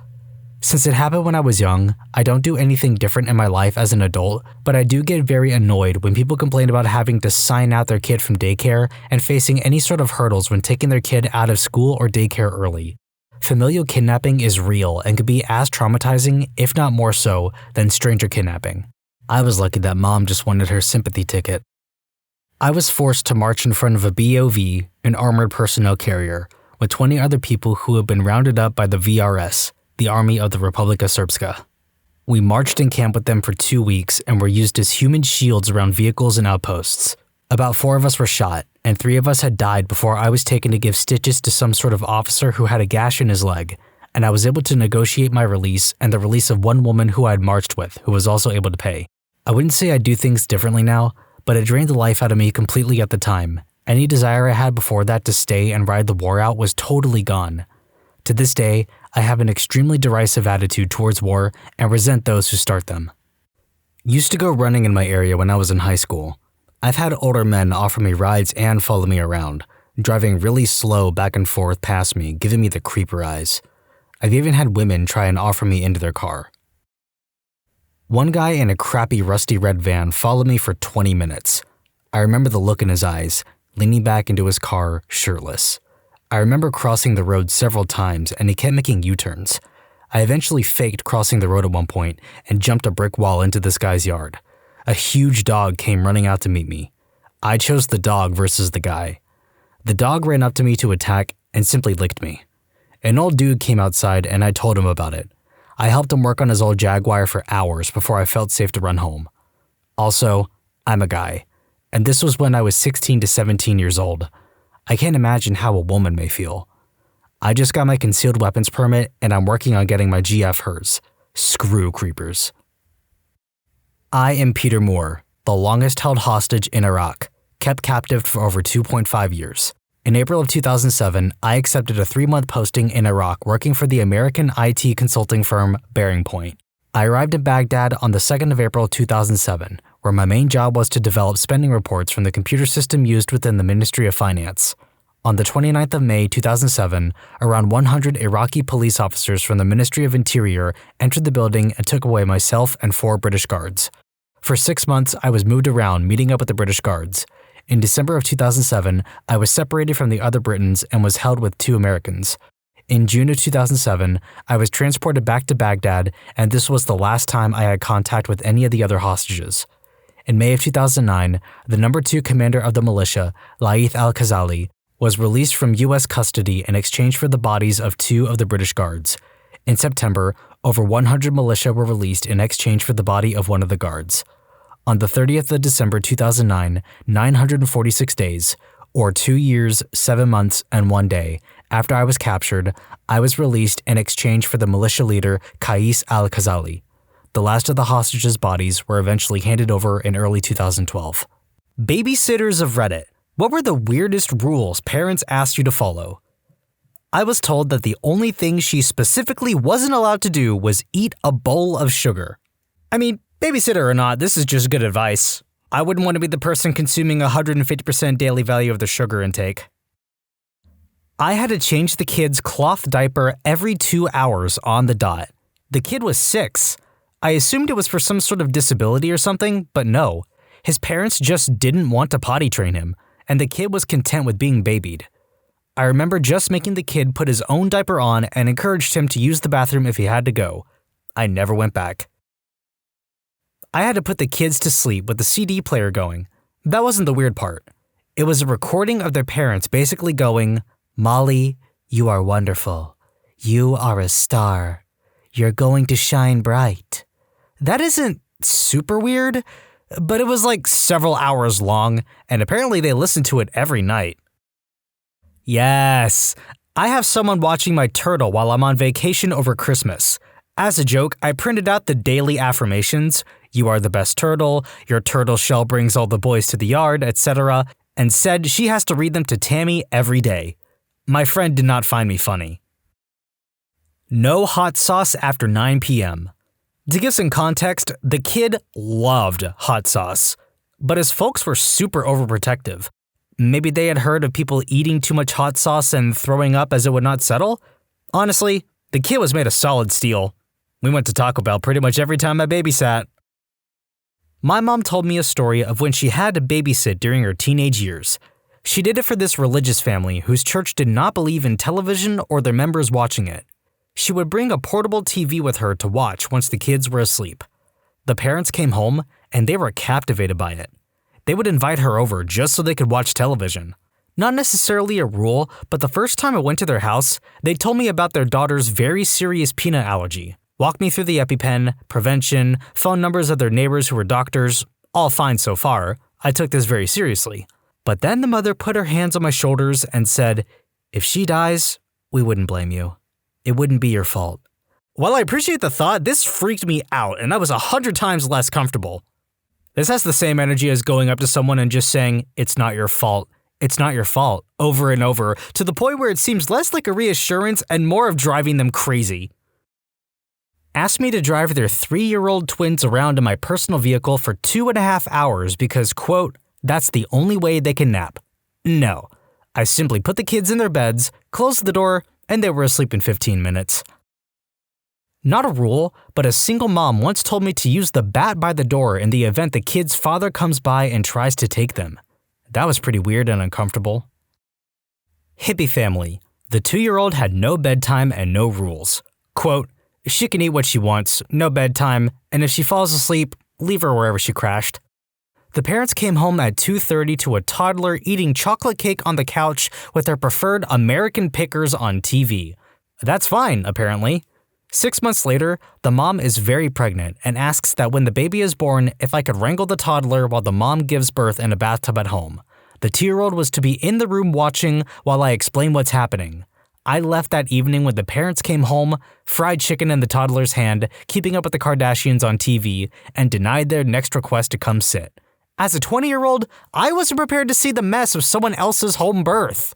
Since it happened when I was young, I don't do anything different in my life as an adult, but I do get very annoyed when people complain about having to sign out their kid from daycare and facing any sort of hurdles when taking their kid out of school or daycare early. Familial kidnapping is real and could be as traumatizing, if not more so, than stranger kidnapping. I was lucky that mom just wanted her sympathy ticket. I was forced to march in front of a BOV, an armored personnel carrier, with 20 other people who had been rounded up by the VRS, the Army of the Republika Srpska. We marched in camp with them for 2 weeks and were used as human shields around vehicles and outposts. About 4 of us were shot, and 3 of us had died before I was taken to give stitches to some sort of officer who had a gash in his leg, and I was able to negotiate my release and the release of one woman who I had marched with, who was also able to pay. I wouldn't say I do things differently now, but it drained the life out of me completely at the time. Any desire I had before that to stay and ride the war out was totally gone. To this day, I have an extremely derisive attitude towards war and resent those who start them. Used to go running in my area when I was in high school. I've had older men offer me rides and follow me around, driving really slow back and forth past me, giving me the creeper eyes. I've even had women try and offer me into their car. One guy in a crappy rusty red van followed me for 20 minutes. I remember the look in his eyes, leaning back into his car, shirtless. I remember crossing the road several times and he kept making U-turns. I eventually faked crossing the road at one point and jumped a brick wall into this guy's yard. A huge dog came running out to meet me. I chose the dog versus the guy. The dog ran up to me to attack and simply licked me. An old dude came outside and I told him about it. I helped him work on his old Jaguar for hours before I felt safe to run home. Also, I'm a guy, and this was when I was 16 to 17 years old. I can't imagine how a woman may feel. I just got my concealed weapons permit and I'm working on getting my GF hers. Screw creepers. I am Peter Moore, the longest held hostage in Iraq, kept captive for over 2.5 years. In April of 2007, I accepted a 3-month posting in Iraq working for the American IT consulting firm Bearing Point. I arrived in Baghdad on the 2nd of April 2007, where my main job was to develop spending reports from the computer system used within the Ministry of Finance. On the 29th of May 2007, around 100 Iraqi police officers from the Ministry of Interior entered the building and took away myself and 4 British guards. For 6 months, I was moved around, meeting up with the British guards. In December of 2007, I was separated from the other Britons and was held with 2 Americans. In June of 2007, I was transported back to Baghdad, and this was the last time I had contact with any of the other hostages. In May of 2009, the number 2 commander of the militia, Laith al-Khazali, was released from U.S. custody in exchange for the bodies of 2 of the British guards. In September, over 100 militia were released in exchange for the body of one of the guards. On the 30th of December 2009, 946 days, or 2 years, 7 months, and 1 day, after I was captured, I was released in exchange for the militia leader Qais al-Khazali. The last of the hostages' bodies were eventually handed over in early 2012. Babysitters of Reddit. What were the weirdest rules parents asked you to follow? I was told that the only thing she specifically wasn't allowed to do was eat a bowl of sugar. I mean, babysitter or not, this is just good advice. I wouldn't want to be the person consuming 150% daily value of the sugar intake. I had to change the kid's cloth diaper every 2 hours on the dot. The kid was 6. I assumed it was for some sort of disability or something, but no. His parents just didn't want to potty train him, and the kid was content with being babied. I remember just making the kid put his own diaper on and encouraged him to use the bathroom if he had to go. I never went back. I had to put the kids to sleep with the CD player going. That wasn't the weird part. It was a recording of their parents basically going, "Molly, you are wonderful. You are a star. You're going to shine bright." That isn't super weird, but it was like several hours long, and apparently they listened to it every night. Yes, I have someone watching my turtle while I'm on vacation over Christmas. As a joke, I printed out the daily affirmations, "You are the best turtle," "Your turtle shell brings all the boys to the yard," etc., and said she has to read them to Tammy every day. My friend did not find me funny. No hot sauce after 9 p.m. To give some context, the kid loved hot sauce, but his folks were super overprotective. Maybe they had heard of people eating too much hot sauce and throwing up as it would not settle? Honestly, the kid was made of solid steel. We went to Taco Bell pretty much every time I babysat. My mom told me a story of when she had to babysit during her teenage years. She did it for this religious family whose church did not believe in television or their members watching it. She would bring a portable TV with her to watch once the kids were asleep. The parents came home and they were captivated by it. They would invite her over just so they could watch television. Not necessarily a rule, but the first time I went to their house, they told me about their daughter's very serious peanut allergy. Walked me through the EpiPen, prevention, phone numbers of their neighbors who were doctors. All fine so far. I took this very seriously. But then the mother put her hands on my shoulders and said, "If she dies, we wouldn't blame you. It wouldn't be your fault." While I appreciate the thought, this freaked me out and I was 100 times less comfortable. This has the same energy as going up to someone and just saying, "It's not your fault. It's not your fault," over and over, to the point where it seems less like a reassurance and more of driving them crazy. Asked me to drive their 3-year-old twins around in my personal vehicle for 2.5 hours because, quote, "that's the only way they can nap." No. I simply put the kids in their beds, closed the door, and they were asleep in 15 minutes. Not a rule, but a single mom once told me to use the bat by the door in the event the kid's father comes by and tries to take them. That was pretty weird and uncomfortable. Hippie family. The 2-year-old had no bedtime and no rules. Quote, "She can eat what she wants, no bedtime, and if she falls asleep, leave her wherever she crashed." The parents came home at 2:30 to a toddler eating chocolate cake on the couch with their preferred American Pickers on TV. That's fine, apparently. 6 months later, the mom is very pregnant and asks that when the baby is born, if I could wrangle the toddler while the mom gives birth in a bathtub at home. The 2-year-old was to be in the room watching while I explain what's happening. I left that evening when the parents came home, fried chicken in the toddler's hand, keeping up with the Kardashians on TV, and denied their next request to come sit. As a 20-year-old, I wasn't prepared to see the mess of someone else's home birth.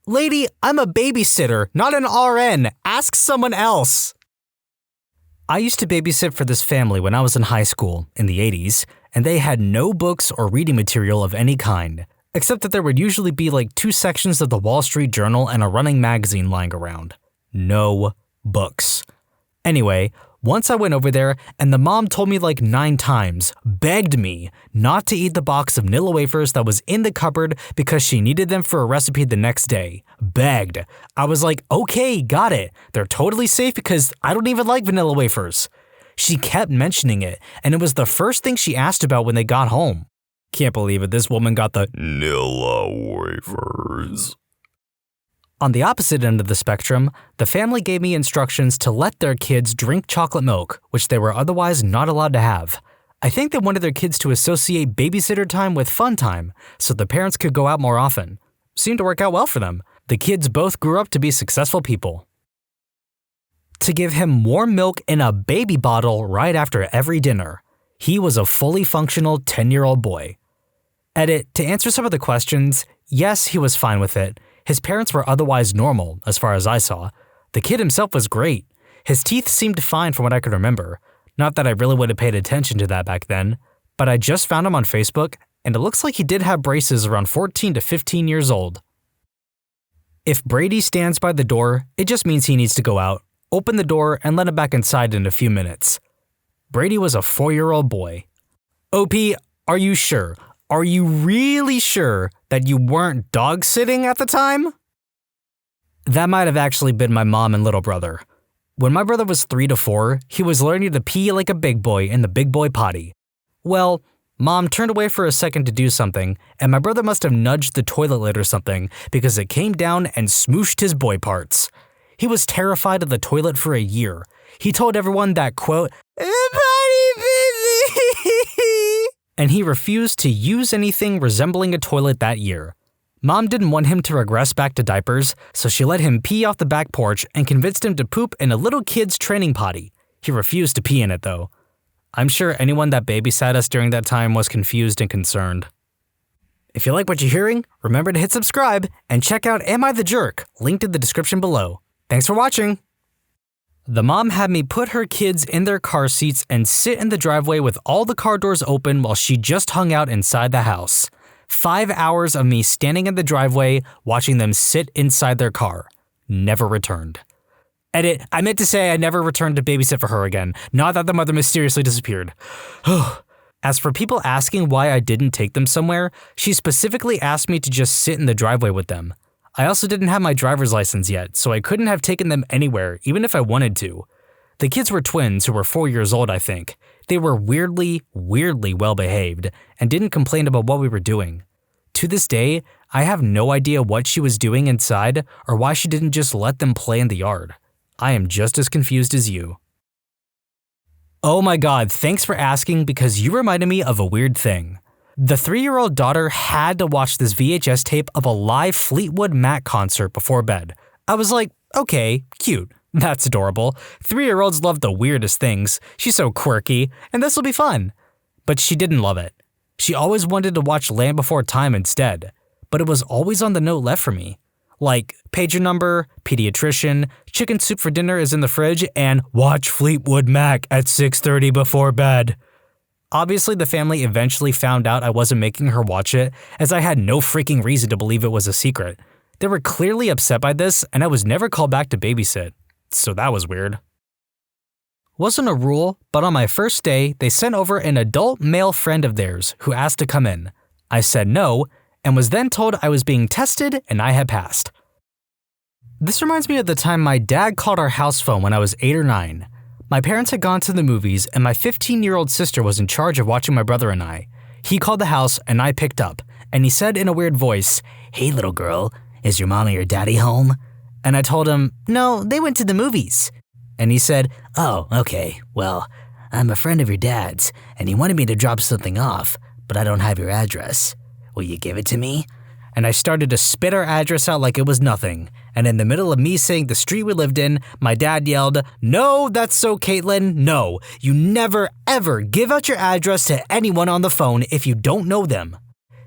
Lady, I'm a babysitter, not an RN. Ask someone else. I used to babysit for this family when I was in high school, in the 80s, and they had no books or reading material of any kind, except that there would usually be like 2 sections of the Wall Street Journal and a running magazine lying around. No books. Anyway, Once I went over there and the mom told me like 9 times, begged me not to eat the box of vanilla wafers that was in the cupboard because she needed them for a recipe the next day. Begged. I was like, okay, got it. They're totally safe because I don't even like vanilla wafers. She kept mentioning it, and it was the first thing she asked about when they got home. Can't believe it, this woman got the vanilla wafers. On the opposite end of the spectrum, the family gave me instructions to let their kids drink chocolate milk, which they were otherwise not allowed to have. I think they wanted their kids to associate babysitter time with fun time, so the parents could go out more often. Seemed to work out well for them. The kids both grew up to be successful people. To give him warm milk in a baby bottle right after every dinner. He was a fully functional 10-year-old boy. Edit, to answer some of the questions, yes, he was fine with it. His parents were otherwise normal, as far as I saw. The kid himself was great. His teeth seemed fine from what I could remember. Not that I really would have paid attention to that back then, but I just found him on Facebook, and it looks like he did have braces around 14 to 15 years old. If Brady stands by the door, it just means he needs to go out, open the door, and let him back inside in a few minutes. Brady was a 4-year-old boy. OP, are you sure? Are you really sure that you weren't dog sitting at the time? That might have actually been my mom and little brother. When my brother was 3 to 4, he was learning to pee like a big boy in the big boy potty. Well, Mom turned away for a second to do something, and my brother must have nudged the toilet lid or something because it came down and smooshed his boy parts. He was terrified of the toilet for a year. He told everyone that, quote, "The potty busy," and he refused to use anything resembling a toilet that year. Mom didn't want him to regress back to diapers, so she let him pee off the back porch and convinced him to poop in a little kid's training potty. He refused to pee in it, though. I'm sure anyone that babysat us during that time was confused and concerned. If you like what you're hearing, remember to hit subscribe and check out Am I the Jerk, linked in the description below. Thanks for watching! The mom had me put her kids in their car seats and sit in the driveway with all the car doors open while she just hung out inside the house. 5 hours of me standing in the driveway watching them sit inside their car. Never returned. Edit, I meant to say I never returned to babysit for her again, not that the mother mysteriously disappeared. As for people asking why I didn't take them somewhere, she specifically asked me to just sit in the driveway with them. I also didn't have my driver's license yet, so I couldn't have taken them anywhere, even if I wanted to. The kids were twins who were 4 years old, I think. They were weirdly well-behaved and didn't complain about what we were doing. To this day, I have no idea what she was doing inside or why she didn't just let them play in the yard. I am just as confused as you. Oh my god, thanks for asking because you reminded me of a weird thing. The 3-year-old daughter had to watch this VHS tape of a live Fleetwood Mac concert before bed. I was like, okay, cute. That's adorable. 3-year-olds love the weirdest things. She's so quirky, and this'll be fun. But she didn't love it. She always wanted to watch Land Before Time instead, but it was always on the note left for me. Like, pager number, pediatrician, chicken soup for dinner is in the fridge, and watch Fleetwood Mac at 6:30 before bed. Obviously, the family eventually found out I wasn't making her watch it, as I had no freaking reason to believe it was a secret. They were clearly upset by this, and I was never called back to babysit. So that was weird. Wasn't a rule, but on my first day, they sent over an adult male friend of theirs who asked to come in. I said no, and was then told I was being tested and I had passed. This reminds me of the time my dad called our house phone when I was 8 or 9. My parents had gone to the movies and my 15-year-old sister was in charge of watching my brother and I. He called the house and I picked up, and he said in a weird voice, "Hey little girl, is your mom or your daddy home?" And I told him, "No, they went to the movies." And he said, "Oh, okay, well, I'm a friend of your dad's, and he wanted me to drop something off, but I don't have your address. Will you give it to me?" And I started to spit our address out like it was nothing. And in the middle of me saying the street we lived in, my dad yelled, "No, that's so, Caitlin, no. You never, ever give out your address to anyone on the phone if you don't know them."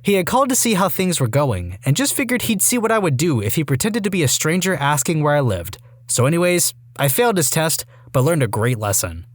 He had called to see how things were going, and just figured he'd see what I would do if he pretended to be a stranger asking where I lived. So anyways, I failed his test, but learned a great lesson.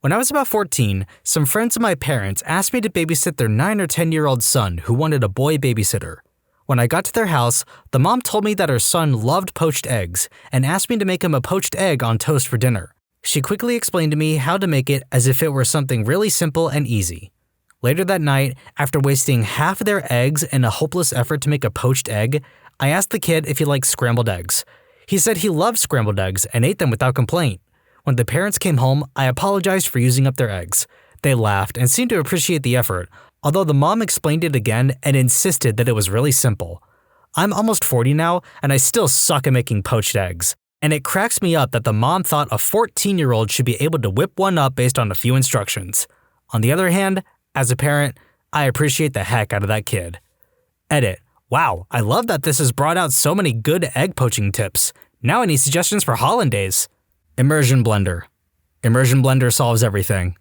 When I was about 14, some friends of my parents asked me to babysit their 9 or 10-year-old son who wanted a boy babysitter. When I got to their house, the mom told me that her son loved poached eggs and asked me to make him a poached egg on toast for dinner. She quickly explained to me how to make it as if it were something really simple and easy. Later that night, after wasting half of their eggs in a hopeless effort to make a poached egg, I asked the kid if he liked scrambled eggs. He said he loved scrambled eggs and ate them without complaint. When the parents came home, I apologized for using up their eggs. They laughed and seemed to appreciate the effort, although the mom explained it again and insisted that it was really simple. I'm almost 40 now, and I still suck at making poached eggs. And it cracks me up that the mom thought a 14-year-old should be able to whip one up based on a few instructions. On the other hand, as a parent, I appreciate the heck out of that kid. Edit. Wow, I love that this has brought out so many good egg poaching tips. Now I need suggestions for hollandaise. Immersion blender. Immersion blender solves everything.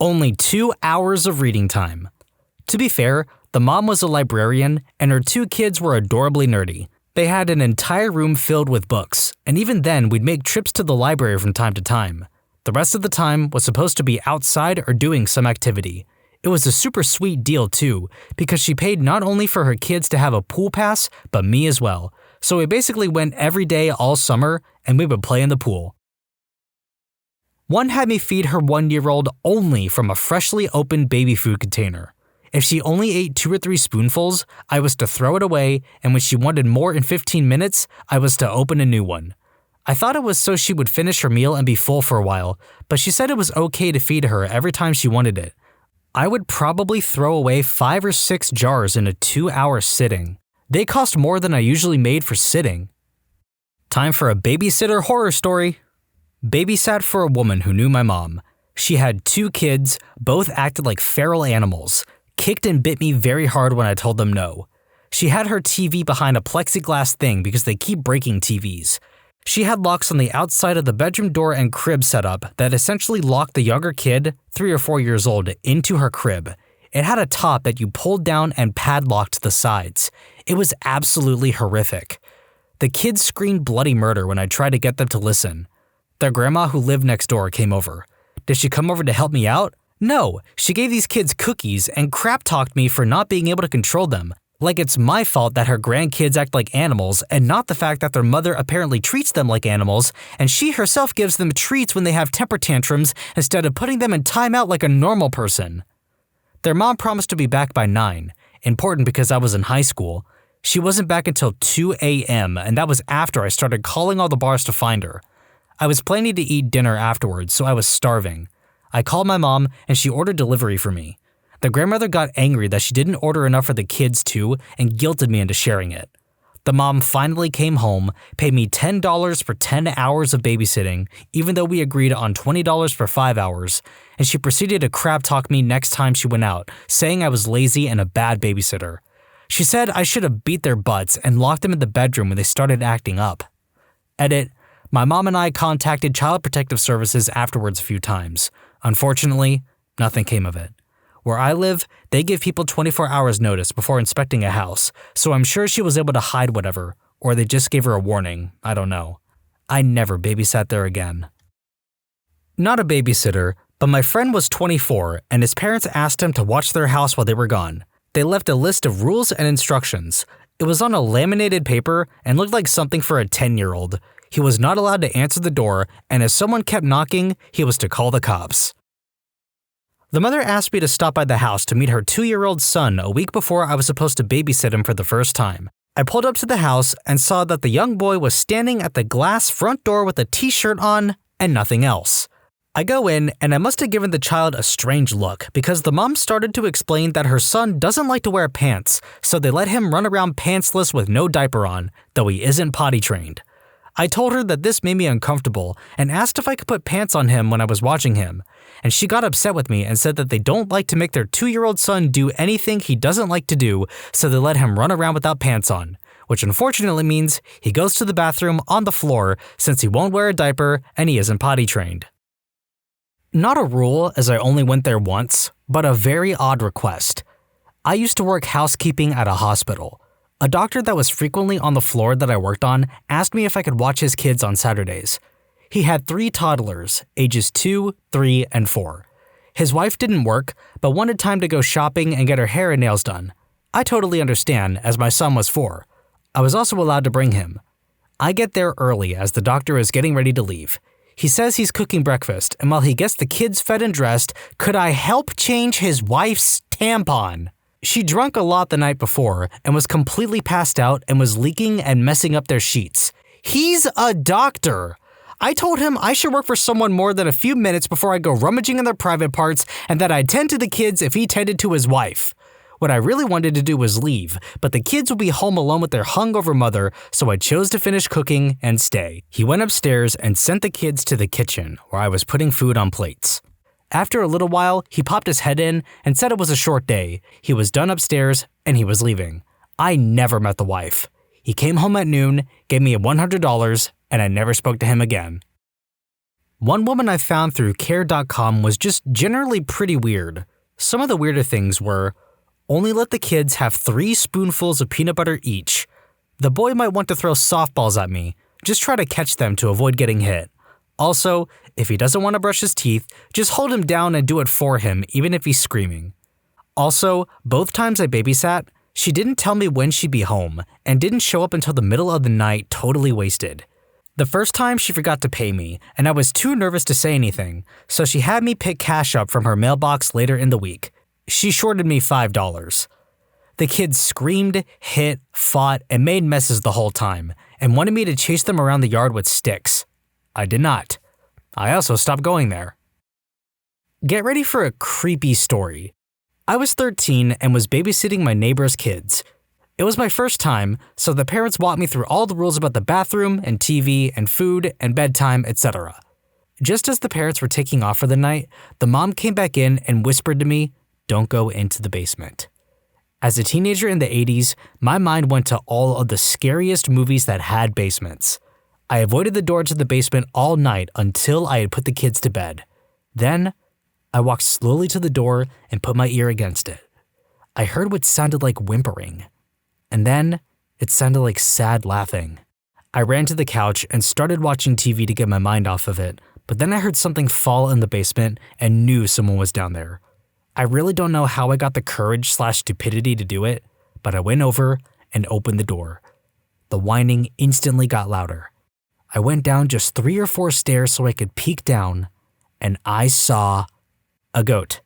Only 2 hours of reading time. To be fair, the mom was a librarian and her 2 kids were adorably nerdy. They had an entire room filled with books, and even then we'd make trips to the library from time to time. The rest of the time was supposed to be outside or doing some activity. It was a super sweet deal too, because she paid not only for her kids to have a pool pass, but me as well. So we basically went every day all summer, and we would play in the pool. One had me feed her 1-year-old only from a freshly opened baby food container. If she only ate 2 or 3 spoonfuls, I was to throw it away, and when she wanted more in 15 minutes, I was to open a new one. I thought it was so she would finish her meal and be full for a while, but she said it was okay to feed her every time she wanted it. I would probably throw away 5 or 6 jars in a 2-hour sitting. They cost more than I usually made for sitting. Time for a babysitter horror story. Babysat for a woman who knew my mom. She had 2 kids, both acted like feral animals, kicked and bit me very hard when I told them no. She had her TV behind a plexiglass thing because they keep breaking TVs. She had locks on the outside of the bedroom door and crib set up that essentially locked the younger kid, 3 or 4 years old, into her crib. It had a top that you pulled down and padlocked the sides. It was absolutely horrific. The kids screamed bloody murder when I tried to get them to listen. Their grandma who lived next door came over. Did she come over to help me out? No, she gave these kids cookies and crap-talked me for not being able to control them. Like it's my fault that her grandkids act like animals and not the fact that their mother apparently treats them like animals and she herself gives them treats when they have temper tantrums instead of putting them in timeout like a normal person. Their mom promised to be back by 9, important because I was in high school. She wasn't back until 2 a.m. and that was after I started calling all the bars to find her. I was planning to eat dinner afterwards, so I was starving. I called my mom and she ordered delivery for me. The grandmother got angry that she didn't order enough for the kids too and guilted me into sharing it. The mom finally came home, paid me $10 for 10 hours of babysitting, even though we agreed on $20 for 5 hours, and she proceeded to crap talk me next time she went out, saying I was lazy and a bad babysitter. She said I should have beat their butts and locked them in the bedroom when they started acting up. Edit. My mom and I contacted Child Protective Services afterwards a few times. Unfortunately, nothing came of it. Where I live, they give people 24 hours notice before inspecting a house, so I'm sure she was able to hide whatever, or they just gave her a warning, I don't know. I never babysat there again. Not a babysitter, but my friend was 24 and his parents asked him to watch their house while they were gone. They left a list of rules and instructions. It was on a laminated paper and looked like something for a 10-year-old. He was not allowed to answer the door, and if someone kept knocking, he was to call the cops. The mother asked me to stop by the house to meet her 2-year-old son a week before I was supposed to babysit him for the first time. I pulled up to the house and saw that the young boy was standing at the glass front door with a t-shirt on and nothing else. I go in and I must have given the child a strange look because the mom started to explain that her son doesn't like to wear pants, so they let him run around pantsless with no diaper on, though he isn't potty trained. I told her that this made me uncomfortable and asked if I could put pants on him when I was watching him, and she got upset with me and said that they don't like to make their 2-year-old son do anything he doesn't like to do, so they let him run around without pants on, which unfortunately means he goes to the bathroom on the floor since he won't wear a diaper and he isn't potty trained. Not a rule, as I only went there once, but a very odd request. I used to work housekeeping at a hospital. A doctor that was frequently on the floor that I worked on asked me if I could watch his kids on Saturdays. He had 3 toddlers, ages 2, 3, and 4. His wife didn't work, but wanted time to go shopping and get her hair and nails done. I totally understand, as my son was 4. I was also allowed to bring him. I get there early as the doctor is getting ready to leave. He says he's cooking breakfast, and while he gets the kids fed and dressed, could I help change his wife's tampon? She drank a lot the night before and was completely passed out and was leaking and messing up their sheets. He's a doctor. I told him I should work for someone more than a few minutes before I go rummaging in their private parts and that I'd tend to the kids if he tended to his wife. What I really wanted to do was leave, but the kids would be home alone with their hungover mother, so I chose to finish cooking and stay. He went upstairs and sent the kids to the kitchen, where I was putting food on plates. After a little while, he popped his head in and said it was a short day. He was done upstairs and he was leaving. I never met the wife. He came home at noon, gave me $100, and I never spoke to him again. One woman I found through care.com was just generally pretty weird. Some of the weirder things were, only let the kids have 3 spoonfuls of peanut butter each. The boy might want to throw softballs at me. Just try to catch them to avoid getting hit. Also, if he doesn't want to brush his teeth, just hold him down and do it for him, even if he's screaming. Also, both times I babysat, she didn't tell me when she'd be home, and didn't show up until the middle of the night totally wasted. The first time she forgot to pay me, and I was too nervous to say anything, so she had me pick cash up from her mailbox later in the week. She shorted me $5. The kids screamed, hit, fought, and made messes the whole time, and wanted me to chase them around the yard with sticks. I did not. I also stopped going there. Get ready for a creepy story. I was 13 and was babysitting my neighbor's kids. It was my first time, so the parents walked me through all the rules about the bathroom and TV and food and bedtime, etc. Just as the parents were taking off for the night, the mom came back in and whispered to me, "Don't go into the basement." As a teenager in the 80s, my mind went to all of the scariest movies that had basements. I avoided the door to the basement all night until I had put the kids to bed. Then, I walked slowly to the door and put my ear against it. I heard what sounded like whimpering. And then, it sounded like sad laughing. I ran to the couch and started watching TV to get my mind off of it, but then I heard something fall in the basement and knew someone was down there. I really don't know how I got the courage/stupidity to do it, but I went over and opened the door. The whining instantly got louder. I went down just 3 or 4 stairs so I could peek down, and I saw a goat.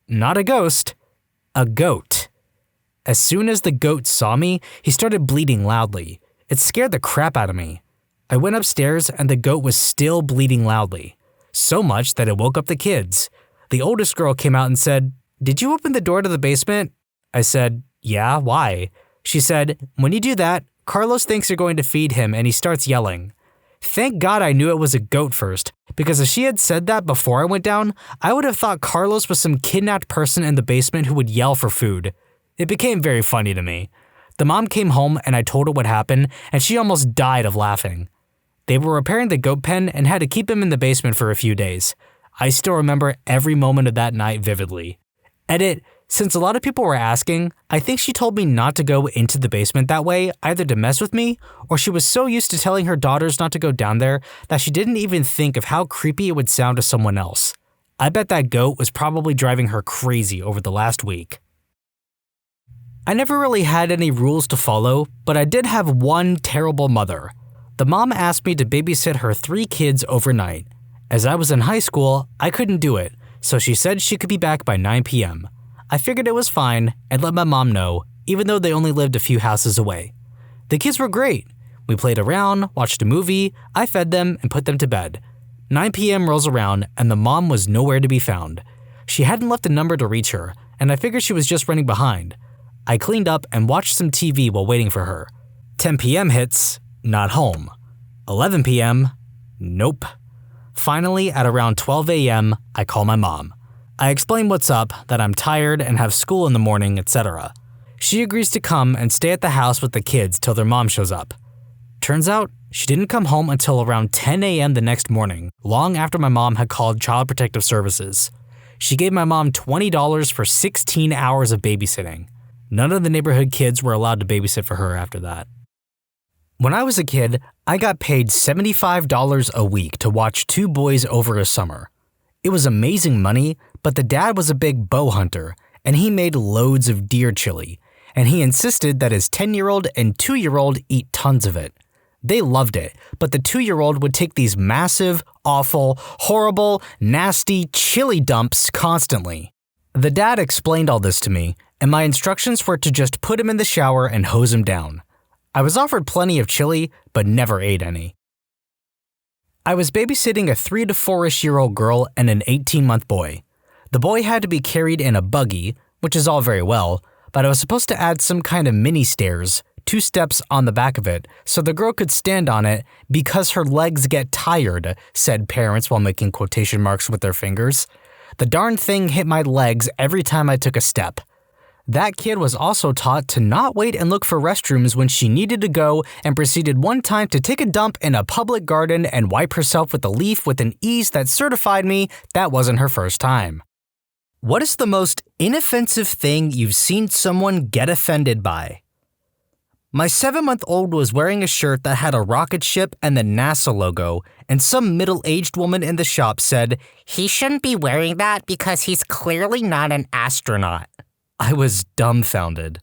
Not a ghost, a goat. As soon as the goat saw me, he started bleeding loudly. It scared the crap out of me. I went upstairs and the goat was still bleeding loudly. So much that it woke up the kids. The oldest girl came out and said, "Did you open the door to the basement?" I said, "Yeah, why?" She said, "When you do that, Carlos thinks you're going to feed him and he starts yelling." Thank God I knew it was a goat first, because if she had said that before I went down, I would have thought Carlos was some kidnapped person in the basement who would yell for food. It became very funny to me. The mom came home and I told her what happened, and she almost died of laughing. They were repairing the goat pen and had to keep him in the basement for a few days. I still remember every moment of that night vividly. Edit, since a lot of people were asking, I think she told me not to go into the basement that way, either to mess with me, or she was so used to telling her daughters not to go down there that she didn't even think of how creepy it would sound to someone else. I bet that goat was probably driving her crazy over the last week. I never really had any rules to follow, but I did have one terrible mother. The mom asked me to babysit her 3 kids overnight. As I was in high school, I couldn't do it, so she said she could be back by 9 p.m. I figured it was fine and let my mom know, even though they only lived a few houses away. The kids were great. We played around, watched a movie, I fed them, and put them to bed. 9 p.m. rolls around and the mom was nowhere to be found. She hadn't left a number to reach her, and I figured she was just running behind. I cleaned up and watched some TV while waiting for her. 10 p.m. hits, not home. 11 p.m., nope. Finally, at around 12 a.m., I call my mom. I explain what's up, that I'm tired and have school in the morning, etc. She agrees to come and stay at the house with the kids till their mom shows up. Turns out, she didn't come home until around 10 a.m. the next morning, long after my mom had called Child Protective Services. She gave my mom $20 for 16 hours of babysitting. None of the neighborhood kids were allowed to babysit for her after that. When I was a kid, I got paid $75 a week to watch 2 boys over a summer. It was amazing money, but the dad was a big bow hunter, and he made loads of deer chili, and he insisted that his 10-year-old and 2-year-old eat tons of it. They loved it, but the 2-year-old would take these massive, awful, horrible, nasty, chili dumps constantly. The dad explained all this to me, and my instructions were to just put him in the shower and hose him down. I was offered plenty of chili, but never ate any. I was babysitting a 3 to 4-ish-year-old girl and an 18-month boy. The boy had to be carried in a buggy, which is all very well, but I was supposed to add some kind of mini stairs, 2 steps on the back of it, so the girl could stand on it because her legs get tired, said parents while making quotation marks with their fingers. The darn thing hit my legs every time I took a step. That kid was also taught to not wait and look for restrooms when she needed to go and proceeded one time to take a dump in a public garden and wipe herself with a leaf with an ease that certified me that wasn't her first time. What is the most inoffensive thing you've seen someone get offended by? My 7-month-old was wearing a shirt that had a rocket ship and the NASA logo, and some middle-aged woman in the shop said, He shouldn't be wearing that because he's clearly not an astronaut. I was dumbfounded.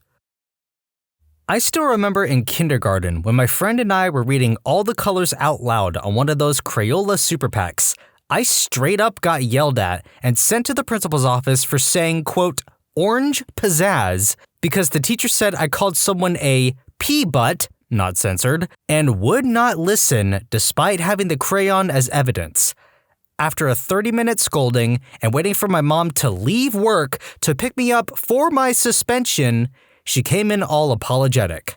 I still remember in kindergarten when my friend and I were reading all the colors out loud on one of those Crayola super packs. I straight up got yelled at and sent to the principal's office for saying, quote, orange pizzazz, because the teacher said I called someone a pea-butt, not censored, and would not listen despite having the crayon as evidence. After a 30-minute scolding and waiting for my mom to leave work to pick me up for my suspension, she came in all apologetic.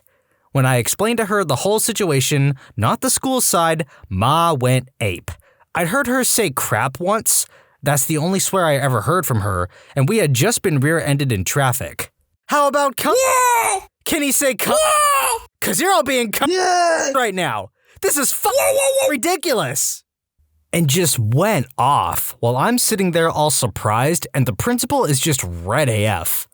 When I explained to her the whole situation, not the school side, Ma went ape. I'd heard her say crap once. That's the only swear I ever heard from her, and we had just been rear-ended in traffic. How about Yeah! Can he say Yeah! Cause you're all being Yeah! right now. This is ridiculous. And just went off while I'm sitting there all surprised and the principal is just red AF.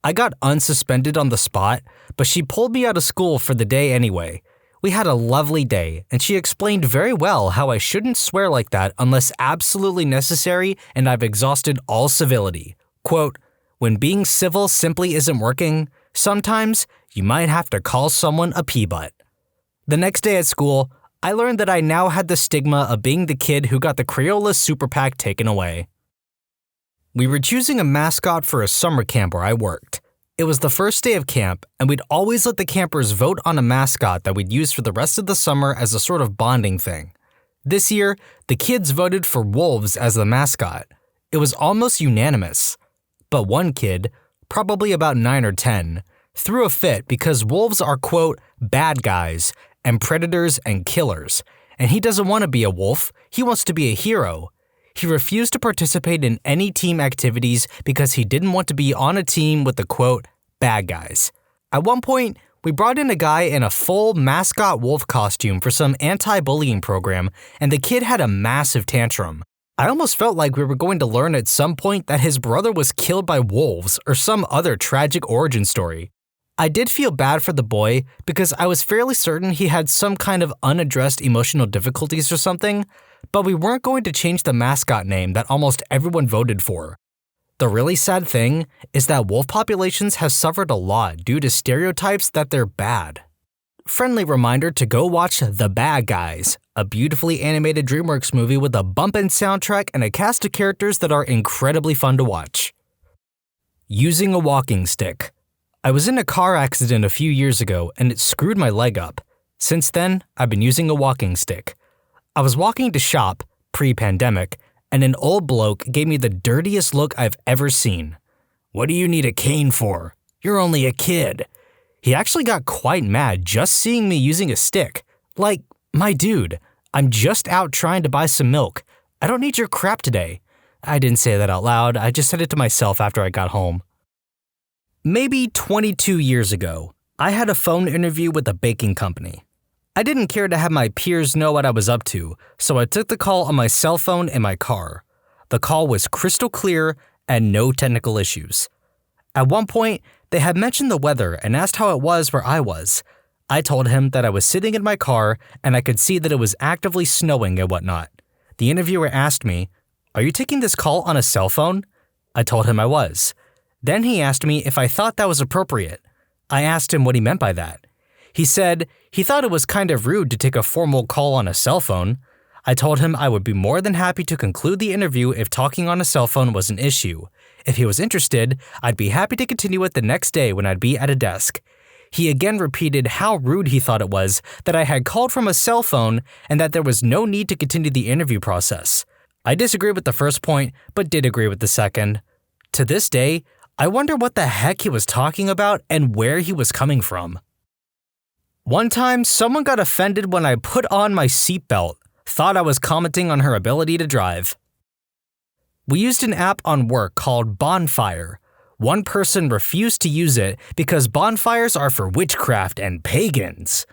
I got unsuspended on the spot, but she pulled me out of school for the day anyway. We had a lovely day, and she explained very well how I shouldn't swear like that unless absolutely necessary and I've exhausted all civility. Quote, when being civil simply isn't working, sometimes you might have to call someone a pea-butt. The next day at school, I learned that I now had the stigma of being the kid who got the Crayola super pack taken away. We were choosing a mascot for a summer camp where I worked. It was the first day of camp, and we'd always let the campers vote on a mascot that we'd use for the rest of the summer as a sort of bonding thing. This year, the kids voted for wolves as the mascot. It was almost unanimous. But one kid, probably about 9 or 10, threw a fit because wolves are, quote, bad guys, and predators and killers, and he doesn't want to be a wolf, he wants to be a hero. He refused to participate in any team activities because he didn't want to be on a team with the, quote, bad guys. At one point, we brought in a guy in a full mascot wolf costume for some anti-bullying program, and the kid had a massive tantrum. I almost felt like we were going to learn at some point that his brother was killed by wolves or some other tragic origin story. I did feel bad for the boy because I was fairly certain he had some kind of unaddressed emotional difficulties or something, but we weren't going to change the mascot name that almost everyone voted for. The really sad thing is that wolf populations have suffered a lot due to stereotypes that they're bad. Friendly reminder to go watch The Bad Guys, a beautifully animated DreamWorks movie with a bumpin' soundtrack and a cast of characters that are incredibly fun to watch. Using a walking stick. I was in a car accident a few years ago and it screwed my leg up. Since then, I've been using a walking stick. I was walking to shop, pre-pandemic, and an old bloke gave me the dirtiest look I've ever seen. What do you need a cane for? You're only a kid. He actually got quite mad just seeing me using a stick. Like, my dude, I'm just out trying to buy some milk. I don't need your crap today. I didn't say that out loud, I just said it to myself after I got home. Maybe 22 years ago, I had a phone interview with a baking company. I didn't care to have my peers know what I was up to, so I took the call on my cell phone in my car. The call was crystal clear and no technical issues. At one point, they had mentioned the weather and asked how it was where I was. I told him that I was sitting in my car and I could see that it was actively snowing and whatnot. The interviewer asked me, "Are you taking this call on a cell phone?" I told him I was. Then he asked me if I thought that was appropriate. I asked him what he meant by that. He said he thought it was kind of rude to take a formal call on a cell phone. I told him I would be more than happy to conclude the interview if talking on a cell phone was an issue. If he was interested, I'd be happy to continue it the next day when I'd be at a desk. He again repeated how rude he thought it was that I had called from a cell phone and that there was no need to continue the interview process. I disagreed with the first point, but did agree with the second. To this day, I wonder what the heck he was talking about and where he was coming from. One time, someone got offended when I put on my seatbelt, thought I was commenting on her ability to drive. We used an app on work called Bonfire. One person refused to use it because bonfires are for witchcraft and pagans.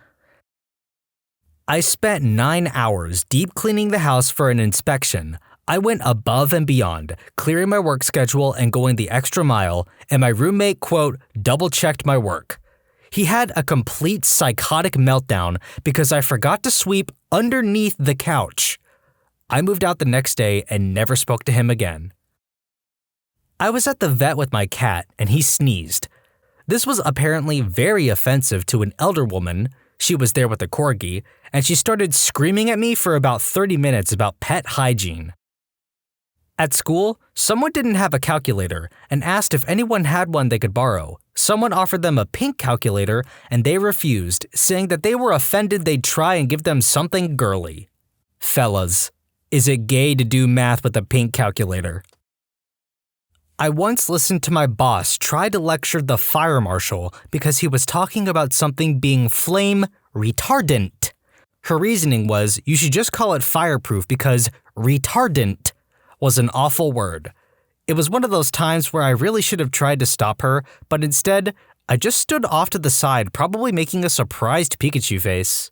I spent 9 hours deep cleaning the house for an inspection. I went above and beyond, clearing my work schedule and going the extra mile, and my roommate, quote, double-checked my work. He had a complete psychotic meltdown because I forgot to sweep underneath the couch. I moved out the next day and never spoke to him again. I was at the vet with my cat and he sneezed. This was apparently very offensive to an elder woman. She was there with a corgi, and she started screaming at me for about 30 minutes about pet hygiene. At school, someone didn't have a calculator and asked if anyone had one they could borrow. Someone offered them a pink calculator and they refused, saying that they were offended they'd try and give them something girly. Fellas, is it gay to do math with a pink calculator? I once listened to my boss try to lecture the fire marshal because he was talking about something being flame retardant. Her reasoning was you should just call it fireproof because retardant was an awful word. It was one of those times where I really should have tried to stop her, but instead, I just stood off to the side, probably making a surprised Pikachu face.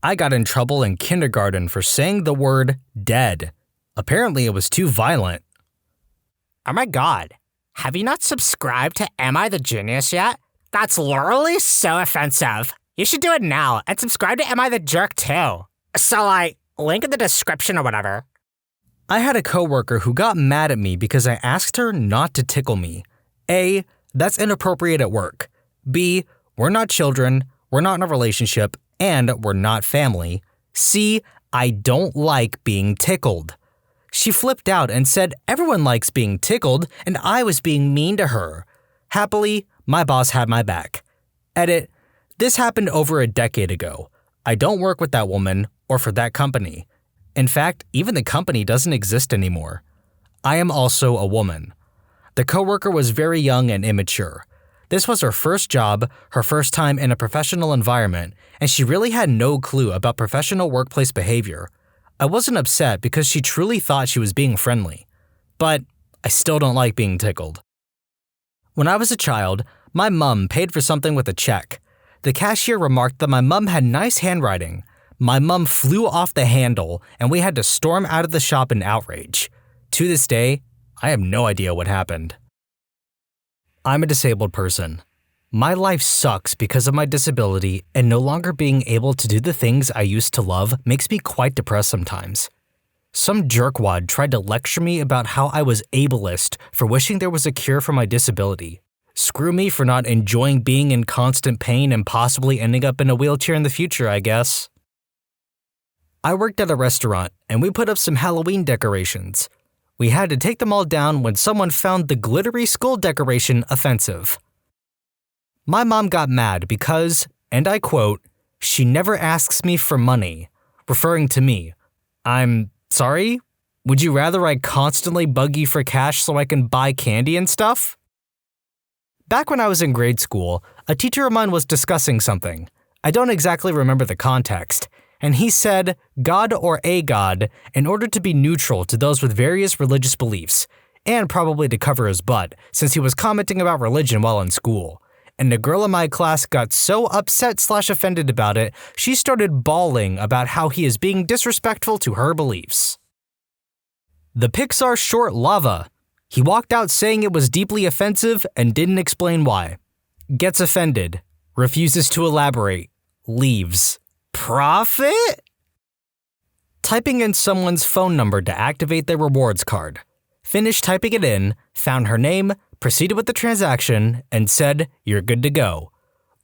I got in trouble in kindergarten for saying the word dead. Apparently it was too violent. Oh my god, have you not subscribed to Am I the Genius yet? That's literally so offensive. You should do it now and subscribe to Am I the Jerk too. So link in the description or whatever. I had a coworker who got mad at me because I asked her not to tickle me. A, that's inappropriate at work. B, we're not children, we're not in a relationship, and we're not family. C, I don't like being tickled. She flipped out and said everyone likes being tickled and I was being mean to her. Happily, my boss had my back. Edit, this happened over a decade ago. I don't work with that woman or for that company. In fact, even the company doesn't exist anymore. I am also a woman. The coworker was very young and immature. This was her first job, her first time in a professional environment, and she really had no clue about professional workplace behavior. I wasn't upset because she truly thought she was being friendly. But I still don't like being tickled. When I was a child, my mom paid for something with a check. The cashier remarked that my mom had nice handwriting. My mom flew off the handle, and we had to storm out of the shop in outrage. To this day, I have no idea what happened. I'm a disabled person. My life sucks because of my disability, and no longer being able to do the things I used to love makes me quite depressed sometimes. Some jerkwad tried to lecture me about how I was ableist for wishing there was a cure for my disability. Screw me for not enjoying being in constant pain and possibly ending up in a wheelchair in the future, I guess. I worked at a restaurant, and we put up some Halloween decorations. We had to take them all down when someone found the glittery skull decoration offensive. My mom got mad because, and I quote, she never asks me for money, referring to me. I'm sorry? Would you rather I constantly bug you for cash so I can buy candy and stuff? Back when I was in grade school, a teacher of mine was discussing something. I don't exactly remember the context. And he said, God or a God, in order to be neutral to those with various religious beliefs, and probably to cover his butt, since he was commenting about religion while in school. And a girl in my class got so upset/offended about it, she started bawling about how he is being disrespectful to her beliefs. The Pixar short Lava. He walked out saying it was deeply offensive and didn't explain why. Gets offended, refuses to elaborate, leaves. Profit? Typing in someone's phone number to activate their rewards card. Finished typing it in, found her name, proceeded with the transaction, and said, "You're good to go."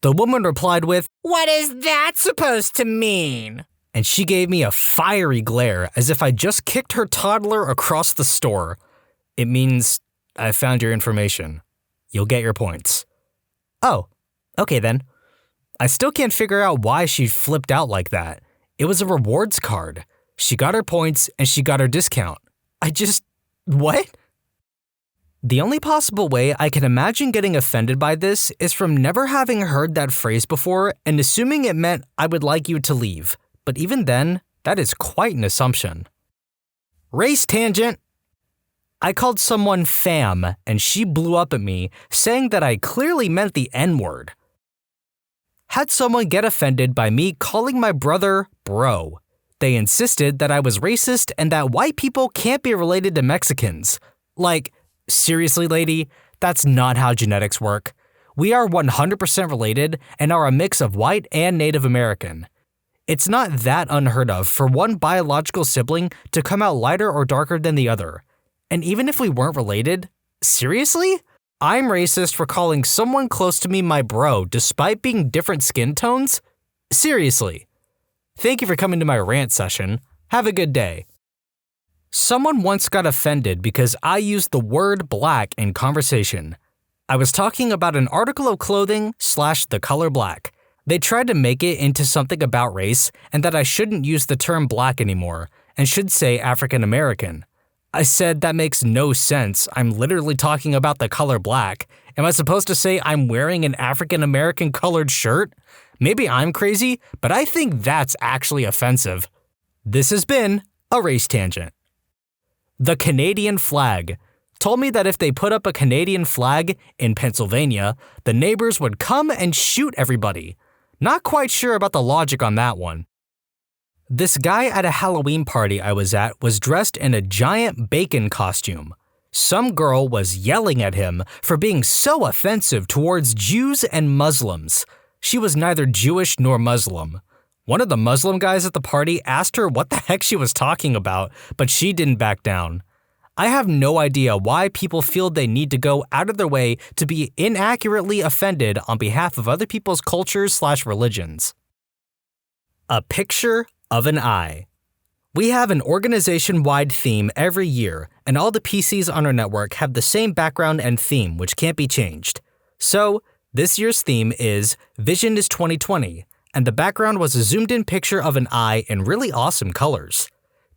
The woman replied with, "What is that supposed to mean?" and she gave me a fiery glare as if I just kicked her toddler across the store. It means I found your information. You'll get your points. Oh, okay then. I still can't figure out why she flipped out like that. It was a rewards card. She got her points and she got her discount. What? The only possible way I can imagine getting offended by this is from never having heard that phrase before and assuming it meant I would like you to leave. But even then, that is quite an assumption. Race tangent. I called someone fam and she blew up at me, saying that I clearly meant the N-word. Had someone get offended by me calling my brother bro. They insisted that I was racist and that white people can't be related to Mexicans. Like, seriously, lady, that's not how genetics work. We are 100% related and are a mix of white and Native American. It's not that unheard of for one biological sibling to come out lighter or darker than the other. And even if we weren't related, seriously? I'm racist for calling someone close to me my bro despite being different skin tones? Seriously. Thank you for coming to my rant session. Have a good day. Someone once got offended because I used the word black in conversation. I was talking about an article of clothing / the color black. They tried to make it into something about race and that I shouldn't use the term black anymore and should say African American. I said that makes no sense. I'm literally talking about the color black. Am I supposed to say I'm wearing an African American colored shirt? Maybe I'm crazy, but I think that's actually offensive. This has been a race tangent. The Canadian flag told me that if they put up a Canadian flag in Pennsylvania, the neighbors would come and shoot everybody. Not quite sure about the logic on that one. This guy at a Halloween party I was at was dressed in a giant bacon costume. Some girl was yelling at him for being so offensive towards Jews and Muslims. She was neither Jewish nor Muslim. One of the Muslim guys at the party asked her what the heck she was talking about, but she didn't back down. I have no idea why people feel they need to go out of their way to be inaccurately offended on behalf of other people's cultures / religions. A picture of an eye. We have an organization-wide theme every year, and all the PCs on our network have the same background and theme, which can't be changed. So, this year's theme is Vision is 2020, and the background was a zoomed-in picture of an eye in really awesome colors.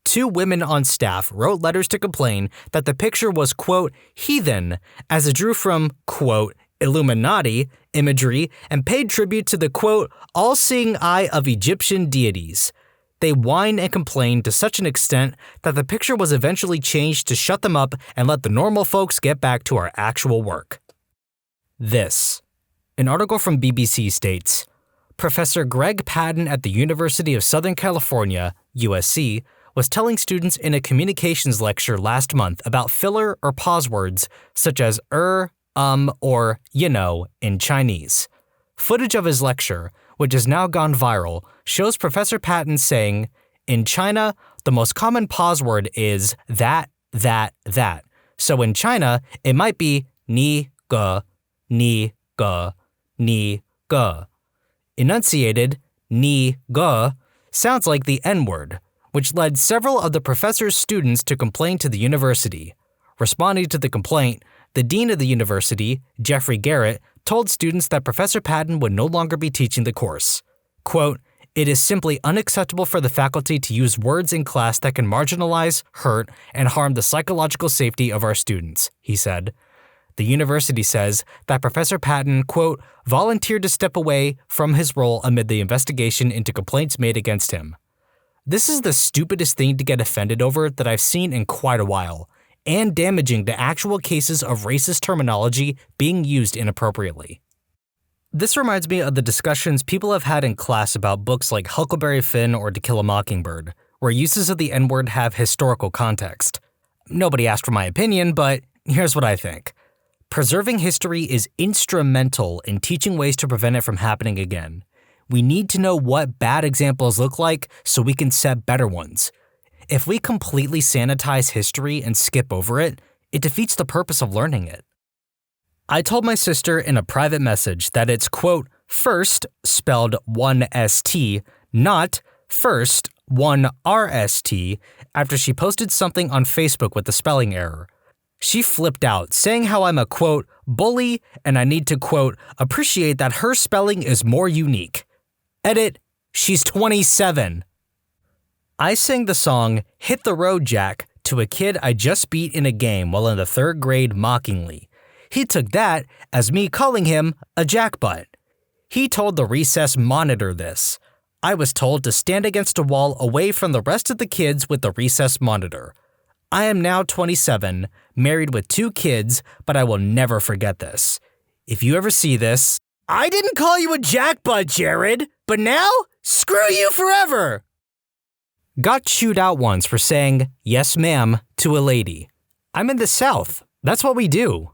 2 women on staff wrote letters to complain that the picture was, quote, heathen, as it drew from, quote, Illuminati imagery and paid tribute to the, quote, all-seeing eye of Egyptian deities. They whined and complained to such an extent that the picture was eventually changed to shut them up and let the normal folks get back to our actual work. This. An article from BBC states, Professor Greg Padden at the University of Southern California, USC, was telling students in a communications lecture last month about filler or pause words such as or you know in Chinese. Footage of his lecture, which has now gone viral, shows Professor Patton saying, in China, the most common pause word is that. So in China, it might be ni, ge, ni, ge, ni, ge. Enunciated, ni, ge, sounds like the N-word, which led several of the professor's students to complain to the university. Responding to the complaint, the dean of the university, Jeffrey Garrett, told students that Professor Patton would no longer be teaching the course. Quote, it is simply unacceptable for the faculty to use words in class that can marginalize, hurt, and harm the psychological safety of our students, he said. The university says that Professor Patton, quote, volunteered to step away from his role amid the investigation into complaints made against him. This is the stupidest thing to get offended over that I've seen in quite a while, and damaging to actual cases of racist terminology being used inappropriately. This reminds me of the discussions people have had in class about books like Huckleberry Finn or To Kill a Mockingbird, where uses of the N-word have historical context. Nobody asked for my opinion, but here's what I think. Preserving history is instrumental in teaching ways to prevent it from happening again. We need to know what bad examples look like so we can set better ones. If we completely sanitize history and skip over it, it defeats the purpose of learning it. I told my sister in a private message that it's, quote, first spelled 1ST, not first 1RST, after she posted something on Facebook with a spelling error. She flipped out, saying how I'm a, quote, bully, and I need to, quote, appreciate that her spelling is more unique. Edit, she's 27. I sang the song Hit the Road Jack to a kid I just beat in a game while in the 3rd grade mockingly. He took that as me calling him a jackbutt. He told the recess monitor this. I was told to stand against a wall away from the rest of the kids with the recess monitor. I am now 27, married with 2 kids, but I will never forget this. If you ever see this, I didn't call you a jackbutt, Jared, but now, screw you forever! Got chewed out once for saying, yes ma'am, to a lady. I'm in the South. That's what we do.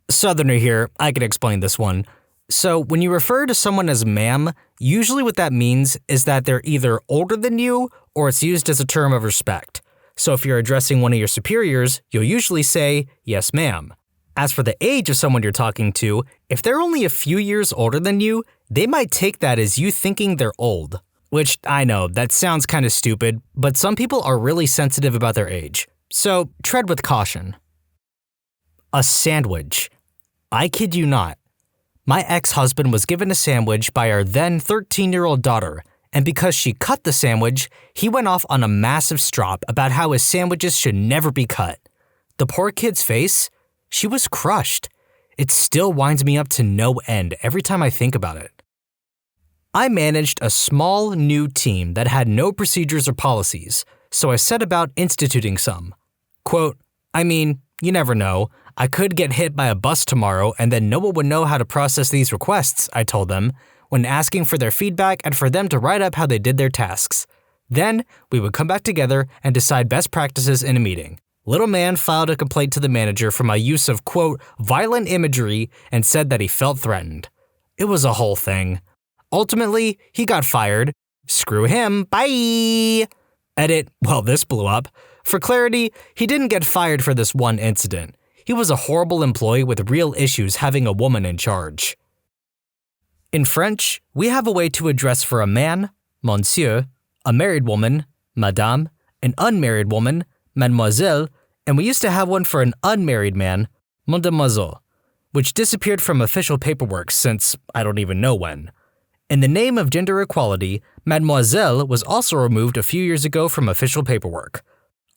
Southerner here, I can explain this one. So when you refer to someone as ma'am, usually what that means is that they're either older than you or it's used as a term of respect. So if you're addressing one of your superiors, you'll usually say, yes ma'am. As for the age of someone you're talking to, if they're only a few years older than you, they might take that as you thinking they're old. Which, I know, that sounds kind of stupid, but some people are really sensitive about their age. So tread with caution. A sandwich. I kid you not. My ex-husband was given a sandwich by our then 13-year-old daughter, and because she cut the sandwich, he went off on a massive strop about how his sandwiches should never be cut. The poor kid's face, she was crushed. It still winds me up to no end every time I think about it. I managed a small, new team that had no procedures or policies, so I set about instituting some. Quote, I mean, you never know. I could get hit by a bus tomorrow and then no one would know how to process these requests, I told them, when asking for their feedback and for them to write up how they did their tasks. Then, we would come back together and decide best practices in a meeting. Little man filed a complaint to the manager for my use of, quote, violent imagery and said that he felt threatened. It was a whole thing. Ultimately, he got fired. Screw him, bye! Edit, well, this blew up. For clarity, he didn't get fired for this one incident. He was a horrible employee with real issues having a woman in charge. In French, we have a way to address for a man, monsieur, a married woman, madame, an unmarried woman, mademoiselle, and we used to have one for an unmarried man, mademoiselle, which disappeared from official paperwork since I don't even know when. In the name of gender equality, mademoiselle was also removed a few years ago from official paperwork.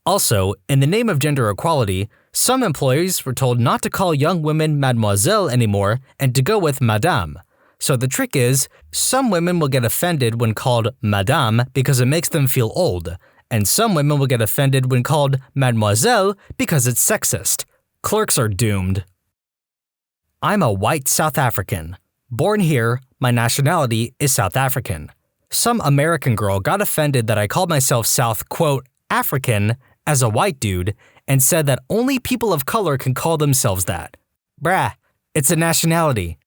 Also, in the name of gender equality, some employees were told not to call young women mademoiselle anymore and to go with madame. So the trick is, some women will get offended when called madame because it makes them feel old, and some women will get offended when called mademoiselle because it's sexist. Clerks are doomed. I'm a white South African. Born here, my nationality is South African. Some American girl got offended that I called myself South, quote, African as a white dude and said that only people of color can call themselves that. Brah, it's a nationality.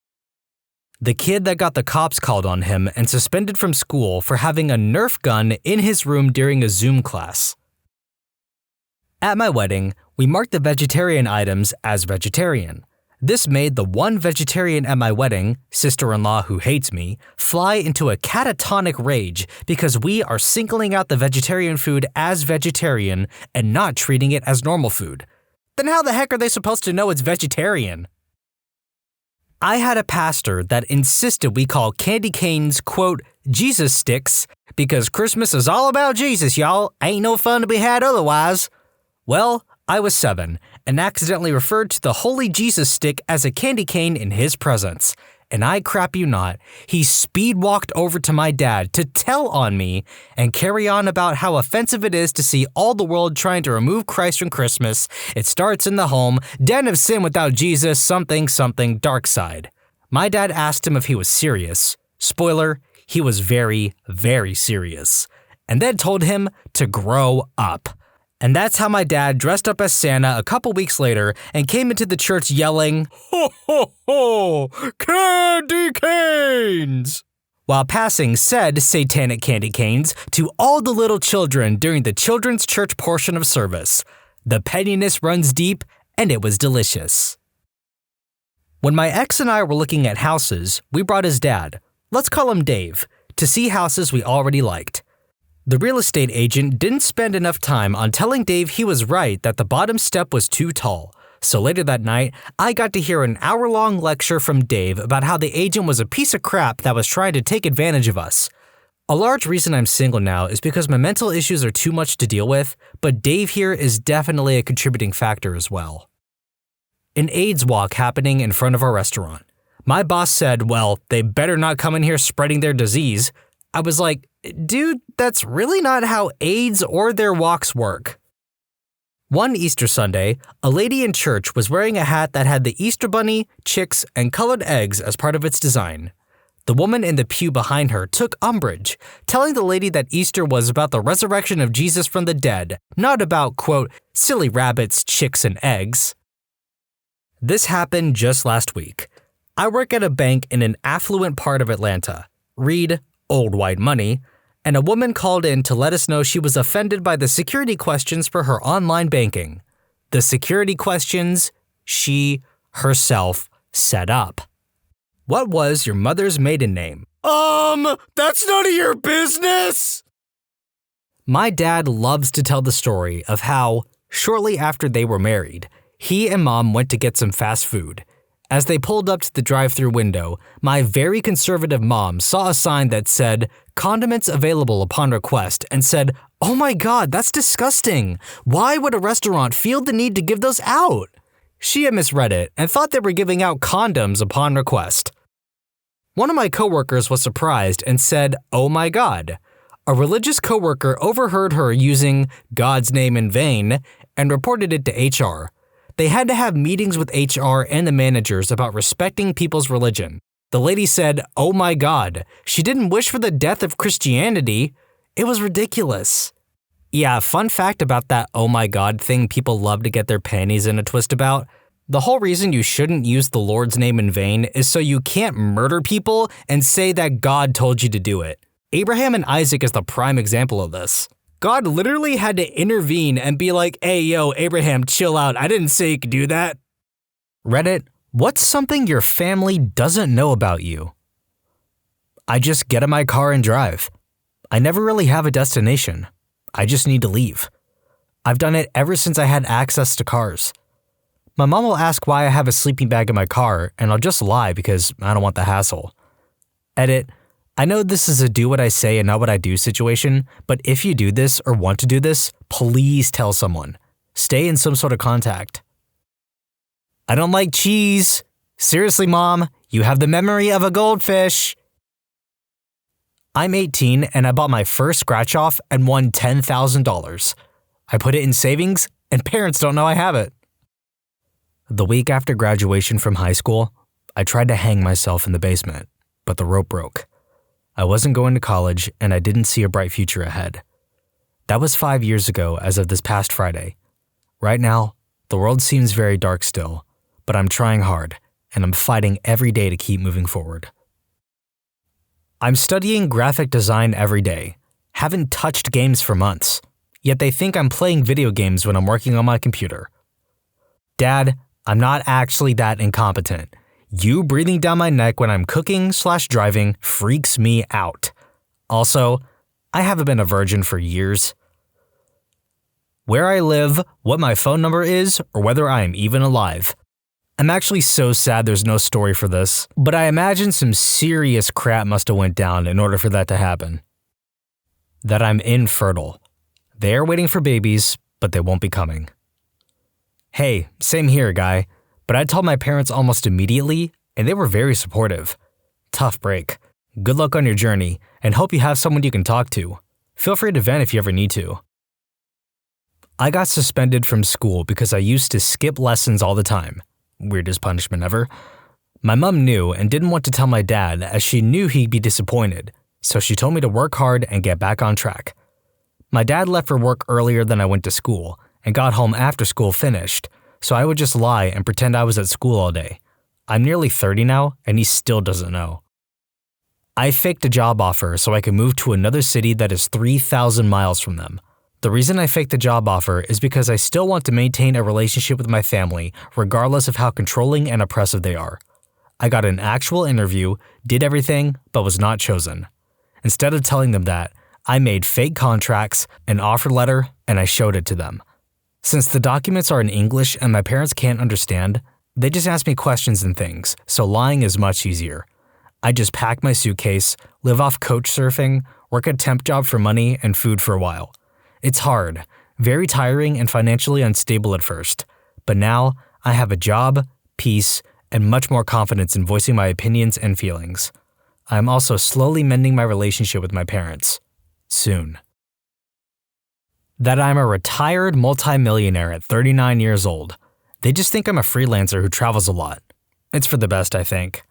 The kid that got the cops called on him and suspended from school for having a Nerf gun in his room during a Zoom class. At my wedding, we marked the vegetarian items as vegetarian. This made the one vegetarian at my wedding, sister-in-law who hates me, fly into a catatonic rage because we are singling out the vegetarian food as vegetarian and not treating it as normal food. Then how the heck are they supposed to know it's vegetarian? I had a pastor that insisted we call candy canes, quote, Jesus sticks, because Christmas is all about Jesus, y'all. Ain't no fun to be had otherwise. Well, I was 7 and accidentally referred to the Holy Jesus stick as a candy cane in his presence. And I crap you not, he speed walked over to my dad to tell on me and carry on about how offensive it is to see all the world trying to remove Christ from Christmas. It starts in the home, den of sin without Jesus, something, dark side. My dad asked him if he was serious. Spoiler, he was very, very serious. And then told him to grow up. And that's how my dad dressed up as Santa a couple weeks later and came into the church yelling, ho ho ho, candy canes! While passing said satanic candy canes to all the little children during the children's church portion of service. The pettiness runs deep, and it was delicious. When my ex and I were looking at houses, we brought his dad, let's call him Dave, to see houses we already liked. The real estate agent didn't spend enough time on telling Dave he was right that the bottom step was too tall. So later that night, I got to hear an hour-long lecture from Dave about how the agent was a piece of crap that was trying to take advantage of us. A large reason I'm single now is because my mental issues are too much to deal with, but Dave here is definitely a contributing factor as well. An AIDS walk happening in front of our restaurant. My boss said, well, they better not come in here spreading their disease. I was like, dude, that's really not how AIDS or their walks work. One Easter Sunday, a lady in church was wearing a hat that had the Easter bunny, chicks, and colored eggs as part of its design. The woman in the pew behind her took umbrage, telling the lady that Easter was about the resurrection of Jesus from the dead, not about, quote, silly rabbits, chicks, and eggs. This happened just last week. I work at a bank in an affluent part of Atlanta. Read old white money. And a woman called in to let us know she was offended by the security questions for her online banking. The security questions she herself set up. What was your mother's maiden name? That's none of your business! My dad loves to tell the story of how, shortly after they were married, he and mom went to get some fast food. As they pulled up to the drive-thru window, my very conservative mom saw a sign that said, condiments available upon request, and said, oh my god, that's disgusting. Why would a restaurant feel the need to give those out? She had misread it and thought they were giving out condoms upon request. One of my coworkers was surprised and said, oh my god. A religious coworker overheard her using God's name in vain and reported it to HR. They had to have meetings with HR and the managers about respecting people's religion. The lady said, oh my god, she didn't wish for the death of Christianity. It was ridiculous. Yeah, fun fact about that oh my god thing people love to get their panties in a twist about. The whole reason you shouldn't use the Lord's name in vain is so you can't murder people and say that God told you to do it. Abraham and Isaac is the prime example of this. God literally had to intervene and be like, hey, yo, Abraham, chill out. I didn't say you could do that. Reddit, what's something your family doesn't know about you? I just get in my car and drive. I never really have a destination. I just need to leave. I've done it ever since I had access to cars. My mom will ask why I have a sleeping bag in my car, and I'll just lie because I don't want the hassle. Edit. I know this is a do what I say and not what I do situation, but if you do this or want to do this, please tell someone. Stay in some sort of contact. I don't like cheese. Seriously, Mom, you have the memory of a goldfish. I'm 18 and I bought my first scratch off and won $10,000. I put it in savings and parents don't know I have it. The week after graduation from high school, I tried to hang myself in the basement, but the rope broke. I wasn't going to college, and I didn't see a bright future ahead. That was 5 years ago as of this past Friday. Right now, the world seems very dark still, but I'm trying hard, and I'm fighting every day to keep moving forward. I'm studying graphic design every day, haven't touched games for months, yet they think I'm playing video games when I'm working on my computer. Dad, I'm not actually that incompetent. You breathing down my neck when I'm cooking/driving freaks me out. Also, I haven't been a virgin for years. Where I live, what my phone number is, or whether I am even alive. I'm actually so sad there's no story for this, but I imagine some serious crap must have went down in order for that to happen. That I'm infertile. They are waiting for babies, but they won't be coming. Hey, same here, guy. But I told my parents almost immediately, and they were very supportive. Tough break. Good luck on your journey, and hope you have someone you can talk to. Feel free to vent if you ever need to. I got suspended from school because I used to skip lessons all the time. Weirdest punishment ever. My mom knew and didn't want to tell my dad as she knew he'd be disappointed, so she told me to work hard and get back on track. My dad left for work earlier than I went to school and got home after school finished, so I would just lie and pretend I was at school all day. I'm nearly 30 now, and he still doesn't know. I faked a job offer so I could move to another city that is 3,000 miles from them. The reason I faked the job offer is because I still want to maintain a relationship with my family, regardless of how controlling and oppressive they are. I got an actual interview, did everything, but was not chosen. Instead of telling them that, I made fake contracts, an offer letter, and I showed it to them. Since the documents are in English and my parents can't understand, they just ask me questions and things, so lying is much easier. I just pack my suitcase, live off couch surfing, work a temp job for money and food for a while. It's hard, very tiring and financially unstable at first, but now I have a job, peace, and much more confidence in voicing my opinions and feelings. I am also slowly mending my relationship with my parents. Soon. That I'm a retired multimillionaire at 39 years old. They just think I'm a freelancer who travels a lot. It's for the best, I think.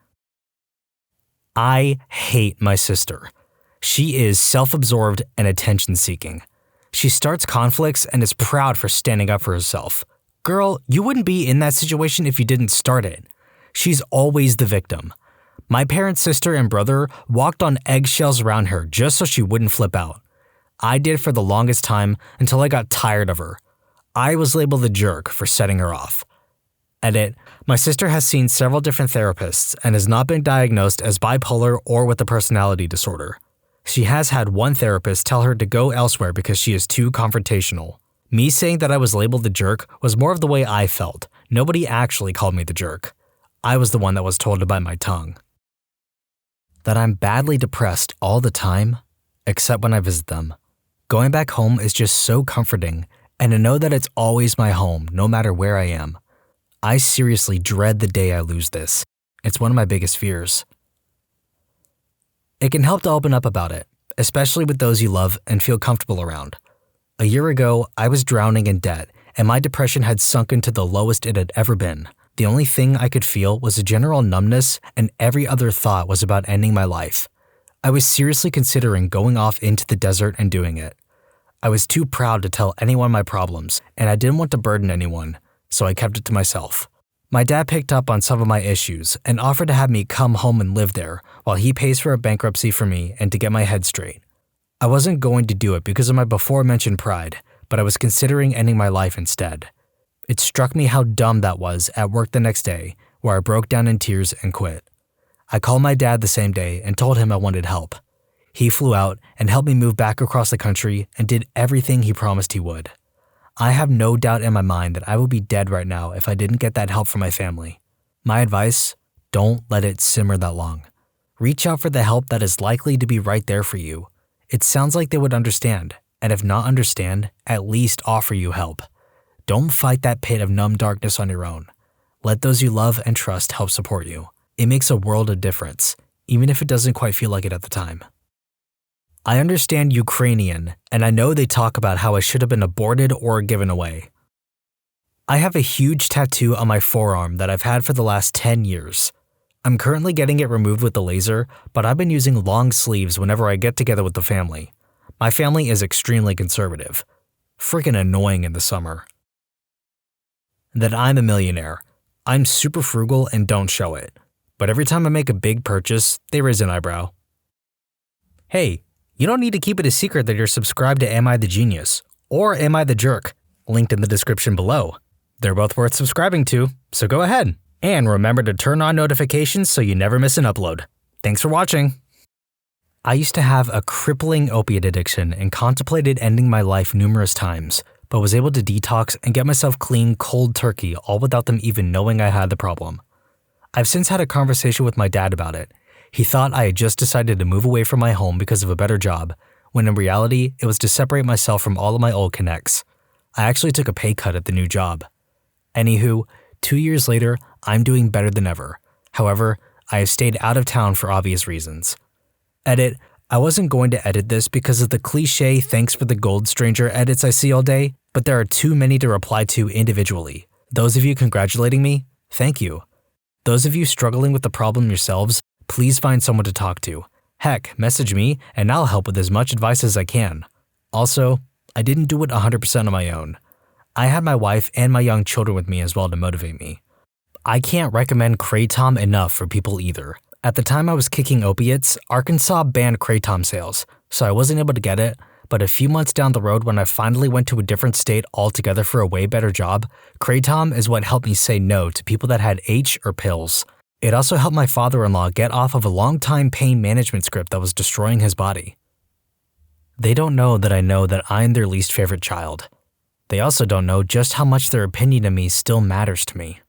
I hate my sister. She is self-absorbed and attention-seeking. She starts conflicts and is proud for standing up for herself. Girl, you wouldn't be in that situation if you didn't start it. She's always the victim. My parents' sister and brother walked on eggshells around her just so she wouldn't flip out. I did for the longest time until I got tired of her. I was labeled the jerk for setting her off. Edit, my sister has seen several different therapists and has not been diagnosed as bipolar or with a personality disorder. She has had one therapist tell her to go elsewhere because she is too confrontational. Me saying that I was labeled the jerk was more of the way I felt. Nobody actually called me the jerk. I was the one that was told to bite my tongue. That I'm badly depressed all the time, except when I visit them. Going back home is just so comforting, and to know that it's always my home, no matter where I am. I seriously dread the day I lose this. It's one of my biggest fears. It can help to open up about it, especially with those you love and feel comfortable around. A year ago, I was drowning in debt, and my depression had sunken to the lowest it had ever been. The only thing I could feel was a general numbness, and every other thought was about ending my life. I was seriously considering going off into the desert and doing it. I was too proud to tell anyone my problems, and I didn't want to burden anyone, so I kept it to myself. My dad picked up on some of my issues and offered to have me come home and live there while he pays for a bankruptcy for me and to get my head straight. I wasn't going to do it because of my before-mentioned pride, but I was considering ending my life instead. It struck me how dumb that was at work the next day, where I broke down in tears and quit. I called my dad the same day and told him I wanted help. He flew out and helped me move back across the country and did everything he promised he would. I have no doubt in my mind that I would be dead right now if I didn't get that help from my family. My advice, don't let it simmer that long. Reach out for the help that is likely to be right there for you. It sounds like they would understand, and if not understand, at least offer you help. Don't fight that pit of numb darkness on your own. Let those you love and trust help support you. It makes a world of difference, even if it doesn't quite feel like it at the time. I understand Ukrainian, and I know they talk about how I should have been aborted or given away. I have a huge tattoo on my forearm that I've had for the last 10 years. I'm currently getting it removed with the laser, but I've been using long sleeves whenever I get together with the family. My family is extremely conservative. Freaking annoying in the summer. That I'm a millionaire. I'm super frugal and don't show it. But every time I make a big purchase, they raise an eyebrow. Hey, you don't need to keep it a secret that you're subscribed to Am I the Genius or Am I the Jerk, linked in the description below. They're both worth subscribing to, so go ahead. And remember to turn on notifications so you never miss an upload. Thanks for watching. I used to have a crippling opiate addiction and contemplated ending my life numerous times, but was able to detox and get myself clean cold turkey all without them even knowing I had the problem. I've since had a conversation with my dad about it. He thought I had just decided to move away from my home because of a better job, when in reality, it was to separate myself from all of my old connects. I actually took a pay cut at the new job. Anywho, 2 years later, I'm doing better than ever. However, I have stayed out of town for obvious reasons. Edit, I wasn't going to edit this because of the cliche thanks for the gold stranger edits I see all day, but there are too many to reply to individually. Those of you congratulating me, thank you. Those of you struggling with the problem yourselves, please find someone to talk to. Heck, message me and I'll help with as much advice as I can. Also, I didn't do it 100% on my own. I had my wife and my young children with me as well to motivate me. I can't recommend Kratom enough for people either. At the time I was kicking opiates, Arkansas banned Kratom sales, so I wasn't able to get it, but a few months down the road when I finally went to a different state altogether for a way better job, Kratom is what helped me say no to people that had H or pills. It also helped my father-in-law get off of a long-time pain management script that was destroying his body. They don't know that I'm their least favorite child. They also don't know just how much their opinion of me still matters to me.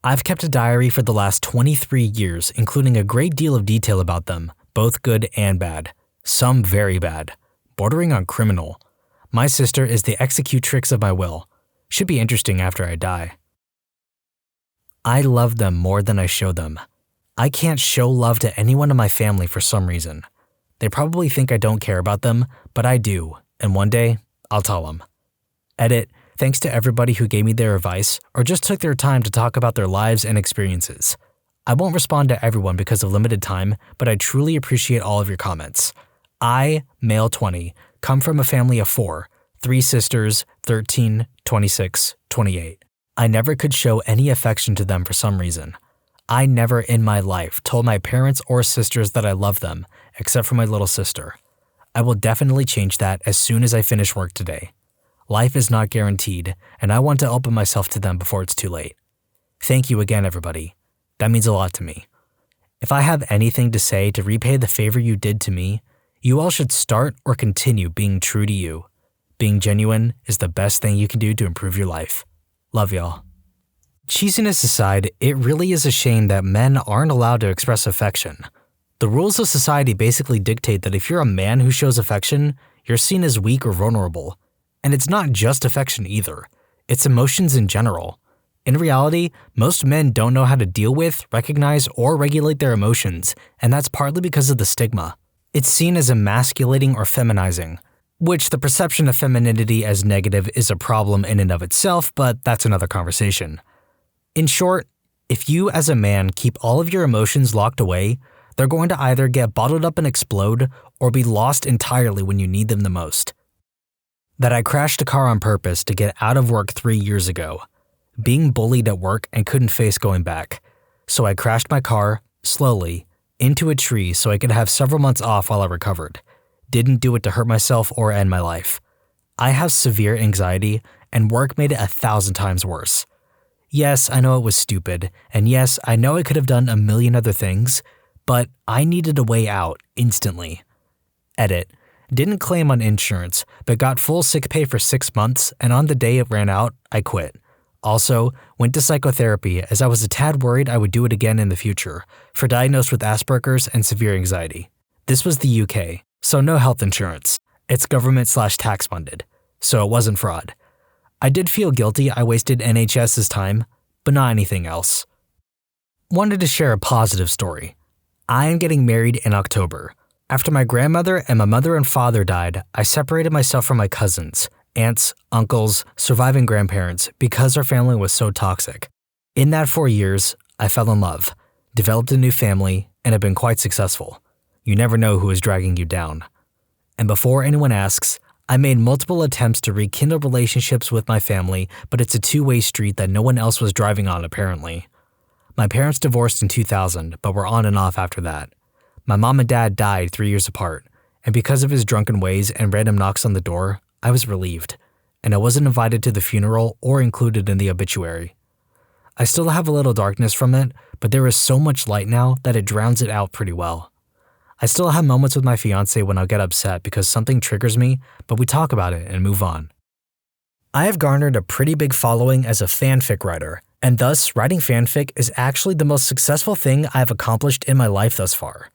I've kept a diary for the last 23 years, including a great deal of detail about them, both good and bad. Some very bad, bordering on criminal. My sister is the executrix of my will. Should be interesting after I die. I love them more than I show them. I can't show love to anyone in my family for some reason. They probably think I don't care about them, but I do, and one day, I'll tell them. Edit, thanks to everybody who gave me their advice or just took their time to talk about their lives and experiences. I won't respond to everyone because of limited time, but I truly appreciate all of your comments. I, male 20, come from a family of 4, 3 sisters, 13, 26, 28. I never could show any affection to them for some reason. I never in my life told my parents or sisters that I love them, except for my little sister. I will definitely change that as soon as I finish work today. Life is not guaranteed, and I want to open myself to them before it's too late. Thank you again, everybody. That means a lot to me. If I have anything to say to repay the favor you did to me, you all should start or continue being true to you. Being genuine is the best thing you can do to improve your life. Love y'all. Cheesiness aside, it really is a shame that men aren't allowed to express affection. The rules of society basically dictate that if you're a man who shows affection, you're seen as weak or vulnerable. And it's not just affection either. It's emotions in general. In reality, most men don't know how to deal with, recognize, or regulate their emotions, and that's partly because of the stigma. It's seen as emasculating or feminizing, which the perception of femininity as negative is a problem in and of itself, but that's another conversation. In short, if you as a man keep all of your emotions locked away, they're going to either get bottled up and explode or be lost entirely when you need them the most. That I crashed a car on purpose to get out of work 3 years ago. Being bullied at work and couldn't face going back. So I crashed my car, slowly, into a tree so I could have several months off while I recovered. Didn't do it to hurt myself or end my life. I have severe anxiety, and work made it 1,000 times worse. Yes, I know it was stupid, and yes, I know I could have done a million other things, but I needed a way out instantly. Edit. Didn't claim on insurance, but got full sick pay for 6 months, and on the day it ran out, I quit. Also, went to psychotherapy as I was a tad worried I would do it again in the future, for diagnosed with Asperger's and severe anxiety. This was the UK, so no health insurance. It's government/tax funded, so it wasn't fraud. I did feel guilty I wasted NHS's time, but not anything else. Wanted to share a positive story. I am getting married in October. After my grandmother and my mother and father died, I separated myself from my cousins, aunts, uncles, surviving grandparents because our family was so toxic. In that 4 years, I fell in love, developed a new family, and have been quite successful. You never know who is dragging you down. And before anyone asks, I made multiple attempts to rekindle relationships with my family, but it's a two-way street that no one else was driving on apparently. My parents divorced in 2000, but were on and off after that. My mom and dad died 3 years apart, and because of his drunken ways and random knocks on the door, I was relieved, and I wasn't invited to the funeral or included in the obituary. I still have a little darkness from it, but there is so much light now that it drowns it out pretty well. I still have moments with my fiance when I'll get upset because something triggers me, but we talk about it and move on. I have garnered a pretty big following as a fanfic writer, and thus writing fanfic is actually the most successful thing I've accomplished in my life thus far.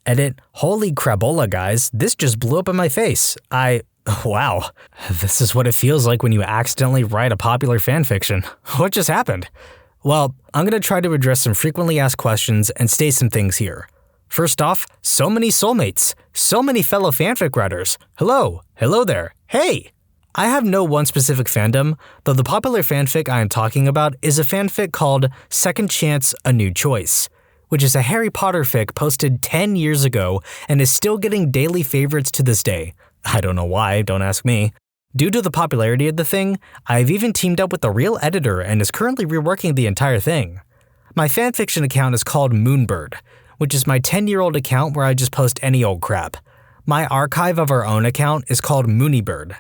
Edit, holy crabola guys, this just blew up in my face. Wow, this is what it feels like when you accidentally write a popular fanfiction. What just happened? Well, I'm going to try to address some frequently asked questions and state some things here. First off, so many soulmates, so many fellow fanfic writers. Hello there, hey! I have no one specific fandom, though the popular fanfic I am talking about is a fanfic called Second Chance, A New Choice, which is a Harry Potter fic posted 10 years ago and is still getting daily favorites to this day. I don't know why, don't ask me. Due to the popularity of the thing, I've even teamed up with the real editor and is currently reworking the entire thing. My fanfiction account is called Moonbird, which is my 10-year-old account where I just post any old crap. My archive of our own account is called Moonybird.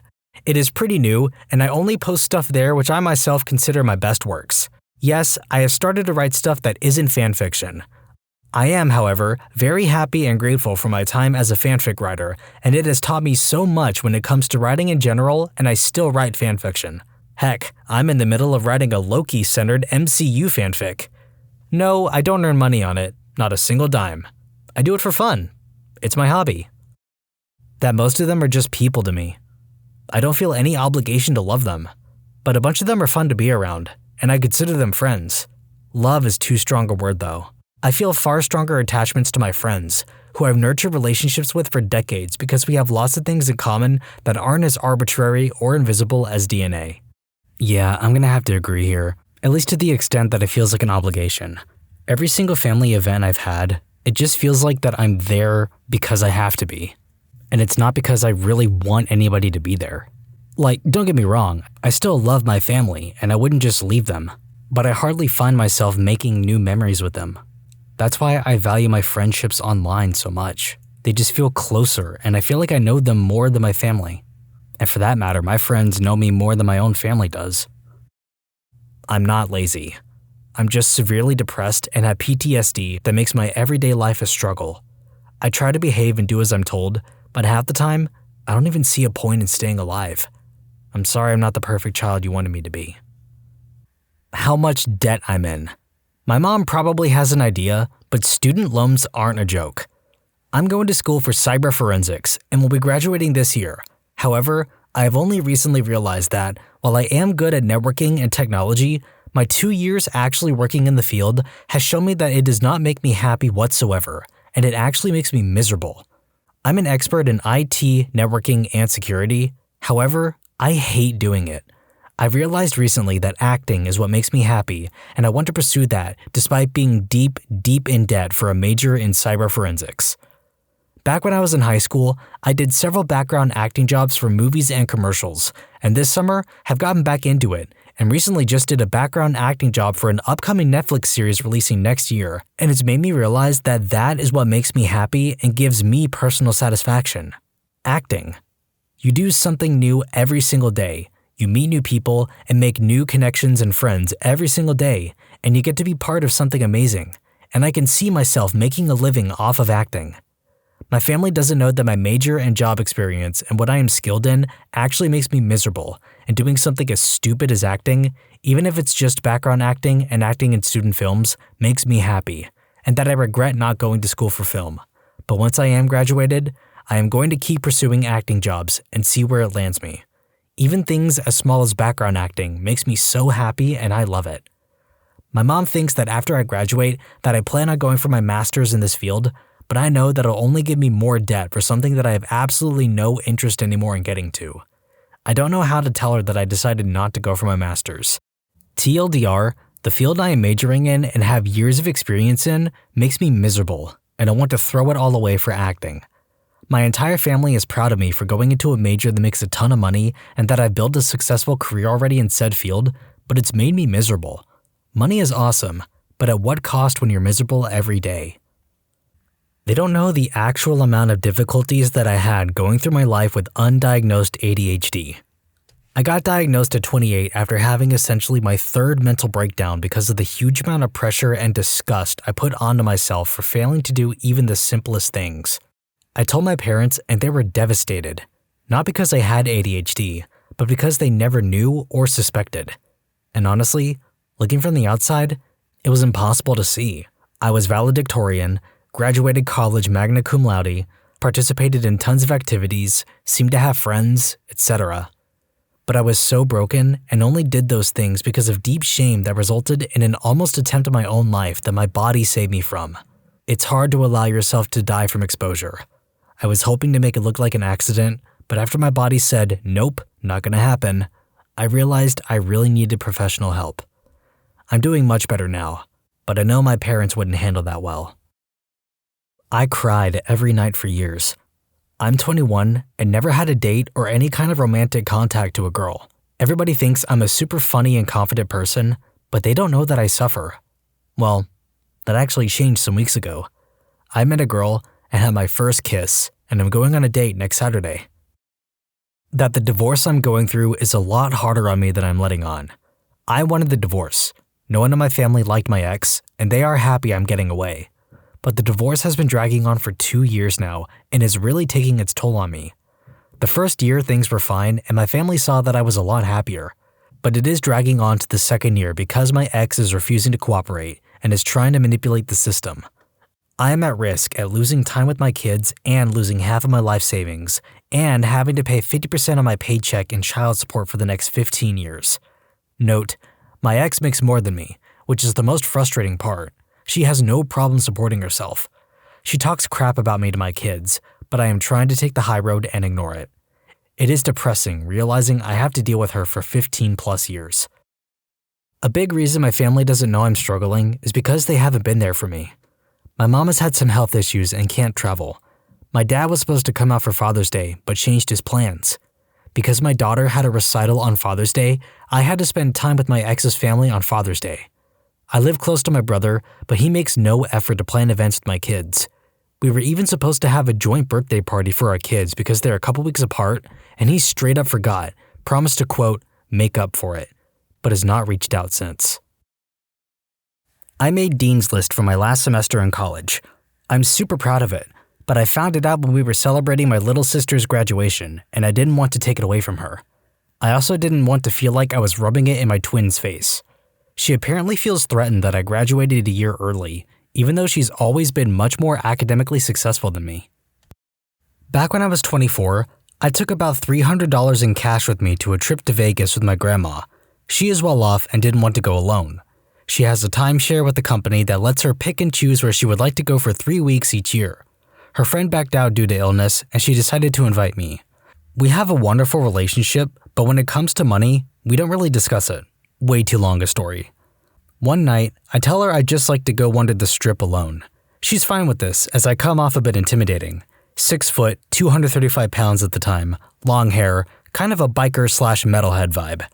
It is pretty new, and I only post stuff there which I myself consider my best works. Yes, I have started to write stuff that isn't fanfiction. I am, however, very happy and grateful for my time as a fanfic writer, and it has taught me so much when it comes to writing in general, and I still write fanfiction. Heck, I'm in the middle of writing a Loki-centered MCU fanfic. No, I don't earn money on it, not a single dime. I do it for fun. It's my hobby. That most of them are just people to me. I don't feel any obligation to love them, but a bunch of them are fun to be around, and I consider them friends. Love is too strong a word though. I feel far stronger attachments to my friends, who I've nurtured relationships with for decades because we have lots of things in common that aren't as arbitrary or invisible as DNA. Yeah, I'm gonna have to agree here, at least to the extent that it feels like an obligation. Every single family event I've had, it just feels like that I'm there because I have to be. And it's not because I really want anybody to be there. Like, don't get me wrong, I still love my family and I wouldn't just leave them, but I hardly find myself making new memories with them. That's why I value my friendships online so much. They just feel closer and I feel like I know them more than my family. And for that matter, my friends know me more than my own family does. I'm not lazy. I'm just severely depressed and have PTSD that makes my everyday life a struggle. I try to behave and do as I'm told, but half the time, I don't even see a point in staying alive. I'm sorry I'm not the perfect child you wanted me to be. How much debt I'm in. My mom probably has an idea, but student loans aren't a joke. I'm going to school for cyber forensics and will be graduating this year. However, I have only recently realized that, while I am good at networking and technology, my 2 years actually working in the field has shown me that it does not make me happy whatsoever, and it actually makes me miserable. I'm an expert in IT, networking, and security. However, I hate doing it. I've realized recently that acting is what makes me happy, and I want to pursue that despite being deep in debt for a major in cyber forensics. Back when I was in high school, I did several background acting jobs for movies and commercials, and this summer have gotten back into it, and recently just did a background acting job for an upcoming Netflix series releasing next year, and it's made me realize that that is what makes me happy and gives me personal satisfaction. Acting. You do something new every single day. You meet new people and make new connections and friends every single day, and you get to be part of something amazing, and I can see myself making a living off of acting. My family doesn't know that my major and job experience and what I am skilled in actually makes me miserable, and doing something as stupid as acting, even if it's just background acting and acting in student films, makes me happy, and that I regret not going to school for film. But once I am graduated, I am going to keep pursuing acting jobs and see where it lands me. Even things as small as background acting makes me so happy and I love it. My mom thinks that after I graduate that I plan on going for my master's in this field, but I know that it'll only give me more debt for something that I have absolutely no interest anymore in getting to. I don't know how to tell her that I decided not to go for my master's. TLDR, the field I am majoring in and have years of experience in makes me miserable, and I want to throw it all away for acting. My entire family is proud of me for going into a major that makes a ton of money and that I've built a successful career already in said field, but it's made me miserable. Money is awesome, but at what cost when you're miserable every day? They don't know the actual amount of difficulties that I had going through my life with undiagnosed ADHD. I got diagnosed at 28 after having essentially my third mental breakdown because of the huge amount of pressure and disgust I put onto myself for failing to do even the simplest things. I told my parents and they were devastated, not because I had ADHD, but because they never knew or suspected. And honestly, looking from the outside, it was impossible to see. I was valedictorian, graduated college magna cum laude, participated in tons of activities, seemed to have friends, etc. But I was so broken and only did those things because of deep shame that resulted in an almost attempt at my own life that my body saved me from. It's hard to allow yourself to die from exposure. I was hoping to make it look like an accident, but after my body said, nope, not gonna happen, I realized I really needed professional help. I'm doing much better now, but I know my parents wouldn't handle that well. I cried every night for years. I'm 21 and never had a date or any kind of romantic contact to a girl. Everybody thinks I'm a super funny and confident person, but they don't know that I suffer. Well, that actually changed some weeks ago. I met a girl and had my first kiss, and I'm going on a date next Saturday. That the divorce I'm going through is a lot harder on me than I'm letting on. I wanted the divorce. No one in my family liked my ex, and they are happy I'm getting away. But the divorce has been dragging on for 2 years now and is really taking its toll on me. The first year things were fine and my family saw that I was a lot happier. But it is dragging on to the second year because my ex is refusing to cooperate and is trying to manipulate the system. I am at risk at losing time with my kids and losing half of my life savings and having to pay 50% of my paycheck in child support for the next 15 years. Note, my ex makes more than me, which is the most frustrating part. She has no problem supporting herself. She talks crap about me to my kids, but I am trying to take the high road and ignore it. It is depressing realizing I have to deal with her for 15 plus years. A big reason my family doesn't know I'm struggling is because they haven't been there for me. My mom has had some health issues and can't travel. My dad was supposed to come out for Father's Day, but changed his plans. Because my daughter had a recital on Father's Day, I had to spend time with my ex's family on Father's Day. I live close to my brother, but he makes no effort to plan events with my kids. We were even supposed to have a joint birthday party for our kids because they're a couple weeks apart, and he straight up forgot, promised to quote, make up for it, but has not reached out since. I made Dean's List for my last semester in college. I'm super proud of it, but I found it out when we were celebrating my little sister's graduation, and I didn't want to take it away from her. I also didn't want to feel like I was rubbing it in my twin's face. She apparently feels threatened that I graduated a year early, even though she's always been much more academically successful than me. Back when I was 24, I took about $300 in cash with me to a trip to Vegas with my grandma. She is well off and didn't want to go alone. She has a timeshare with the company that lets her pick and choose where she would like to go for 3 weeks each year. Her friend backed out due to illness and she decided to invite me. We have a wonderful relationship, but when it comes to money, we don't really discuss it. Way too long a story. One night, I tell her I'd just like to go wander the strip alone. She's fine with this as I come off a bit intimidating. 6 foot, 235 pounds at the time, long hair, kind of a biker/metalhead vibe.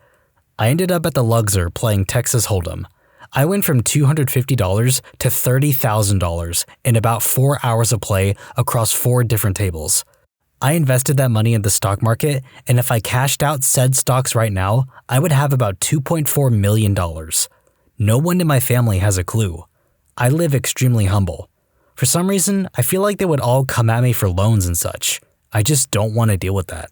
I ended up at the Luxor playing Texas Hold'em. I went from $250 to $30,000 in about 4 hours of play across 4 different tables. I invested that money in the stock market, and if I cashed out said stocks right now, I would have about $2.4 million. No one in my family has a clue. I live extremely humble. For some reason, I feel like they would all come at me for loans and such. I just don't want to deal with that.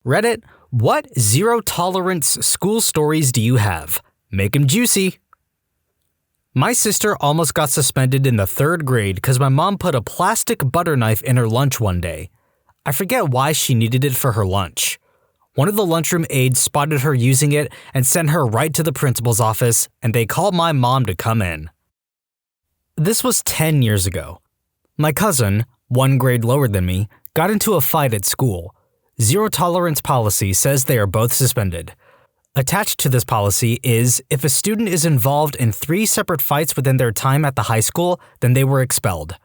Reddit, what zero-tolerance school stories do you have? Make them juicy. My sister almost got suspended in the 3rd grade because my mom put a plastic butter knife in her lunch one day. I forget why she needed it for her lunch. One of the lunchroom aides spotted her using it and sent her right to the principal's office, and they called my mom to come in. This was 10 years ago. My cousin, 1 grade lower than me, got into a fight at school. Zero tolerance policy says they are both suspended. Attached to this policy is if a student is involved in 3 separate fights within their time at the high school, then they were expelled.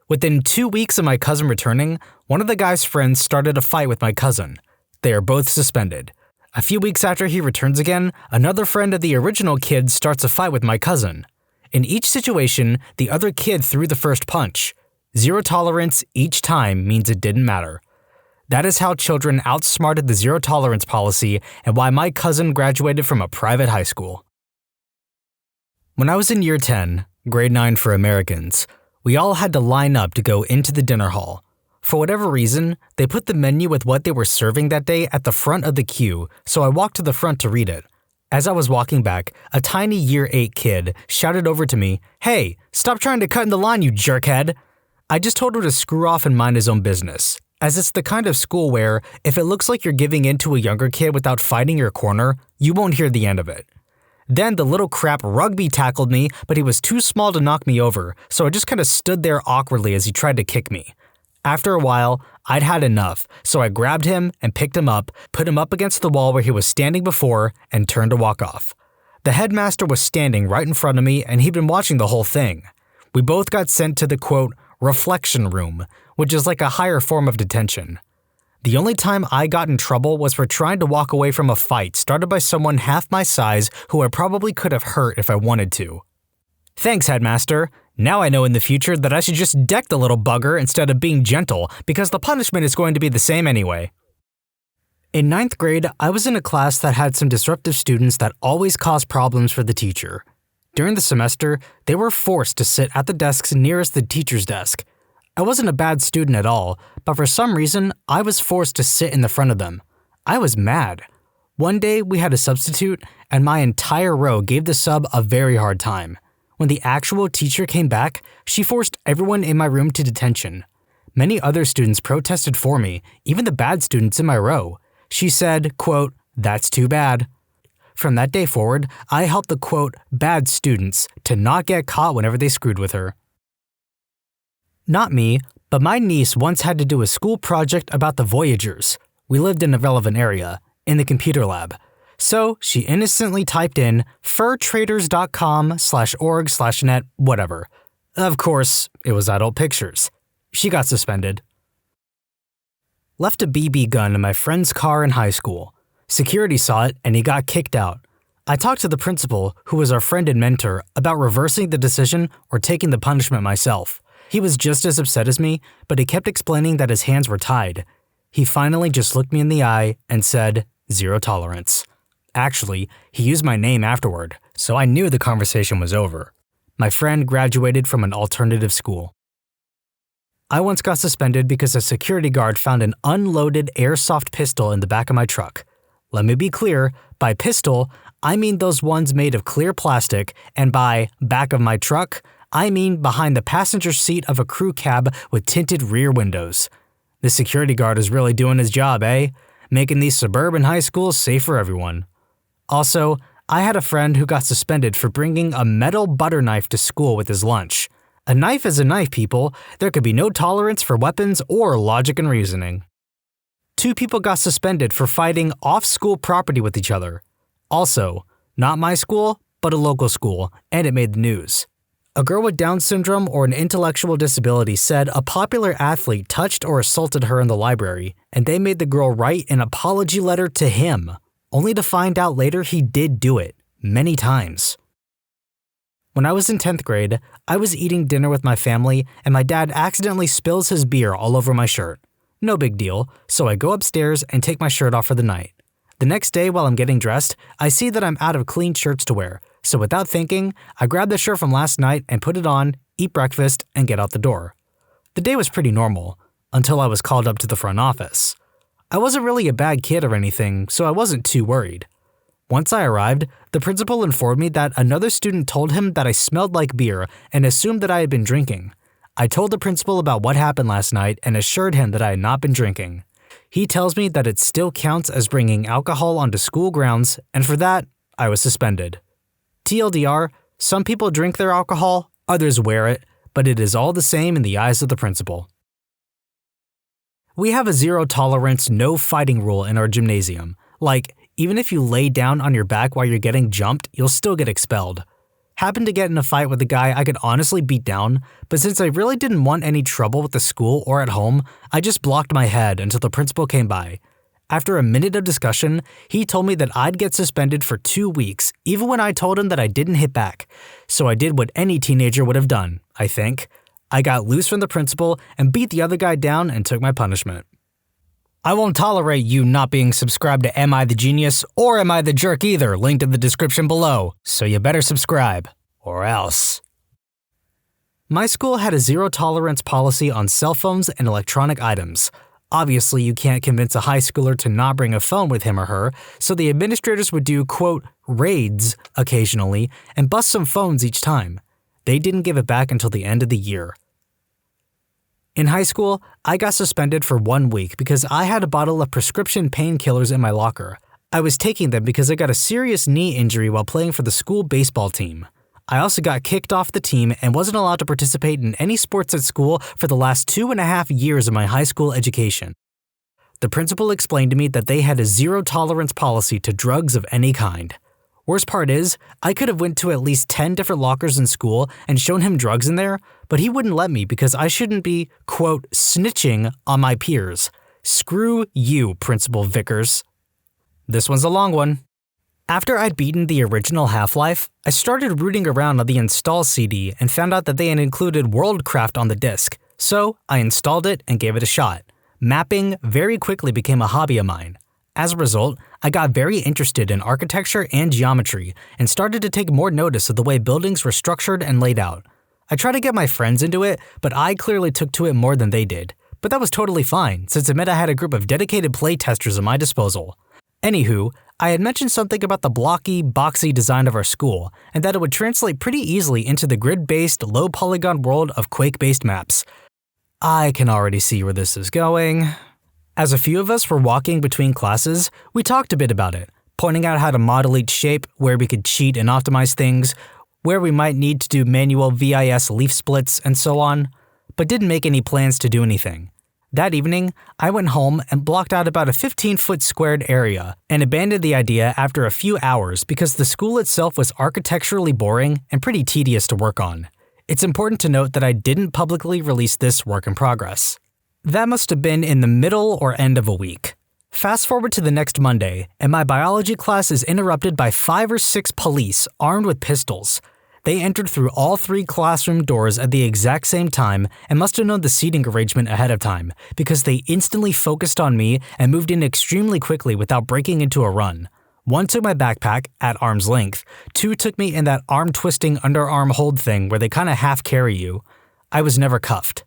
Within 2 weeks of my cousin returning, one of the guy's friends started a fight with my cousin. They are both suspended. A few weeks after he returns again, another friend of the original kid starts a fight with my cousin. In each situation, the other kid threw the first punch. Zero tolerance each time means it didn't matter. That is how children outsmarted the zero tolerance policy and why my cousin graduated from a private high school. When I was in year 10, grade 9 for Americans, we all had to line up to go into the dinner hall. For whatever reason, they put the menu with what they were serving that day at the front of the queue, so I walked to the front to read it. As I was walking back, a tiny year 8 kid shouted over to me, "Hey, stop trying to cut in the line, you jerkhead." I just told him to screw off and mind his own business, as it's the kind of school where if it looks like you're giving in to a younger kid without fighting your corner, you won't hear the end of it. Then the little crap rugby tackled me, but he was too small to knock me over, so I just kind of stood there awkwardly as he tried to kick me. After a while, I'd had enough, so I grabbed him and picked him up, put him up against the wall where he was standing before, and turned to walk off. The headmaster was standing right in front of me, and he'd been watching the whole thing. We both got sent to the, quote, reflection room, which is like a higher form of detention. The only time I got in trouble was for trying to walk away from a fight started by someone half my size who I probably could have hurt if I wanted to. Thanks, headmaster. Now I know in the future that I should just deck the little bugger instead of being gentle because the punishment is going to be the same anyway. In 9th grade, I was in a class that had some disruptive students that always caused problems for the teacher. During the semester, they were forced to sit at the desks nearest the teacher's desk. I wasn't a bad student at all, but for some reason, I was forced to sit in the front of them. I was mad. One day, we had a substitute, and my entire row gave the sub a very hard time. When the actual teacher came back, she forced everyone in my room to detention. Many other students protested for me, even the bad students in my row. She said, quote, "That's too bad." From that day forward, I helped the, quote, "bad students" to not get caught whenever they screwed with her. Not me, but my niece once had to do a school project about the Voyagers. We lived in a relevant area, in the computer lab. So she innocently typed in furtraders.com/org/net whatever. Of course, it was adult pictures. She got suspended. Left a BB gun in my friend's car in high school. Security saw it and he got kicked out. I talked to the principal, who was our friend and mentor, about reversing the decision or taking the punishment myself. He was just as upset as me, but he kept explaining that his hands were tied. He finally just looked me in the eye and said, "Zero tolerance." Actually, he used my name afterward, so I knew the conversation was over. My friend graduated from an alternative school. I once got suspended because a security guard found an unloaded airsoft pistol in the back of my truck. Let me be clear, by pistol, I mean those ones made of clear plastic, and by back of my truck, I mean behind the passenger seat of a crew cab with tinted rear windows. The security guard is really doing his job, eh? Making these suburban high schools safe for everyone. Also, I had a friend who got suspended for bringing a metal butter knife to school with his lunch. A knife is a knife, people. There could be no tolerance for weapons or logic and reasoning. 2 people got suspended for fighting off-school property with each other. Also, not my school, but a local school, and it made the news. A girl with Down syndrome or an intellectual disability said a popular athlete touched or assaulted her in the library, and they made the girl write an apology letter to him, only to find out later he did do it, many times. When I was in 10th grade, I was eating dinner with my family and my dad accidentally spills his beer all over my shirt. No big deal, so I go upstairs and take my shirt off for the night. The next day while I'm getting dressed, I see that I'm out of clean shirts to wear, so without thinking, I grab the shirt from last night and put it on, eat breakfast, and get out the door. The day was pretty normal, until I was called up to the front office. I wasn't really a bad kid or anything, so I wasn't too worried. Once I arrived, the principal informed me that another student told him that I smelled like beer and assumed that I had been drinking. I told the principal about what happened last night and assured him that I had not been drinking. He tells me that it still counts as bringing alcohol onto school grounds, and for that, I was suspended. TLDR, some people drink their alcohol, others wear it, but it is all the same in the eyes of the principal. We have a zero tolerance, no fighting rule in our gymnasium. Like, even if you lay down on your back while you're getting jumped, you'll still get expelled. Happened to get in a fight with a guy I could honestly beat down, but since I really didn't want any trouble with the school or at home, I just blocked my head until the principal came by. After a minute of discussion, he told me that I'd get suspended for 2 weeks, even when I told him that I didn't hit back. So I did what any teenager would have done, I think. I got loose from the principal and beat the other guy down and took my punishment. I won't tolerate you not being subscribed to Am I the Genius or Am I the Jerk either, linked in the description below, so you better subscribe, or else. My school had a zero tolerance policy on cell phones and electronic items. Obviously, you can't convince a high schooler to not bring a phone with him or her, so the administrators would do, quote, raids occasionally and bust some phones each time. They didn't give it back until the end of the year. In high school, I got suspended for 1 week because I had a bottle of prescription painkillers in my locker. I was taking them because I got a serious knee injury while playing for the school baseball team. I also got kicked off the team and wasn't allowed to participate in any sports at school for the last 2.5 years of my high school education. The principal explained to me that they had a zero tolerance policy to drugs of any kind. Worst part is, I could have went to at least 10 different lockers in school and shown him drugs in there, but he wouldn't let me because I shouldn't be, quote, snitching on my peers. Screw you, Principal Vickers. This one's a long one. After I'd beaten the original Half-Life, I started rooting around on the install CD and found out that they had included Worldcraft on the disc, so I installed it and gave it a shot. Mapping very quickly became a hobby of mine. As a result, I got very interested in architecture and geometry and started to take more notice of the way buildings were structured and laid out. I tried to get my friends into it, but I clearly took to it more than they did. But that was totally fine, since it meant I had a group of dedicated playtesters at my disposal. Anywho, I had mentioned something about the blocky, boxy design of our school, and that it would translate pretty easily into the grid-based, low-polygon world of Quake-based maps. I can already see where this is going. As a few of us were walking between classes, we talked a bit about it, pointing out how to model each shape, where we could cheat and optimize things, where we might need to do manual VIS leaf splits, and so on, but didn't make any plans to do anything. That evening, I went home and blocked out about a 15-foot squared area and abandoned the idea after a few hours because the school itself was architecturally boring and pretty tedious to work on. It's important to note that I didn't publicly release this work in progress. That must have been in the middle or end of a week. Fast forward to the next Monday, and my biology class is interrupted by 5 or 6 police armed with pistols. They entered through all 3 classroom doors at the exact same time and must have known the seating arrangement ahead of time because they instantly focused on me and moved in extremely quickly without breaking into a run. 1 took my backpack at arm's length, 2 took me in that arm-twisting underarm hold thing where they kinda half-carry you. I was never cuffed.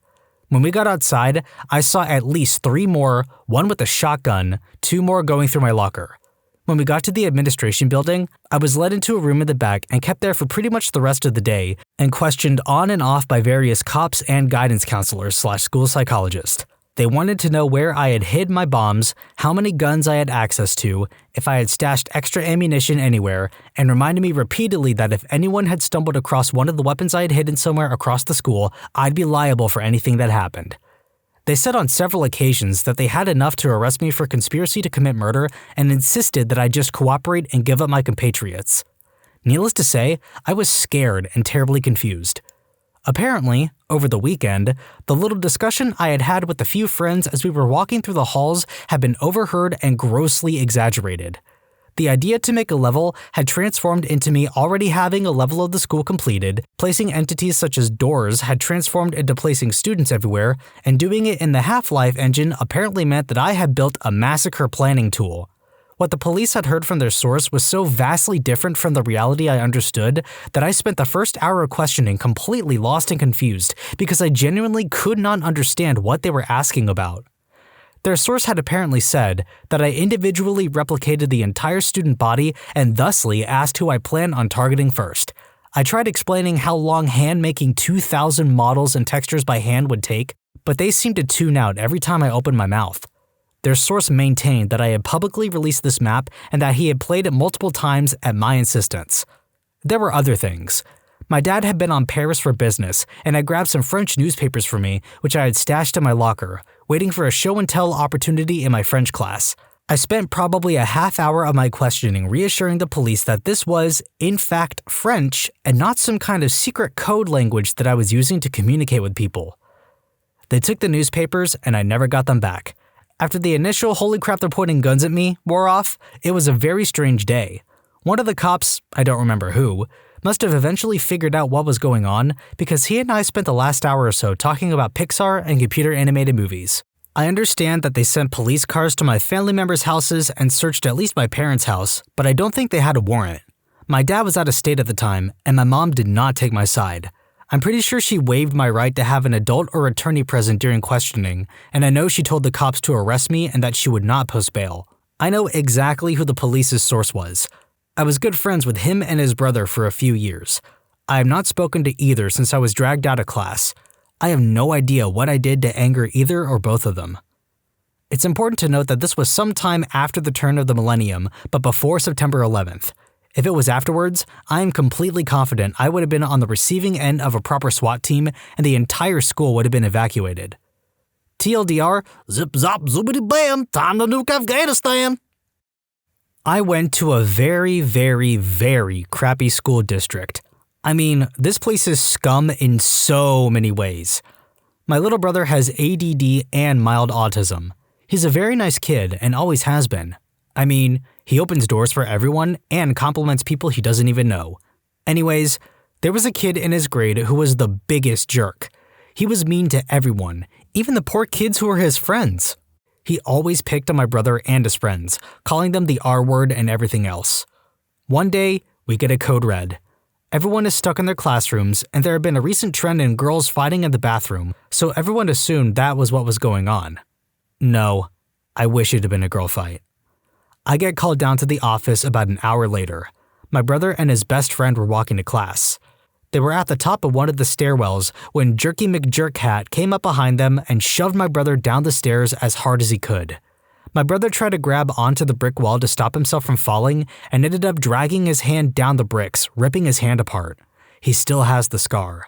When we got outside, I saw at least 3 more, 1 with a shotgun, 2 more going through my locker. When we got to the administration building, I was led into a room in the back and kept there for pretty much the rest of the day and questioned on and off by various cops and guidance counselors/school psychologists. They wanted to know where I had hid my bombs, how many guns I had access to, if I had stashed extra ammunition anywhere, and reminded me repeatedly that if anyone had stumbled across one of the weapons I had hidden somewhere across the school, I'd be liable for anything that happened. They said on several occasions that they had enough to arrest me for conspiracy to commit murder and insisted that I just cooperate and give up my compatriots. Needless to say, I was scared and terribly confused. Apparently, over the weekend, the little discussion I had had with a few friends as we were walking through the halls had been overheard and grossly exaggerated. The idea to make a level had transformed into me already having a level of the school completed, placing entities such as doors had transformed into placing students everywhere, and doing it in the Half-Life engine apparently meant that I had built a massacre planning tool. What the police had heard from their source was so vastly different from the reality I understood that I spent the first hour of questioning completely lost and confused because I genuinely could not understand what they were asking about. Their source had apparently said that I individually replicated the entire student body and thusly asked who I planned on targeting first. I tried explaining how long hand-making 2,000 models and textures by hand would take, but they seemed to tune out every time I opened my mouth. Their source maintained that I had publicly released this map and that he had played it multiple times at my insistence. There were other things. My dad had been on Paris for business and had grabbed some French newspapers for me, which I had stashed in my locker, waiting for a show-and-tell opportunity in my French class. I spent probably a half hour of my questioning reassuring the police that this was, in fact, French and not some kind of secret code language that I was using to communicate with people. They took the newspapers and I never got them back. After the initial "holy crap they're pointing guns at me" wore off, it was a very strange day. One of the cops, I don't remember who, must have eventually figured out what was going on because he and I spent the last hour or so talking about Pixar and computer-animated movies. I understand that they sent police cars to my family members' houses and searched at least my parents' house, but I don't think they had a warrant. My dad was out of state at the time, and my mom did not take my side. I'm pretty sure she waived my right to have an adult or attorney present during questioning, and I know she told the cops to arrest me and that she would not post bail. I know exactly who the police's source was. I was good friends with him and his brother for a few years. I have not spoken to either since I was dragged out of class. I have no idea what I did to anger either or both of them. It's important to note that this was sometime after the turn of the millennium, but before September 11th. If it was afterwards, I am completely confident I would have been on the receiving end of a proper SWAT team and the entire school would have been evacuated. TLDR, zip zop zoobity bam, time to nuke Afghanistan. I went to a very, very, very crappy school district. I mean, this place is scum in so many ways. My little brother has ADD and mild autism. He's a very nice kid and always has been. I mean, he opens doors for everyone and compliments people he doesn't even know. Anyways, there was a kid in his grade who was the biggest jerk. He was mean to everyone, even the poor kids who were his friends. He always picked on my brother and his friends, calling them the R word and everything else. One day, we get a code red. Everyone is stuck in their classrooms, and there had been a recent trend in girls fighting in the bathroom, so everyone assumed that was what was going on. No, I wish it had been a girl fight. I get called down to the office about an hour later. My brother and his best friend were walking to class. They were at the top of one of the stairwells when Jerky McJerkhat came up behind them and shoved my brother down the stairs as hard as he could. My brother tried to grab onto the brick wall to stop himself from falling and ended up dragging his hand down the bricks, ripping his hand apart. He still has the scar.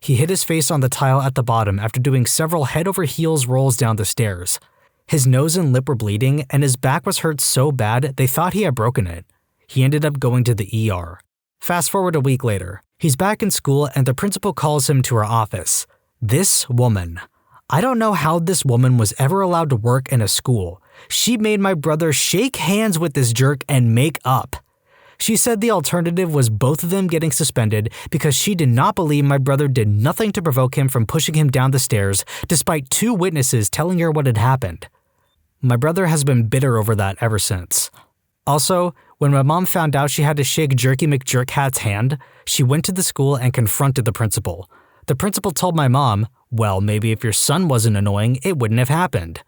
He hit his face on the tile at the bottom after doing several head-over-heels rolls down the stairs. His nose and lip were bleeding, and his back was hurt so bad they thought he had broken it. He ended up going to the ER. Fast forward a week later. He's back in school and the principal calls him to her office. This woman. I don't know how this woman was ever allowed to work in a school. She made my brother shake hands with this jerk and make up. She said the alternative was both of them getting suspended because she did not believe my brother did nothing to provoke him from pushing him down the stairs despite 2 witnesses telling her what had happened. My brother has been bitter over that ever since. Also, when my mom found out she had to shake Jerky McJerkhat's hand, she went to the school and confronted the principal. The principal told my mom, well, maybe if your son wasn't annoying, it wouldn't have happened.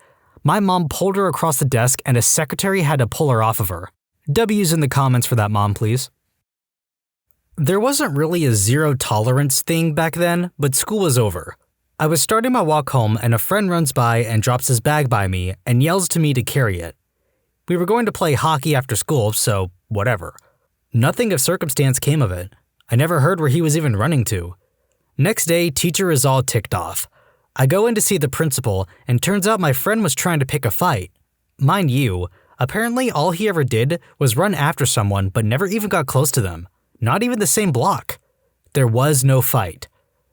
My mom pulled her across the desk and a secretary had to pull her off of her. W's in the comments for that, mom, please. There wasn't really a zero tolerance thing back then, but school was over. I was starting my walk home and a friend runs by and drops his bag by me and yells to me to carry it. We were going to play hockey after school, so whatever. Nothing of circumstance came of it. I never heard where he was even running to. Next day, teacher is all ticked off. I go in to see the principal, and turns out my friend was trying to pick a fight. Mind you, apparently all he ever did was run after someone but never even got close to them. Not even the same block. There was no fight.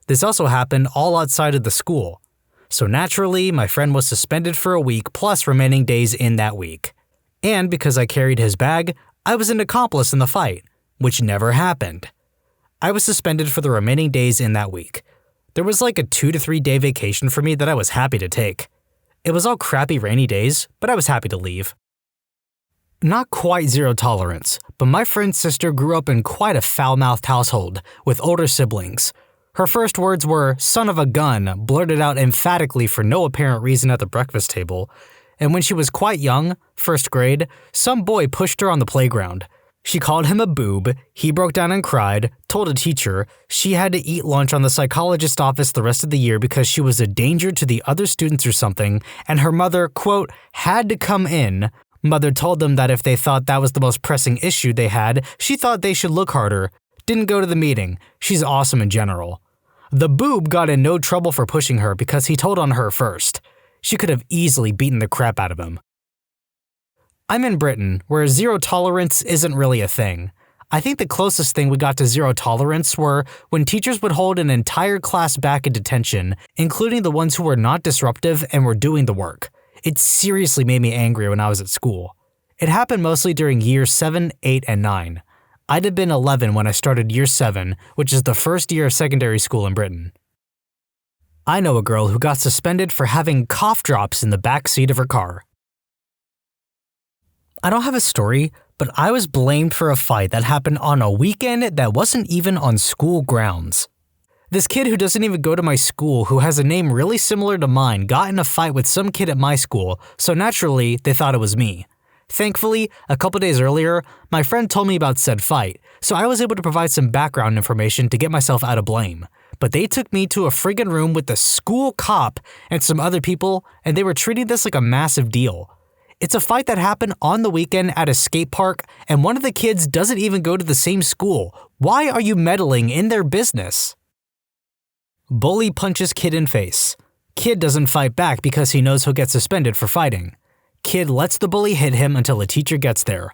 This also happened all outside of the school. So naturally, my friend was suspended for a week plus remaining days in that week. And because I carried his bag, I was an accomplice in the fight, which never happened. I was suspended for the remaining days in that week. There was like a 2 to 3 day vacation for me that I was happy to take. It was all crappy rainy days, but I was happy to leave. Not quite zero tolerance, but my friend's sister grew up in quite a foul-mouthed household with older siblings. Her first words were, "son of a gun," blurted out emphatically for no apparent reason at the breakfast table. And when she was quite young, 1st grade, some boy pushed her on the playground. She called him a boob, he broke down and cried, told a teacher she had to eat lunch on the psychologist's office the rest of the year because she was a danger to the other students or something, and her mother, quote, had to come in. Mother told them that if they thought that was the most pressing issue they had, she thought they should look harder. Didn't go to the meeting. She's awesome in general. The boob got in no trouble for pushing her because he told on her first. She could have easily beaten the crap out of him. I'm in Britain, where zero tolerance isn't really a thing. I think the closest thing we got to zero tolerance were when teachers would hold an entire class back in detention, including the ones who were not disruptive and were doing the work. It seriously made me angry when I was at school. It happened mostly during years 7, 8, and 9. I'd have been 11 when I started year 7, which is the first year of secondary school in Britain. I know a girl who got suspended for having cough drops in the back seat of her car. I don't have a story, but I was blamed for a fight that happened on a weekend that wasn't even on school grounds. This kid who doesn't even go to my school, who has a name really similar to mine, got in a fight with some kid at my school, so naturally, they thought it was me. Thankfully, a couple days earlier, my friend told me about said fight, so I was able to provide some background information to get myself out of blame. But they took me to a friggin' room with the school cop and some other people, and they were treating this like a massive deal. It's a fight that happened on the weekend at a skate park, and one of the kids doesn't even go to the same school. Why are you meddling in their business? Bully punches kid in face. Kid doesn't fight back because he knows he'll get suspended for fighting. Kid lets the bully hit him until a teacher gets there.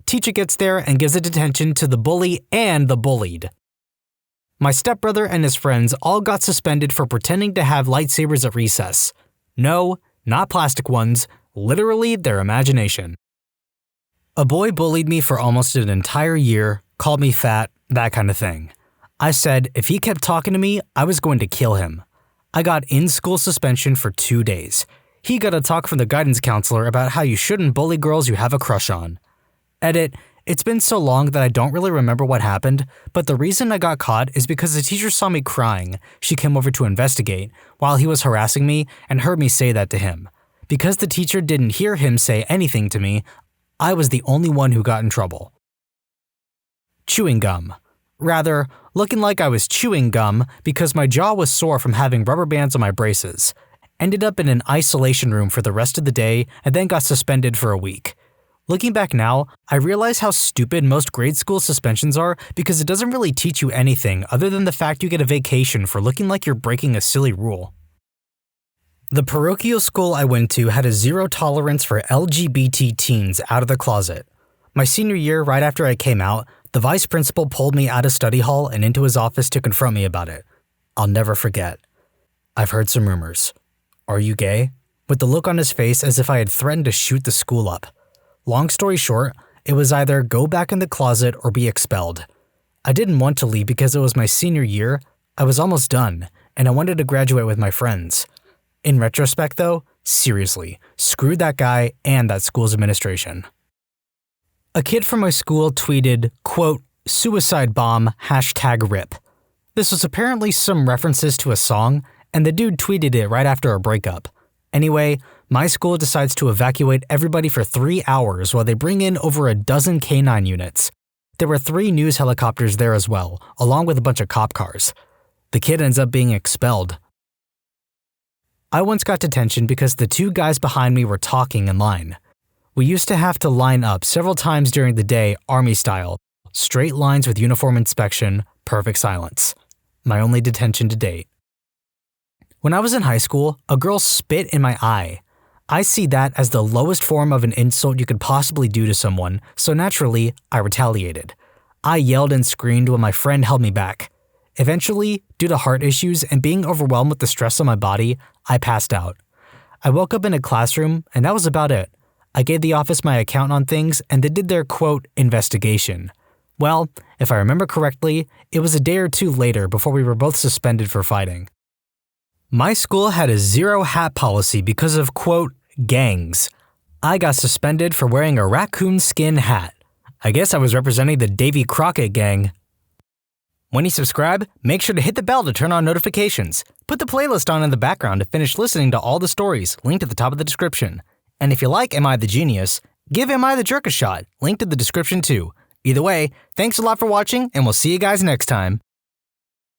Teacher gets there and gives a detention to the bully and the bullied. My stepbrother and his friends all got suspended for pretending to have lightsabers at recess. No, not plastic ones, literally their imagination. A boy bullied me for almost an entire year, called me fat, that kind of thing. I said if he kept talking to me, I was going to kill him. I got in-school suspension for 2 days. He got a talk from the guidance counselor about how you shouldn't bully girls you have a crush on. Edit, it's been so long that I don't really remember what happened, but the reason I got caught is because the teacher saw me crying. She came over to investigate while he was harassing me and heard me say that to him. Because the teacher didn't hear him say anything to me, I was the only one who got in trouble. Chewing gum. Rather, looking like I was chewing gum because my jaw was sore from having rubber bands on my braces. Ended up in an isolation room for the rest of the day and then got suspended for a week. Looking back now, I realize how stupid most grade school suspensions are because it doesn't really teach you anything other than the fact you get a vacation for looking like you're breaking a silly rule. The parochial school I went to had a zero tolerance for LGBT teens out of the closet. My senior year, right after I came out, the vice principal pulled me out of study hall and into his office to confront me about it. I'll never forget. I've heard some rumors. Are you gay? With the look on his face as if I had threatened to shoot the school up. Long story short, it was either go back in the closet or be expelled. I didn't want to leave because it was my senior year, I was almost done, and I wanted to graduate with my friends. In retrospect though, seriously, screw that guy and that school's administration. A kid from my school tweeted, quote, "suicide bomb, #RIP." This was apparently some references to a song, and the dude tweeted it right after a breakup. Anyway, my school decides to evacuate everybody for 3 hours while they bring in over a dozen K-9 units. There were 3 news helicopters there as well, along with a bunch of cop cars. The kid ends up being expelled. I once got detention because the 2 guys behind me were talking in line. We used to have to line up several times during the day, army style, straight lines with uniform inspection, perfect silence. My only detention to date. When I was in high school, a girl spit in my eye. I see that as the lowest form of an insult you could possibly do to someone, so naturally, I retaliated. I yelled and screamed when my friend held me back. Eventually, due to heart issues and being overwhelmed with the stress on my body, I passed out. I woke up in a classroom, and that was about it. I gave the office my account on things, and they did their, quote, investigation. Well, if I remember correctly, it was a day or 2 later before we were both suspended for fighting. My school had a zero hat policy because of, quote, gangs. I got suspended for wearing a raccoon skin hat. I guess I was representing the Davy Crockett gang. When you subscribe, make sure to hit the bell to turn on notifications. Put the playlist on in the background to finish listening to all the stories, linked at the top of the description. And if you like Am I the Genius, give Am I the Jerk a shot, linked in the description too. Either way, thanks a lot for watching, and we'll see you guys next time.